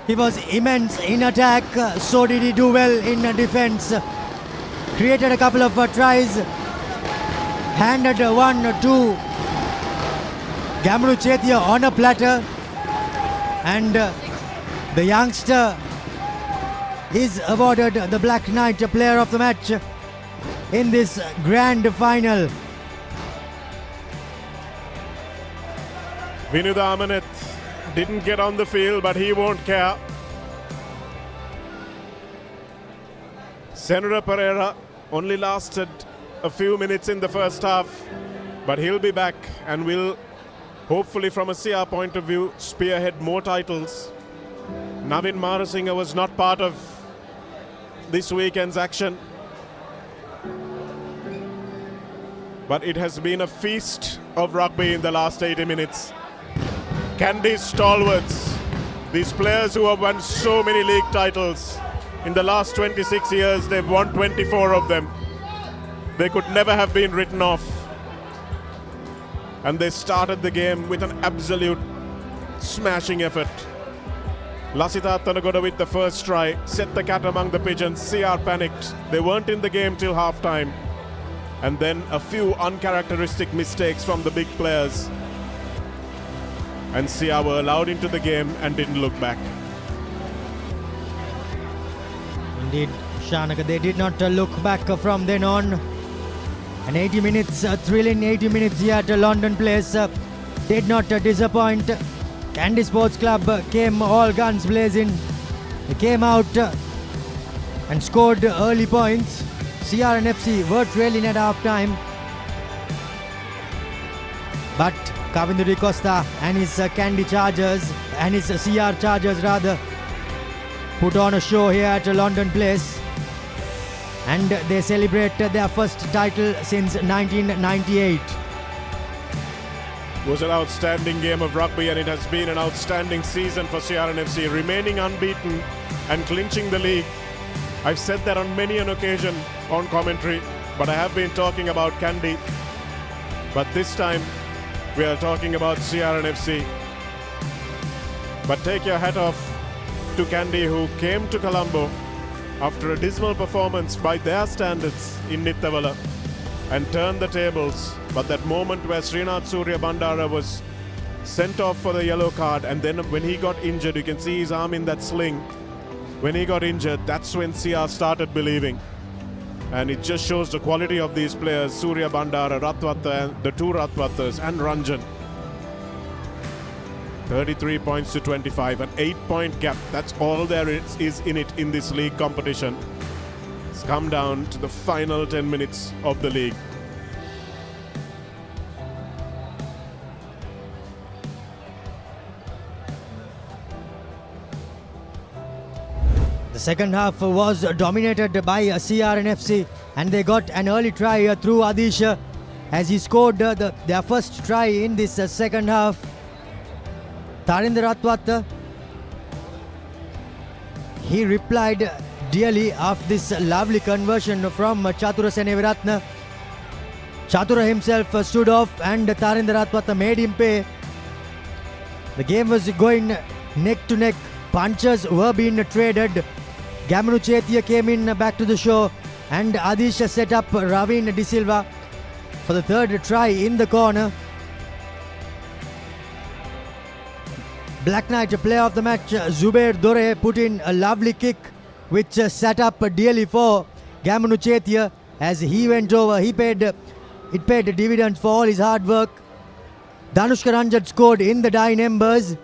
he was immense in attack, so did he do well in defense. Created a couple of tries, handed one to Gamru Chetia on a platter, and the youngster is awarded the Black Knight Player of the Match in this grand final. Vinuda Amaneth didn't get on the field, but he won't care. Senator Pereira only lasted a few minutes in the first half, but he'll be back and will, hopefully from a CR point of view, spearhead more titles. Navin Marasinghe was not part of this weekend's action, but it has been a feast of rugby in the last 80 minutes. Kandy stalwarts, these players who have won so many league titles. In the last 26 years, they've won 24 of them. They could never have been written off. And they started the game with an absolute smashing effort. Lasitha Attanagoda with the first try, set the cat among the pigeons. CR panicked. They weren't in the game till half-time. And then a few uncharacteristic mistakes from the big players. And CR were allowed into the game and didn't look back. Indeed, Shanaka, they did not look back from then on. And 80 minutes, thrilling 80 minutes here at London Place did not disappoint. Kandy Sports Club came all guns blazing. They came out and scored early points. CR and FC were trailing at half time. But Kavinduri Costa and his Kandy Chargers, and his CR Chargers rather, put on a show here at London Place. And they celebrate their first title since 1998. It was an outstanding game of rugby, and it has been an outstanding season for CRNFC, remaining unbeaten and clinching the league. I've said that on many an occasion on commentary, but I have been talking about Kandy. But this time, we are talking about CRNFC. But take your hat off to Kandy, who came to Colombo after a dismal performance by their standards in Nittavala and turned the tables. But that moment where Srinath Surya Bandara was sent off for the yellow card, and then when he got injured, you can see his arm in that sling. When he got injured, that's when CR started believing. And it just shows the quality of these players, Surya Bandara, Ratwatta, and the two Ratwattas, and Ranjan. 33 points to 25, an 8-point gap. That's all there is in it in this league competition. It's come down to the final 10 minutes of the league. The second half was dominated by CR and FC, and they got an early try through Adish as he scored their first try in this second half. Tarinder Ratwatta, he replied dearly after this lovely conversion from Chatura Seneviratne. Chatura himself stood off and Tarinder Ratwatta made him pay. The game was going neck to neck. Punches were being traded. Gamanu Chetia came in back to the show, and Adish set up Ravin De Silva for the third try in the corner. Black Knight, player of the match, Zubair Dore, put in a lovely kick which set up dearly for Gamanu Chetia as he went over. It paid dividends for all his hard work. Danushka Ranjan scored in the dying embers,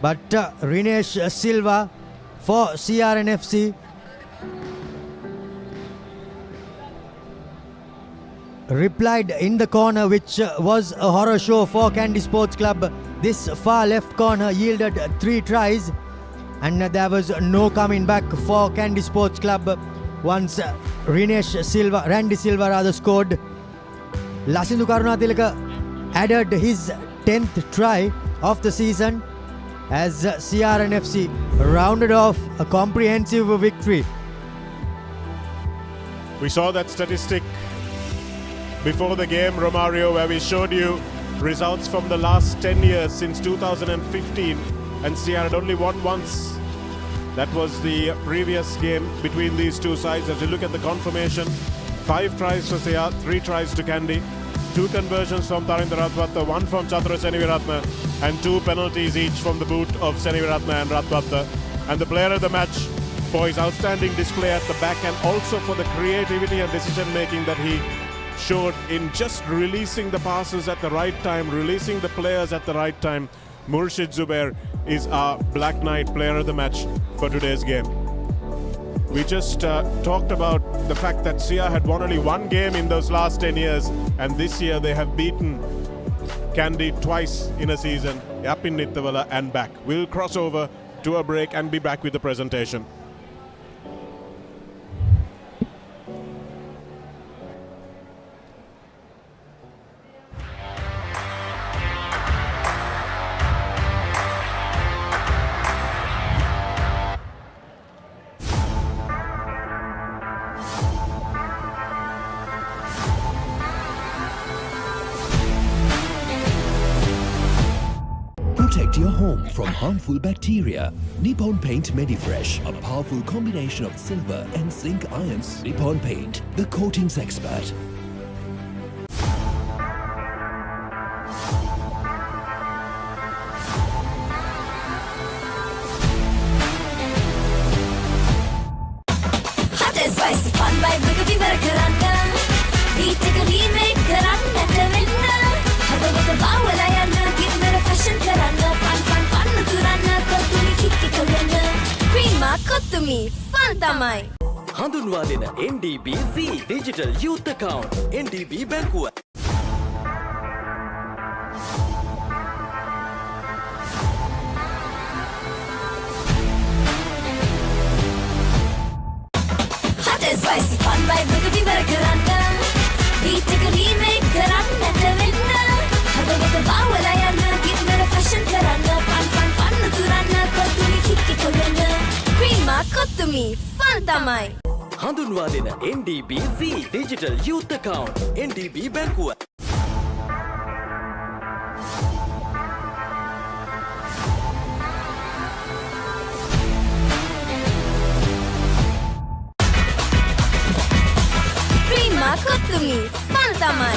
but Rinesh Silva for CRNFC replied in the corner, which was a horror show for Kandy Sports Club. This far left corner yielded 3 tries, and there was no coming back for Kandy Sports Club once Randy Silva rather scored. Lasindu Karunatilaka added his 10th try of the season as CRNFC rounded off a comprehensive victory. We saw that statistic before the game, Romario, where we showed you results from the last 10 years since 2015, and CR had only won once. That was the previous game between these two sides. As you look at the confirmation, 5 tries for CR, 3 tries to Kandy, 2 conversions from Tarinder Ratwatta, 1 from Chatura Seneviratne, and 2 penalties each from the boot of Seneviratne and Ratwatta. And the player of the match for his outstanding display at the back, and also for the creativity and decision making that he showed in just releasing the passes at the right time, releasing the players at the right time. Murshid Zubair is our Black Knight player of the match for today's game. We just talked about the fact that Sia had won only one game in those last 10 years, and this year they have beaten Kandy twice in a season, up in Nittavala and back. We'll cross over to a break and be back with the presentation. Protect your home from harmful bacteria. Nippon Paint Medifresh, a powerful combination of silver and zinc ions. Nippon Paint, the coatings expert. Hot and spicy fun by Rugby Marakaranga. We take a remake Karanga Tavinna. Hada wada Bawalayana. Give me a fashion Karanga. Fun Kurana. Kotumi Kiki Kalena. Prima Kotumi. Fun Tamai. හඳුන්වා දෙන NDBC Digital Youth Account NDB බැංකුව Hot and spicy fun by Rugby Marakaranga. We take a remake Karanga Tavinna. Hada wada Bawalayana. Give me a fashion Karanga. Fun Kurana. Kotumi Kiki Kalena. Prima Kotumi. Fun Tamai. හඳුන්වා දෙන NDBC Digital Youth Account NDB බැංකුව Prima Kotumi. Fun Tamai.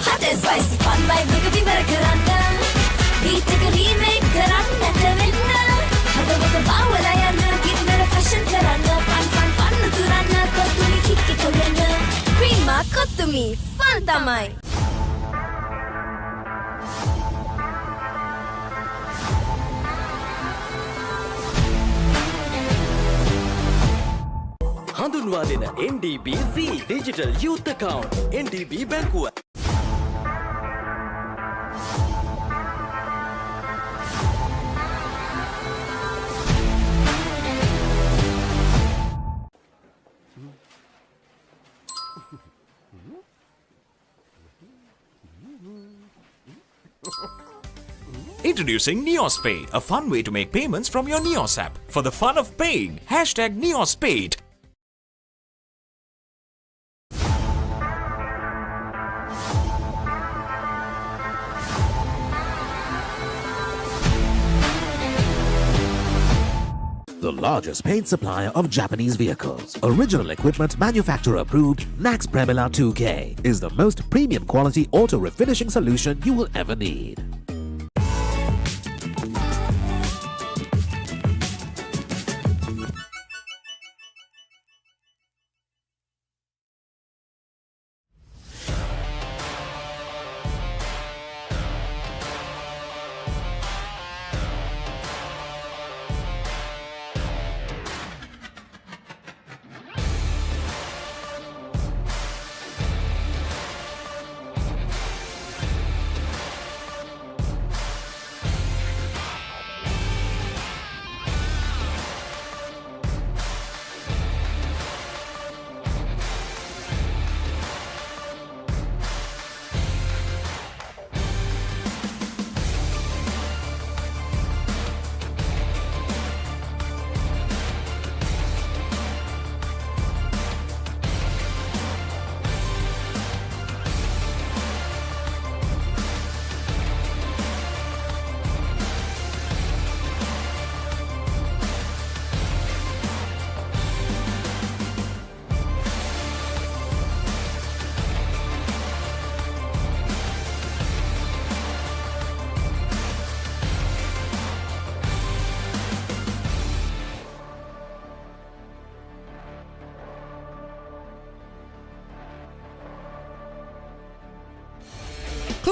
Hot and spicy fun by Rugby Marakaranga. We take a remake Karanga Tavinna. Hada wada Bawalayana. Give me a fashion Karanga. Fun Kurana. Kotumi Kiki Kalena. Prima Kotumi. Fun Tamai. හඳුන්වා දෙන NDBC Digital Youth Account NDB බැංකුව Introducing NeosPay, a fun way to make payments from your Neos app. For the fun of paying, hashtag NeosPay. The largest paint supplier of Japanese vehicles. Original equipment manufacturer approved, Nax Premila 2K is the most premium quality auto refinishing solution you will ever need.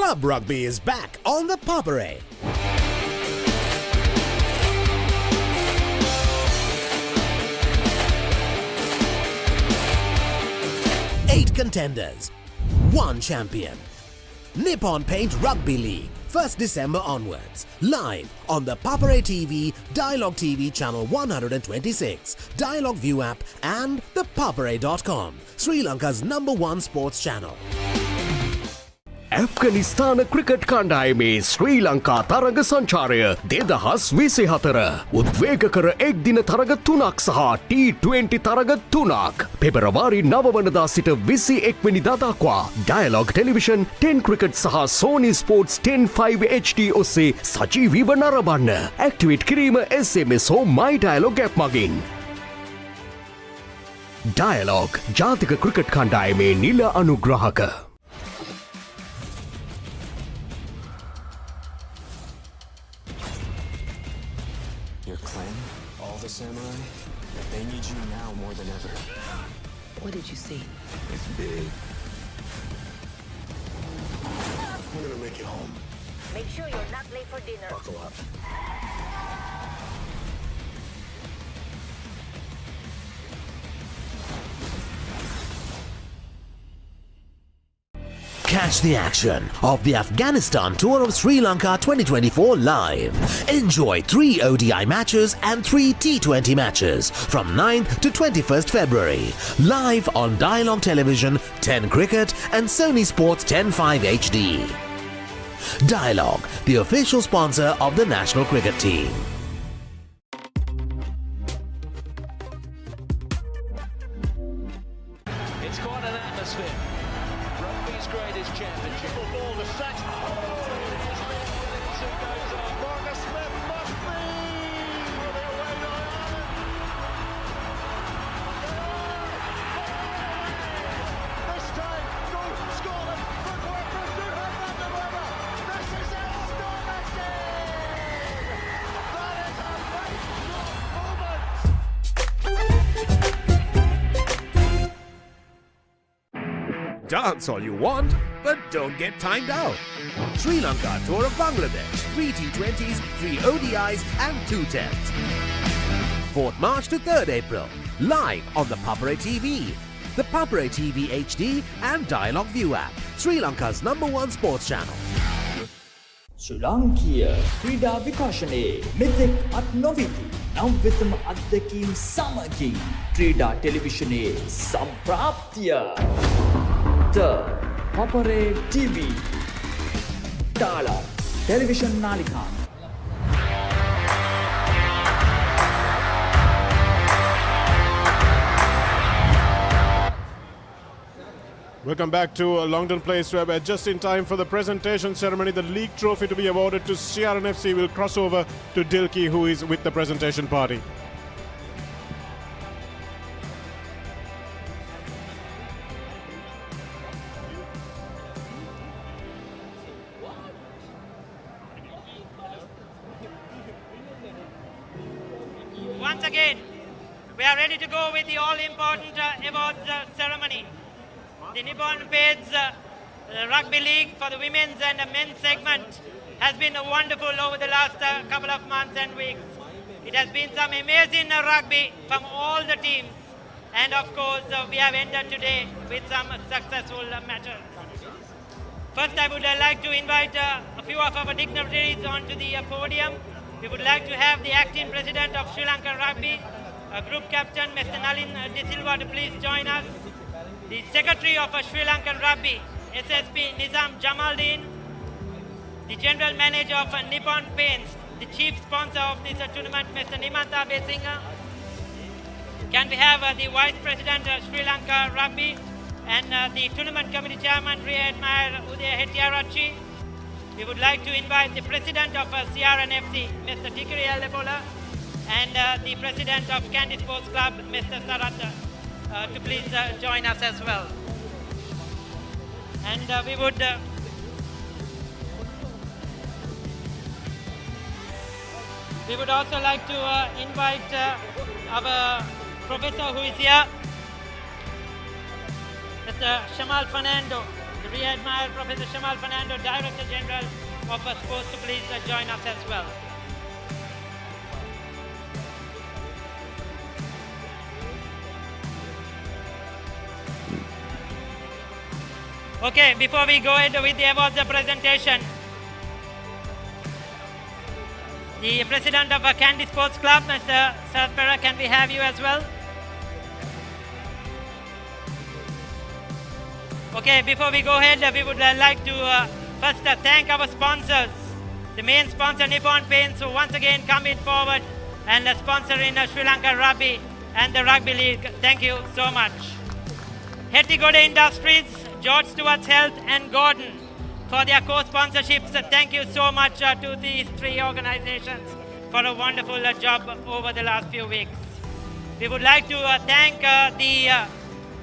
Club Rugby is back on the Papare. 8 contenders, 1 champion. Nippon Paint Rugby League, 1st December onwards. Live on the Papare TV, Dialog TV Channel 126, Dialog ViU app and thepapare.com, Sri Lanka's #1 sports channel. ඇෆ්ගනිස්ථාන cricket කණ්ඩායමේ ශ්‍රී ලංකා තරග සංචාරය 2024 උද්වේගකර එක් දින තරග 3ක් සහ T20 තරග 3ක් පෙබරවාරි 9 වනදා සිට 21 වෙනිදා දක්වා ඩයලොග් ටෙලිවිෂන් 10 ක්‍රිකට් සහ සෝනි ස්පෝර්ට්ස් 10 HD ඔස්සේ සජීවීව නරඹන්න. ඇක්ටිවේට් කිරීම SMS හෝ My Dialog app මගින්. ඩයලොග් ජාතික ක්‍රිකට් කණ්ඩායමේ නිල අනුග්‍රාහක. Your clan, all the samurai, they need you now more than ever. What did you see? It's big. We're gonna make it home. Make sure you're not late for dinner. Buckle up. Catch the action of the Afghanistan Tour of Sri Lanka 2024 live. Enjoy 3 ODI matches and 3 T20 matches from 9th to 21st February. Live on Dialog Television, 10 Cricket and Sony Sports 10 HD. Dialog, the official sponsor of the national cricket team. It's quite an atmosphere. Rugby's greatest championship. Ball the set. Marcus Smith must be with the away this time, go Scotland. Good work for Stuart Vanderwerber. This is astonishing. That is a right moment. Dance all you want, but don't get timed out. Sri Lanka Tour of Bangladesh, 3 T20s, 3 ODIs and 2 tests. 4th March to 3rd April, live on the Papare TV, the Papare TV HD and Dialog ViU app, Sri Lanka's #1 sports channel. ශ්‍රී ලාංකීය ක්‍රීඩා විකාශනයේ මෙතෙක් අත් නොවිති නව්‍යතම අත්දැකීම් සමගින් ක්‍රීඩා ටෙලිවිෂනයේ සම්ප්‍රාප්තිය The Papare TV Dialog Television නාලිකා. Welcome back to Longdon Place, where we're just in time for the presentation ceremony. The league trophy to be awarded to CRNFC will cross over to Dilki, who is with the presentation party. Once again, we are ready to go with the all-important awards ceremony. The Nippon Paints Rugby League for the women's and men's segment has been wonderful over the last couple of months and weeks. It has been some amazing rugby from all the teams, and of course we have ended today with some successful matches. First, I would like to invite a few of our dignitaries onto the podium. We would like to have the acting president of Sri Lanka Rugby, Group Captain Mr. Nalin De Silva, to please join us. The Secretary of Sri Lankan Rugby, SSP Nizam Jamaldeen, the General Manager of Nippon Paints, the Chief Sponsor of this tournament, Mr. Nimanta Besinga. Can we have the Vice President of Sri Lanka Rugby and the Tournament Committee Chairman, Rear Admiral Uday Hettiarachchi. We would like to invite the President of CRNFC, Mr. Tikiri Alepola, and the President of Kandy Sports Club, Mr. Sarata, to please join us as well. And we would also like to invite our professor who is here, Mr. Shamal Fernando, we admire Professor Shamal Fernando, Director General of Sports, to please join us as well. Okay, before we go ahead with the awards presentation, the President of Kandy Sports Club, Mr. ThePapare, can we have you as well? Okay, before we go ahead, we would like to first thank our sponsors. The main sponsor, Nippon Paints, who once again coming forward and sponsoring Sri Lanka Rugby and the Rugby League. Thank you so much. Hettigoda Industries, George Stewart's Health and Gordon for their co-sponsorships. Thank you so much to these three organizations for a wonderful job over the last few weeks. We would like to thank the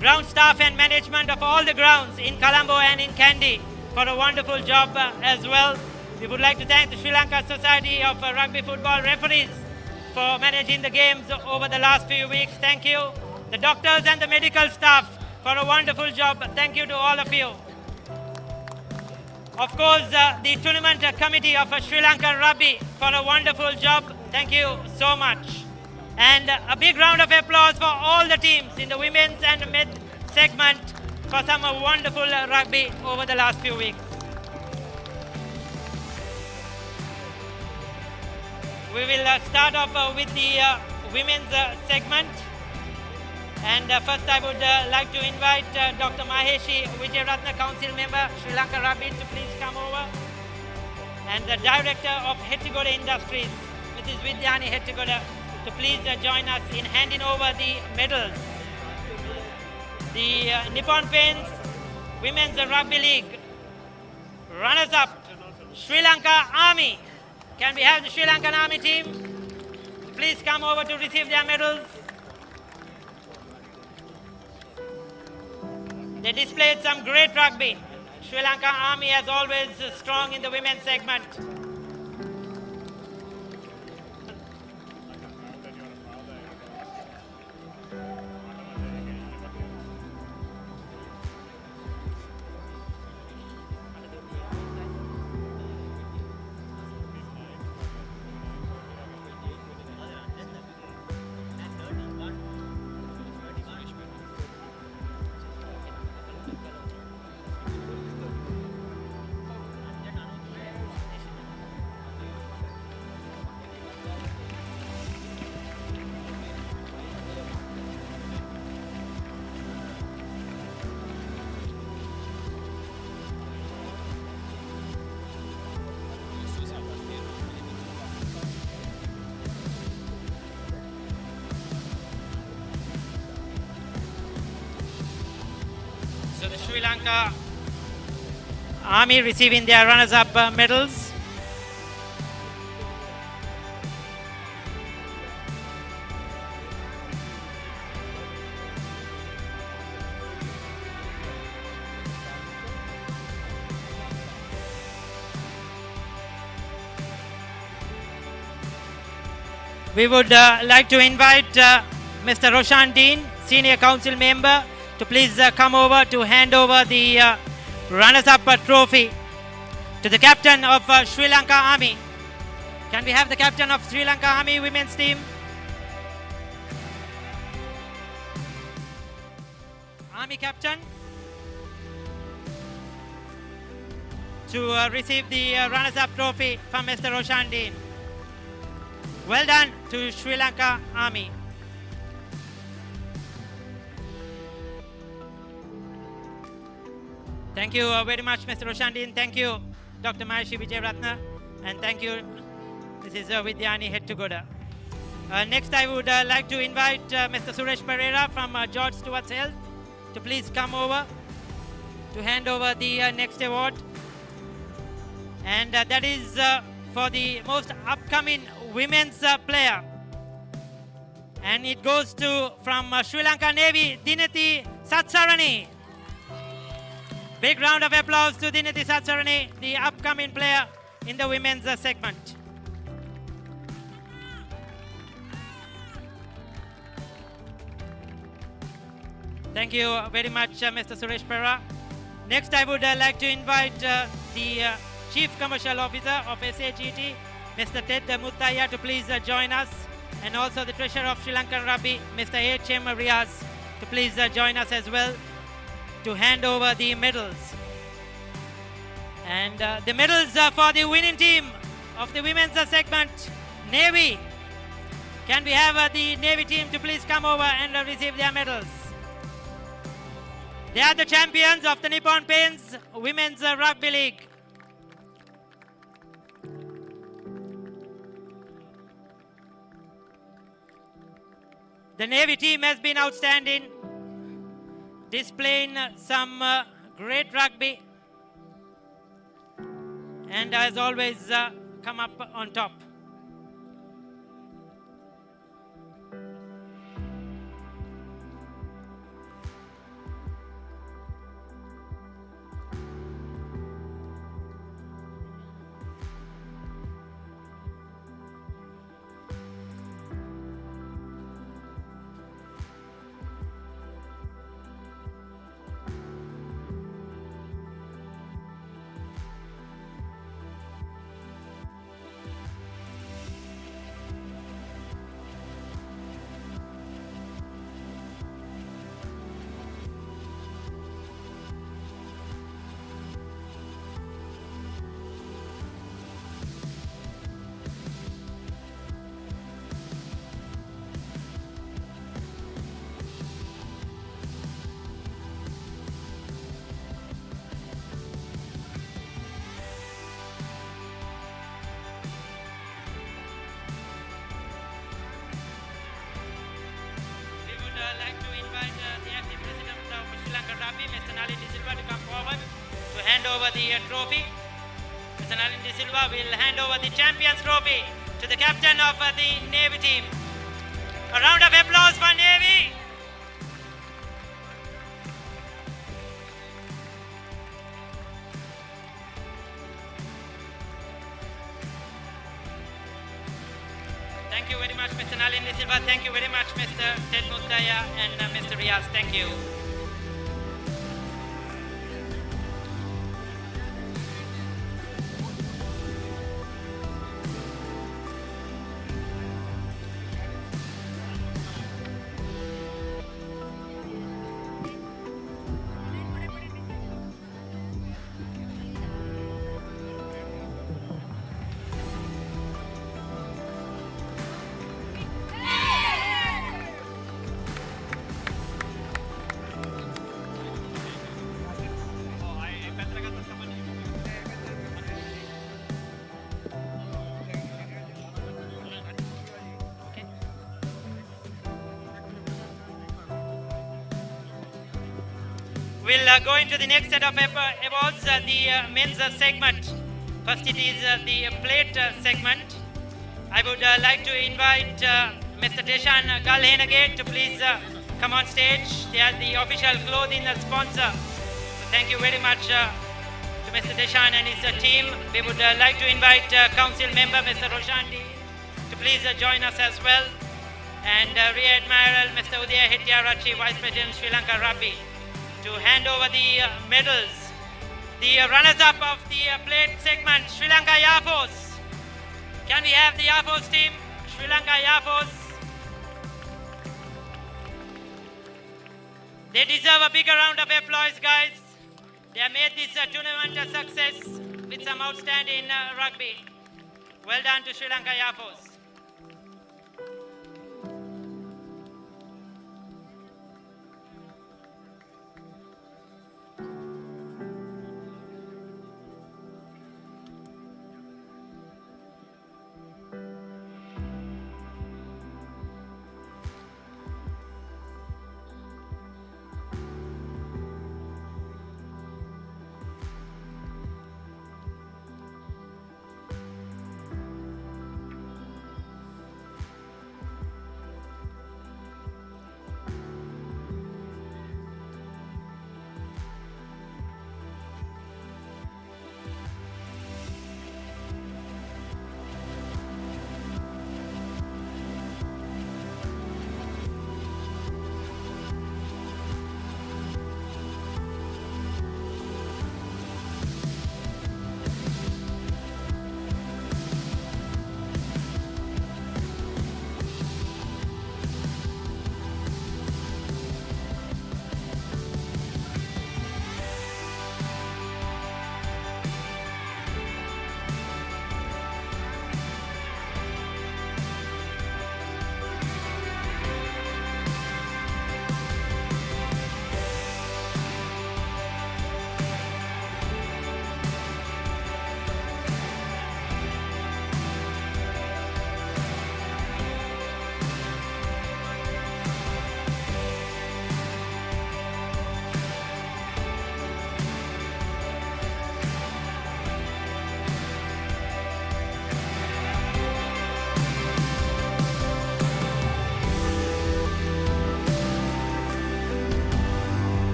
ground staff and management of all the grounds in Colombo and in Kandy for a wonderful job as well. We would like to thank the Sri Lanka Society of Rugby Football Referees for managing the games over the last few weeks. Thank you. The doctors and the medical staff for a wonderful job. Thank you to all of you. Of course, the tournament committee of Sri Lankan Rugby for a wonderful job. Thank you so much. And a big round of applause for all the teams in the women's and men's segment for some wonderful rugby over the last few weeks. We will start off with the women's segment. And first I would like to invite Dr. Maheshi Wijeratna, Council Member, Sri Lanka Rugby, to please come over. And the Director of Hettigoda Industries, Mrs. Vidyani Hettigoda, to please join us in handing over the medals. The Nippon Paints Women's Rugby League runners-up, Sri Lanka Army. Can we have the Sri Lankan Army team please come over to receive their medals? They displayed some great rugby. Sri Lanka Army, as always, strong in the women's segment. So the Sri Lanka Army receiving their runners-up medals. We would like to invite Mr. Roshan Dean, Senior Council Member, to please come over to hand over the runners-up trophy to the captain of Sri Lanka Army. Can we have the captain of Sri Lanka Army women's team? Army captain to receive the runners-up trophy from Mr. Roshan Dean. Well done to Sri Lanka Army. Thank you very much, Mr. Roshandin. Thank you, Dr. Maheshi Wijeratna. And thank you, Mrs. Vidyani Hettigoda. Next, I would like to invite Mr. Suresh Pereira from George Stewart's Health to please come over to hand over the next award. And that is for the most upcoming women's player. And it goes to from Sri Lanka Navy, Dinati Satsarani. Big round of applause to Dinati Satsarani, the upcoming player in the women's segment. Thank you very much, Mr. Suresh Pereira. Next, I would like to invite the Chief Commercial Officer of SAGT, Mr. Ted Muttaya, to please join us, and also the Treasurer of Sri Lankan Rugby, Mr. H.M. Riaz, to please join us as well to hand over the medals. And the medals for the winning team of the women's segment, Navy. Can we have the Navy team to please come over and receive their medals? They are the champions of the Nippon Paints Women's Rugby League. The Navy team has been outstanding, displaying some great rugby, and has always come up on top. Over the trophy. Mr. Nalin De Silva will hand over the Champions Trophy to the captain of the Navy team. A round of applause for Navy. Thank you very much, Mr. Nalin De Silva. Thank you very much, Mr. Ted Muttaya and Mr. Riaz. Thank you. We'll go into the next set of awards, the men's segment. First it is the plate segment. I would like to invite Mr. Deshan Galhenagate to please come on stage. They are the official clothing sponsor. So thank you very much to Mr. Deshan and his team. We would like to invite council member Mr. Roshandi to please join us as well. And Rear Admiral Mr. Udaya Hettiarachi, Vice President Sri Lanka Rugby, to hand over the medals. The runners-up of the plate segment, Sri Lanka Air Force. Can we have the Air Force team? Sri Lanka Air Force. They deserve a bigger round of applause, guys. They have made this tournament a success with some outstanding rugby. Well done to Sri Lanka Air Force.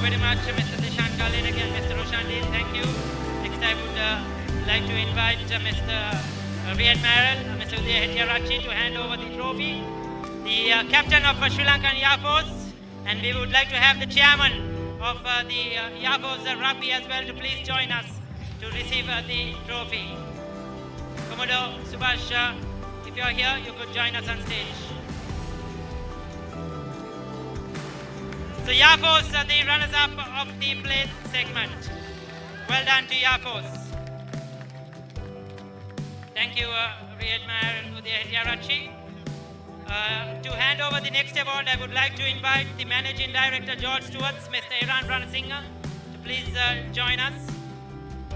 very much, Mr. Dishan Kalin, again, Mr. Roshan Dean, thank you. Next, I would like to invite Mr. Riyad Marel, Mr. Uday Hettiarachchi to hand over the trophy. The captain of Sri Lankan Air Force, and we would like to have the chairman of the Air Force Rugby as well to please join us to receive the trophy. Commodore Subhash, if you're here, you could join us on stage. So Air Force are the runners-up of the plate segment. Well done to Air Force. Thank you, Riyad Maher Uday Hettiarachchi. To hand over the next award, I would like to invite the Managing Director, George Stewarts, Mr. Iran Ranasinghe, to please join us.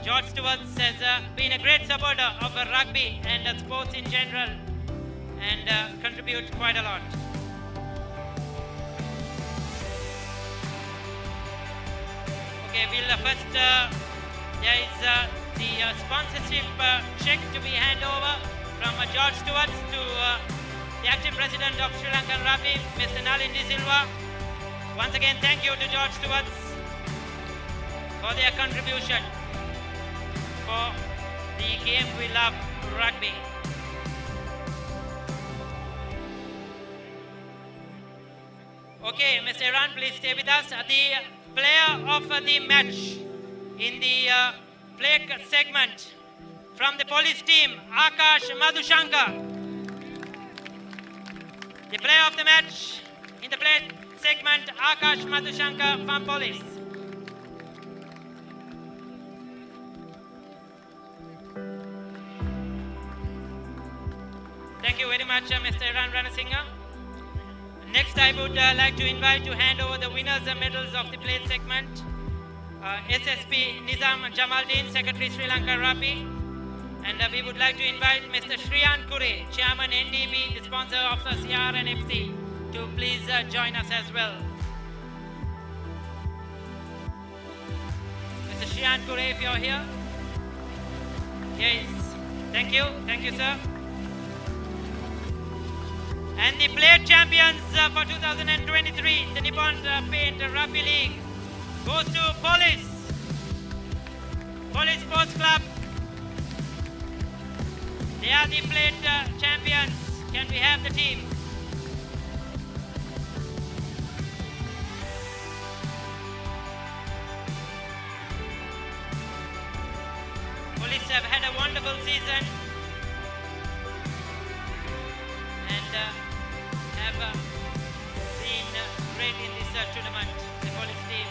George Stewarts has been a great supporter of rugby and sports in general and contributes quite a lot. Okay, we'll first, there is the sponsorship check to be handed over from George Stewarts to the acting president of Sri Lankan Rugby, Mr. Nalin De Silva. Once again, thank you to George Stewarts for their contribution for the game we love, rugby. Okay, Mr. Iran, please stay with us. The player of the match in the play segment from the police team, Akash Madhushankar. The player of the match in the play segment, Akash Madhushankar from police. Thank you very much, Mr. Iran Ranasinghe. Next, I would like to invite to hand over the winners and medals of the plate segment. SSP Nizam Jamaldeen, Secretary Sri Lanka Rugby. And we would like to invite Mr. Shriyan Kure, Chairman NDB, the sponsor of the CRNFC, to please join us as well. Mr. Shriyan Kure, if you're here. Yes, thank you, sir. And the plate champions for 2023, the Nippon Paint Rugby League, goes to Police Sports Club. They are the plate champions. Can we have the team? Police have had a wonderful season and have been great in this tournament, the police team.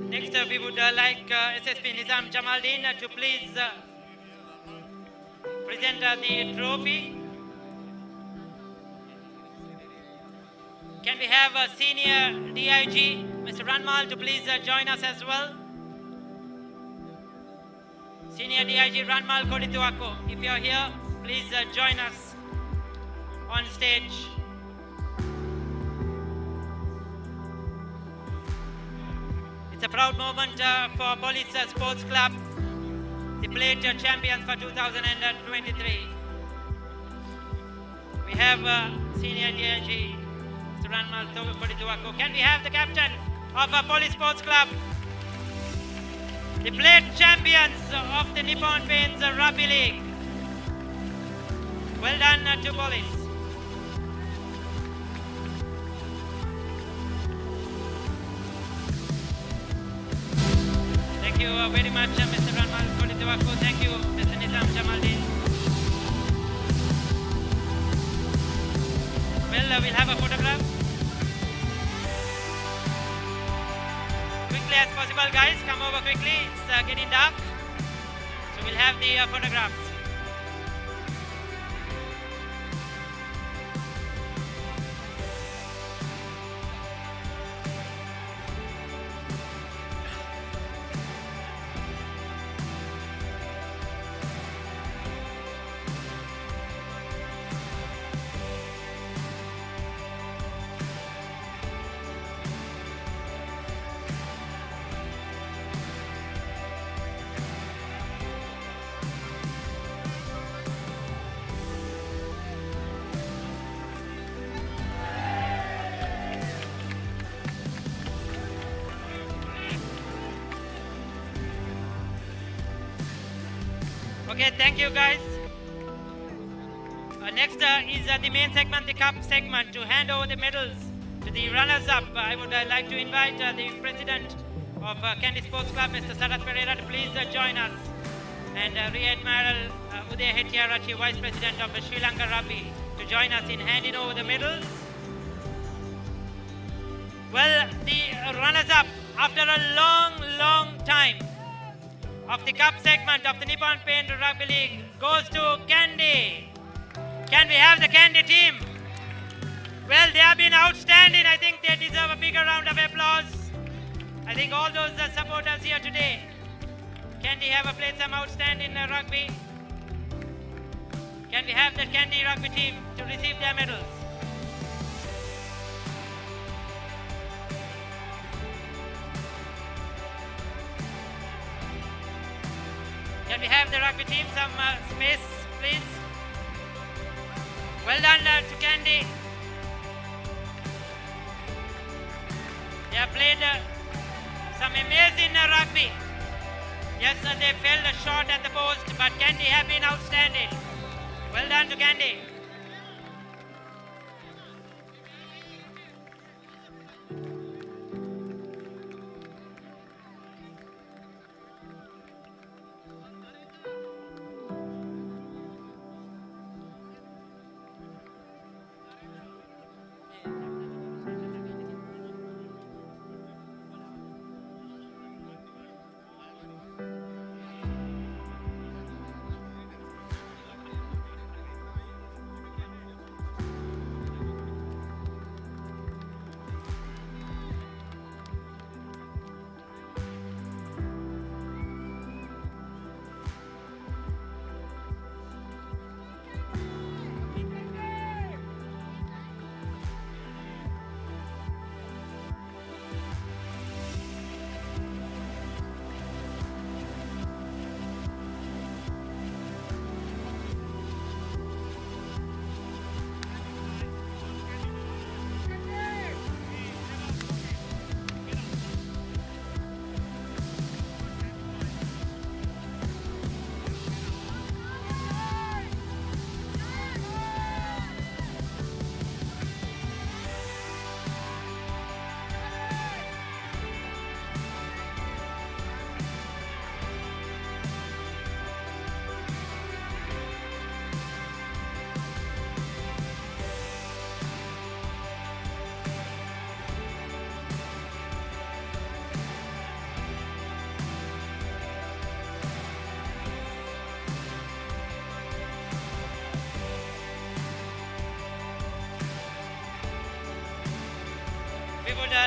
Next, we would like SSP Nizam Jamaldeen to please present the trophy. can we have a senior DIG, Mr. Ranmal, to please join us as well? Senior DIG Ranmal Kodituako, if you're here, please join us on stage. It's a proud moment for Police Sports Club, the plate champions for 2023. We have senior DIG, Mr. Ranmal Kodituako. Can we have the captain of Police Sports Club, the plate champions of the Nippon Paints Rugby League? Well done to Police. Thank you very much, Mr. Ranmal Kodituako. Thank you, Mr. Nizam Jamaldin. Well, we'll have a photograph. Quickly as possible, guys. Come over quickly. It's getting dark. So we'll have the photographs. Okay, thank you guys. Next is the main segment, the cup segment. To hand over the medals to the runners-up, I would like to invite the president of Kandy Sports Club, Mr. Sarath Pereira, to please join us. And Rear Admiral Uday Hettiarachchi, Vice President of Sri Lanka Rugby, to join us in handing over the medals. Well, the runners-up, after a long time of the cup segment of the Nippon Paint Rugby League, goes to Kandy. Can we have the Kandy team? Well, they have been outstanding. I think they deserve a bigger round of applause. I think all those supporters here today, Kandy have played some outstanding rugby. Can we have the Kandy rugby team to receive their medals? Can we have the rugby team some space, please? Well done to Kandy. They have played some amazing rugby. Yes, they fell short at the post, but Kandy have been outstanding. Well done to Kandy.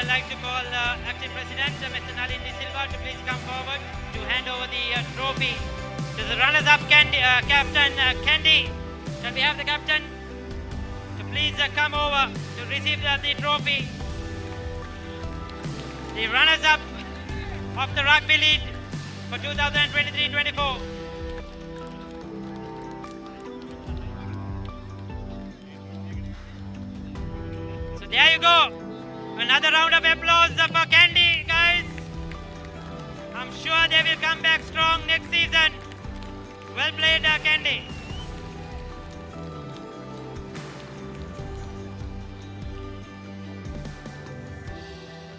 like to call Acting President Mr. Nalin De Silva to please come forward to hand over the trophy to the runners-up captain Kandy. Can we have the captain to please come over to receive the trophy? The runners-up of the Rugby League for 2023-24. So there you go. Another round of applause for Kandy, guys. I'm sure they will come back strong next season. Well played, Kandy.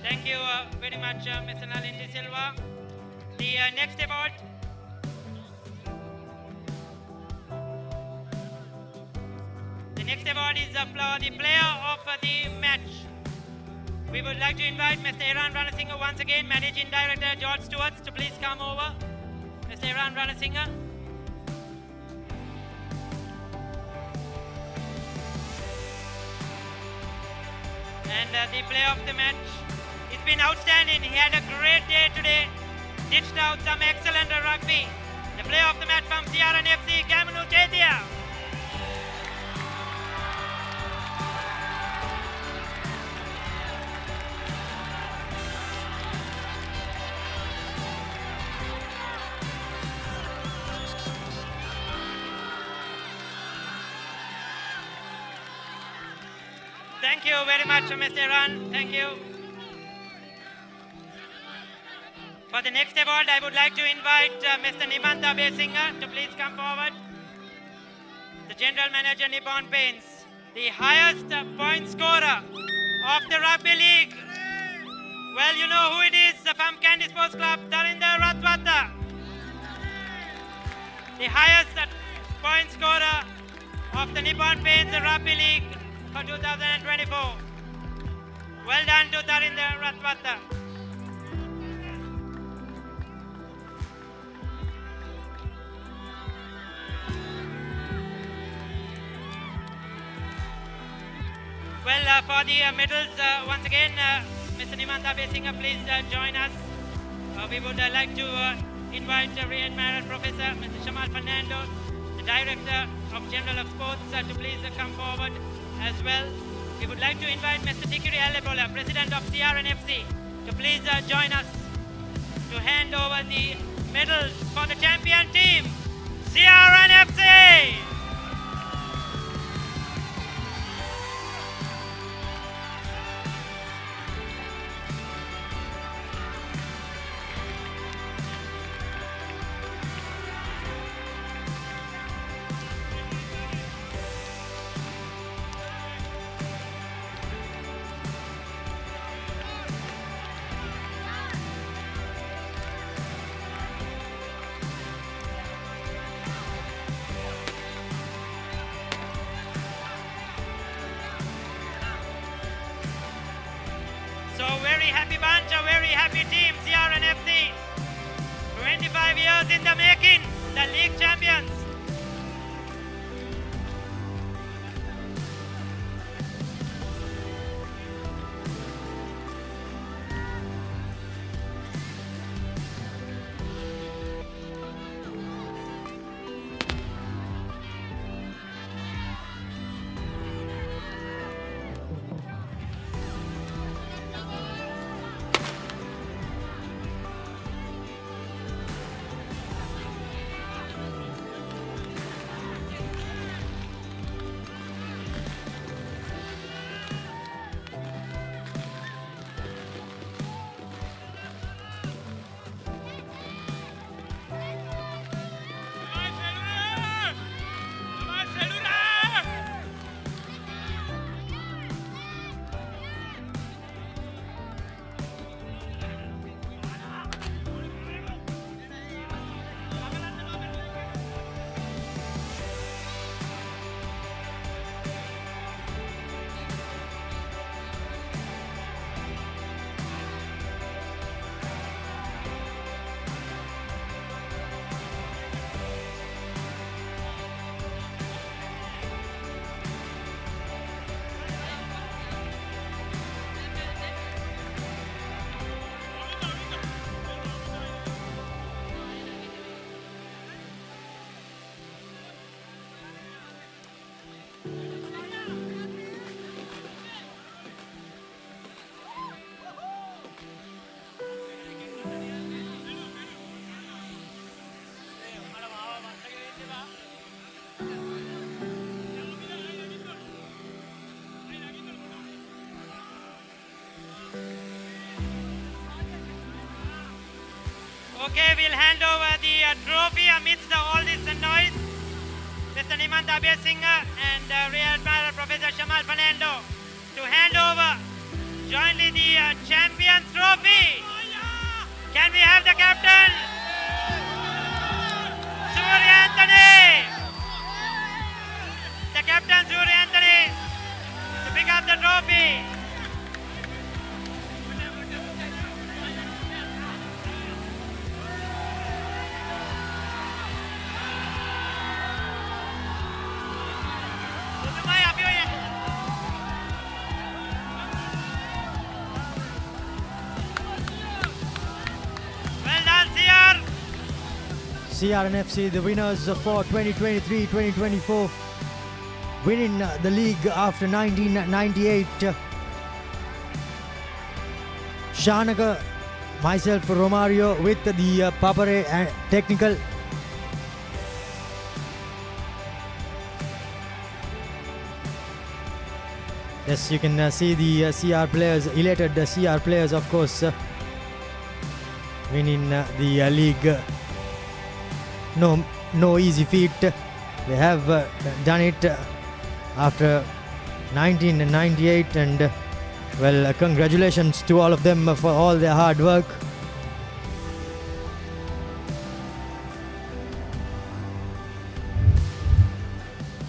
Thank you very much, Mr. Nalin De Silva. The next award. The next award is for the player of the match. We would like to invite Mr. Iran Ranasinghe once again, Managing Director George Stewarts, to please come over. Mr. Iran Ranasinghe. And the player of the match. It's been outstanding. He had a great day today. Dished out some excellent rugby. The player of the match from CRNFC, Kamanu Chetia. Thank you very much, Mr. Iran. Thank you. For the next award, I would like to invite Mr. Nippon to please come forward. The General Manager, Nippon Paints, the highest point scorer of the Rugby League. Well, you know who it is from Kandy Sports Club, Tarinder Ratwata. The highest point scorer of the Nippon Paints Rugby League for 2024. Well done to Tarinder Ratwata. Well, for the medals, once again, Mr. Nimanta Besinga, please join us. We would like to invite Rear Admiral Professor Mr. Shamal Fernando, the Director of General of Sports, to please come forward as well. We would like to invite Mr. Tikiri Alebola, President of CRNFC, to please join us to hand over the medals for the champion team, CRNFC! So very happy bunch, a very happy team, CRNFC. 25 years in the making, the league champions. Okay, we'll hand over the trophy amidst all this noise. Mr. Nimant Abhay Singh and Rear Admiral Professor Shamal Fernando to hand over jointly the Champions Trophy. Can we have the captain? Surya Anthony! The captain Surya Anthony to pick up the trophy. Well done, CR. CRNFC, the winners for 2023-2024, winning the league after 1998. Shanaka, myself, Romario with the Papare technical. Yes, you can see the CR players, elated CR players, of course, winning the league. No easy feat. They have done it after 1998, and well, congratulations to all of them for all their hard work.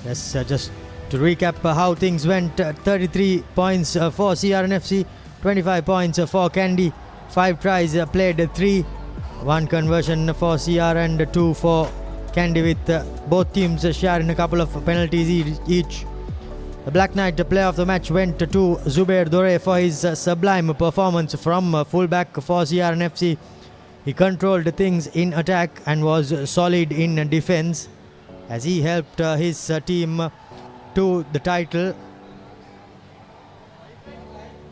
Yes, just to recap how things went, 33 points for CRNFC, 25 points for Kandy, 5 tries played, 3, 1 conversion for CR and 2 for Kandy, with both teams sharing a couple of penalties each. The Black Knight player of the match went to Zubair Dore for his sublime performance from fullback for CRNFC. He controlled things in attack and was solid in defense as he helped his team to the title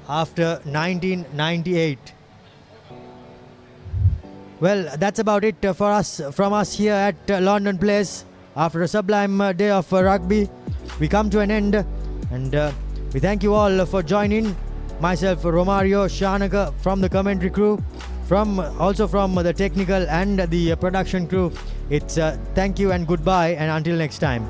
after 1998. Well, that's about it from us here at London Place. After a sublime day of rugby, we come to an end, and we thank you all for joining. Myself, Romario, Shanaka from the commentary crew, also from the technical and the production crew. It's thank you and goodbye, and until next time.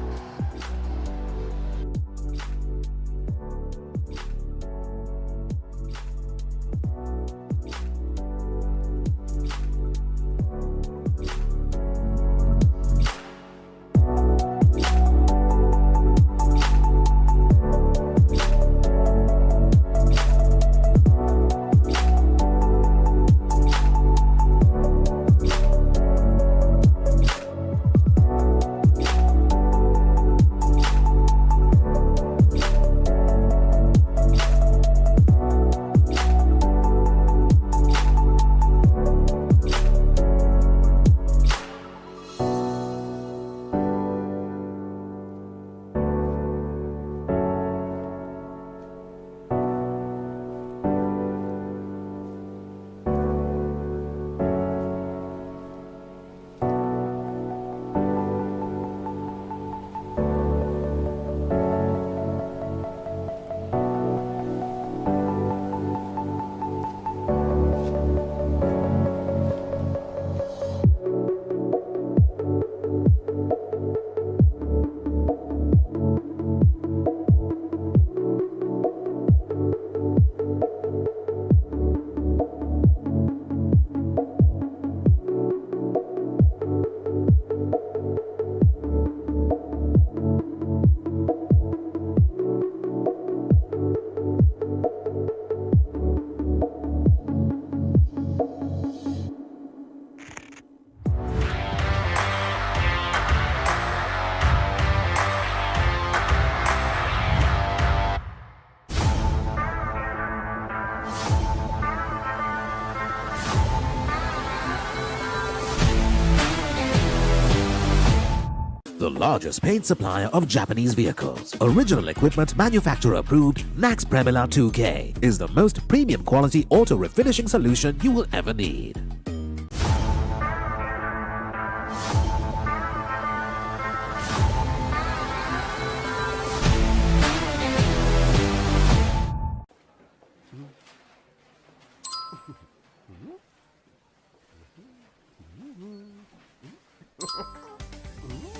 The largest paint supplier of Japanese vehicles. Original equipment manufacturer approved, Nax Premila 2K is the most premium quality auto refinishing solution you will ever need.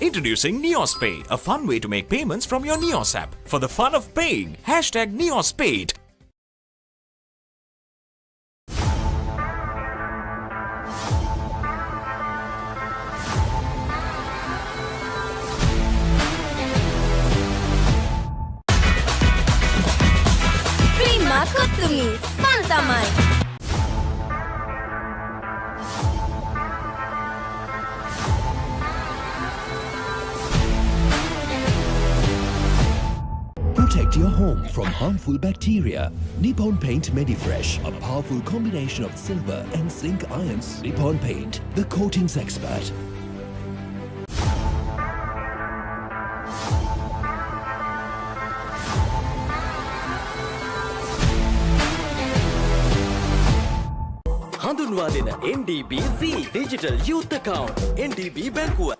Introducing NeosPay, a fun way to make payments from your Neos app. For the fun of paying, hashtag NeosPay. Terima Kutumi, Pantamai. Protect your home from harmful bacteria. Nippon Paint Medifresh, a powerful combination of silver and zinc ions. Nippon Paint, the coatings expert. හඳුන්වා දෙන NDB Digital Youth Account NDB බැංකුව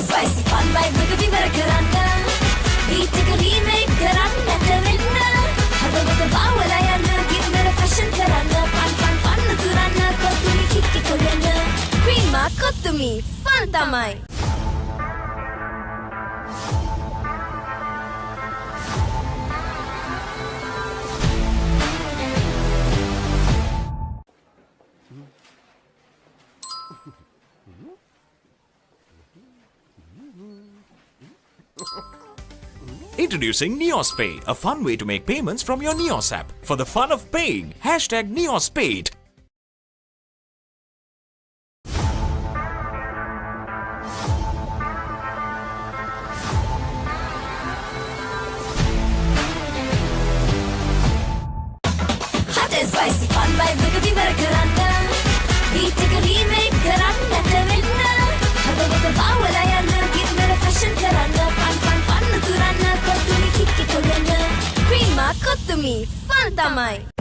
Spicy fun vibe Rugby Marakarana. Beat take a remake Karana Tavinna. Hada with the Bawala Yana. Give me a fashion Karana. Fun Turana. Kotumi Kiki Kolena. Prima Kotumi. Fun Tamai. Introducing NeosPay, a fun way to make payments from your Neos app. For the fun of paying, hashtag NeosPay. Hot and spicy fun vibe Rugby Marakarana. Beat take a remake Karana Tavinna. Hada with the Bawala Yana. Give me a fashion Karana. Fun Turana. Kotumi Kiki Kolena. Prima Kotumi. Fun Tamai.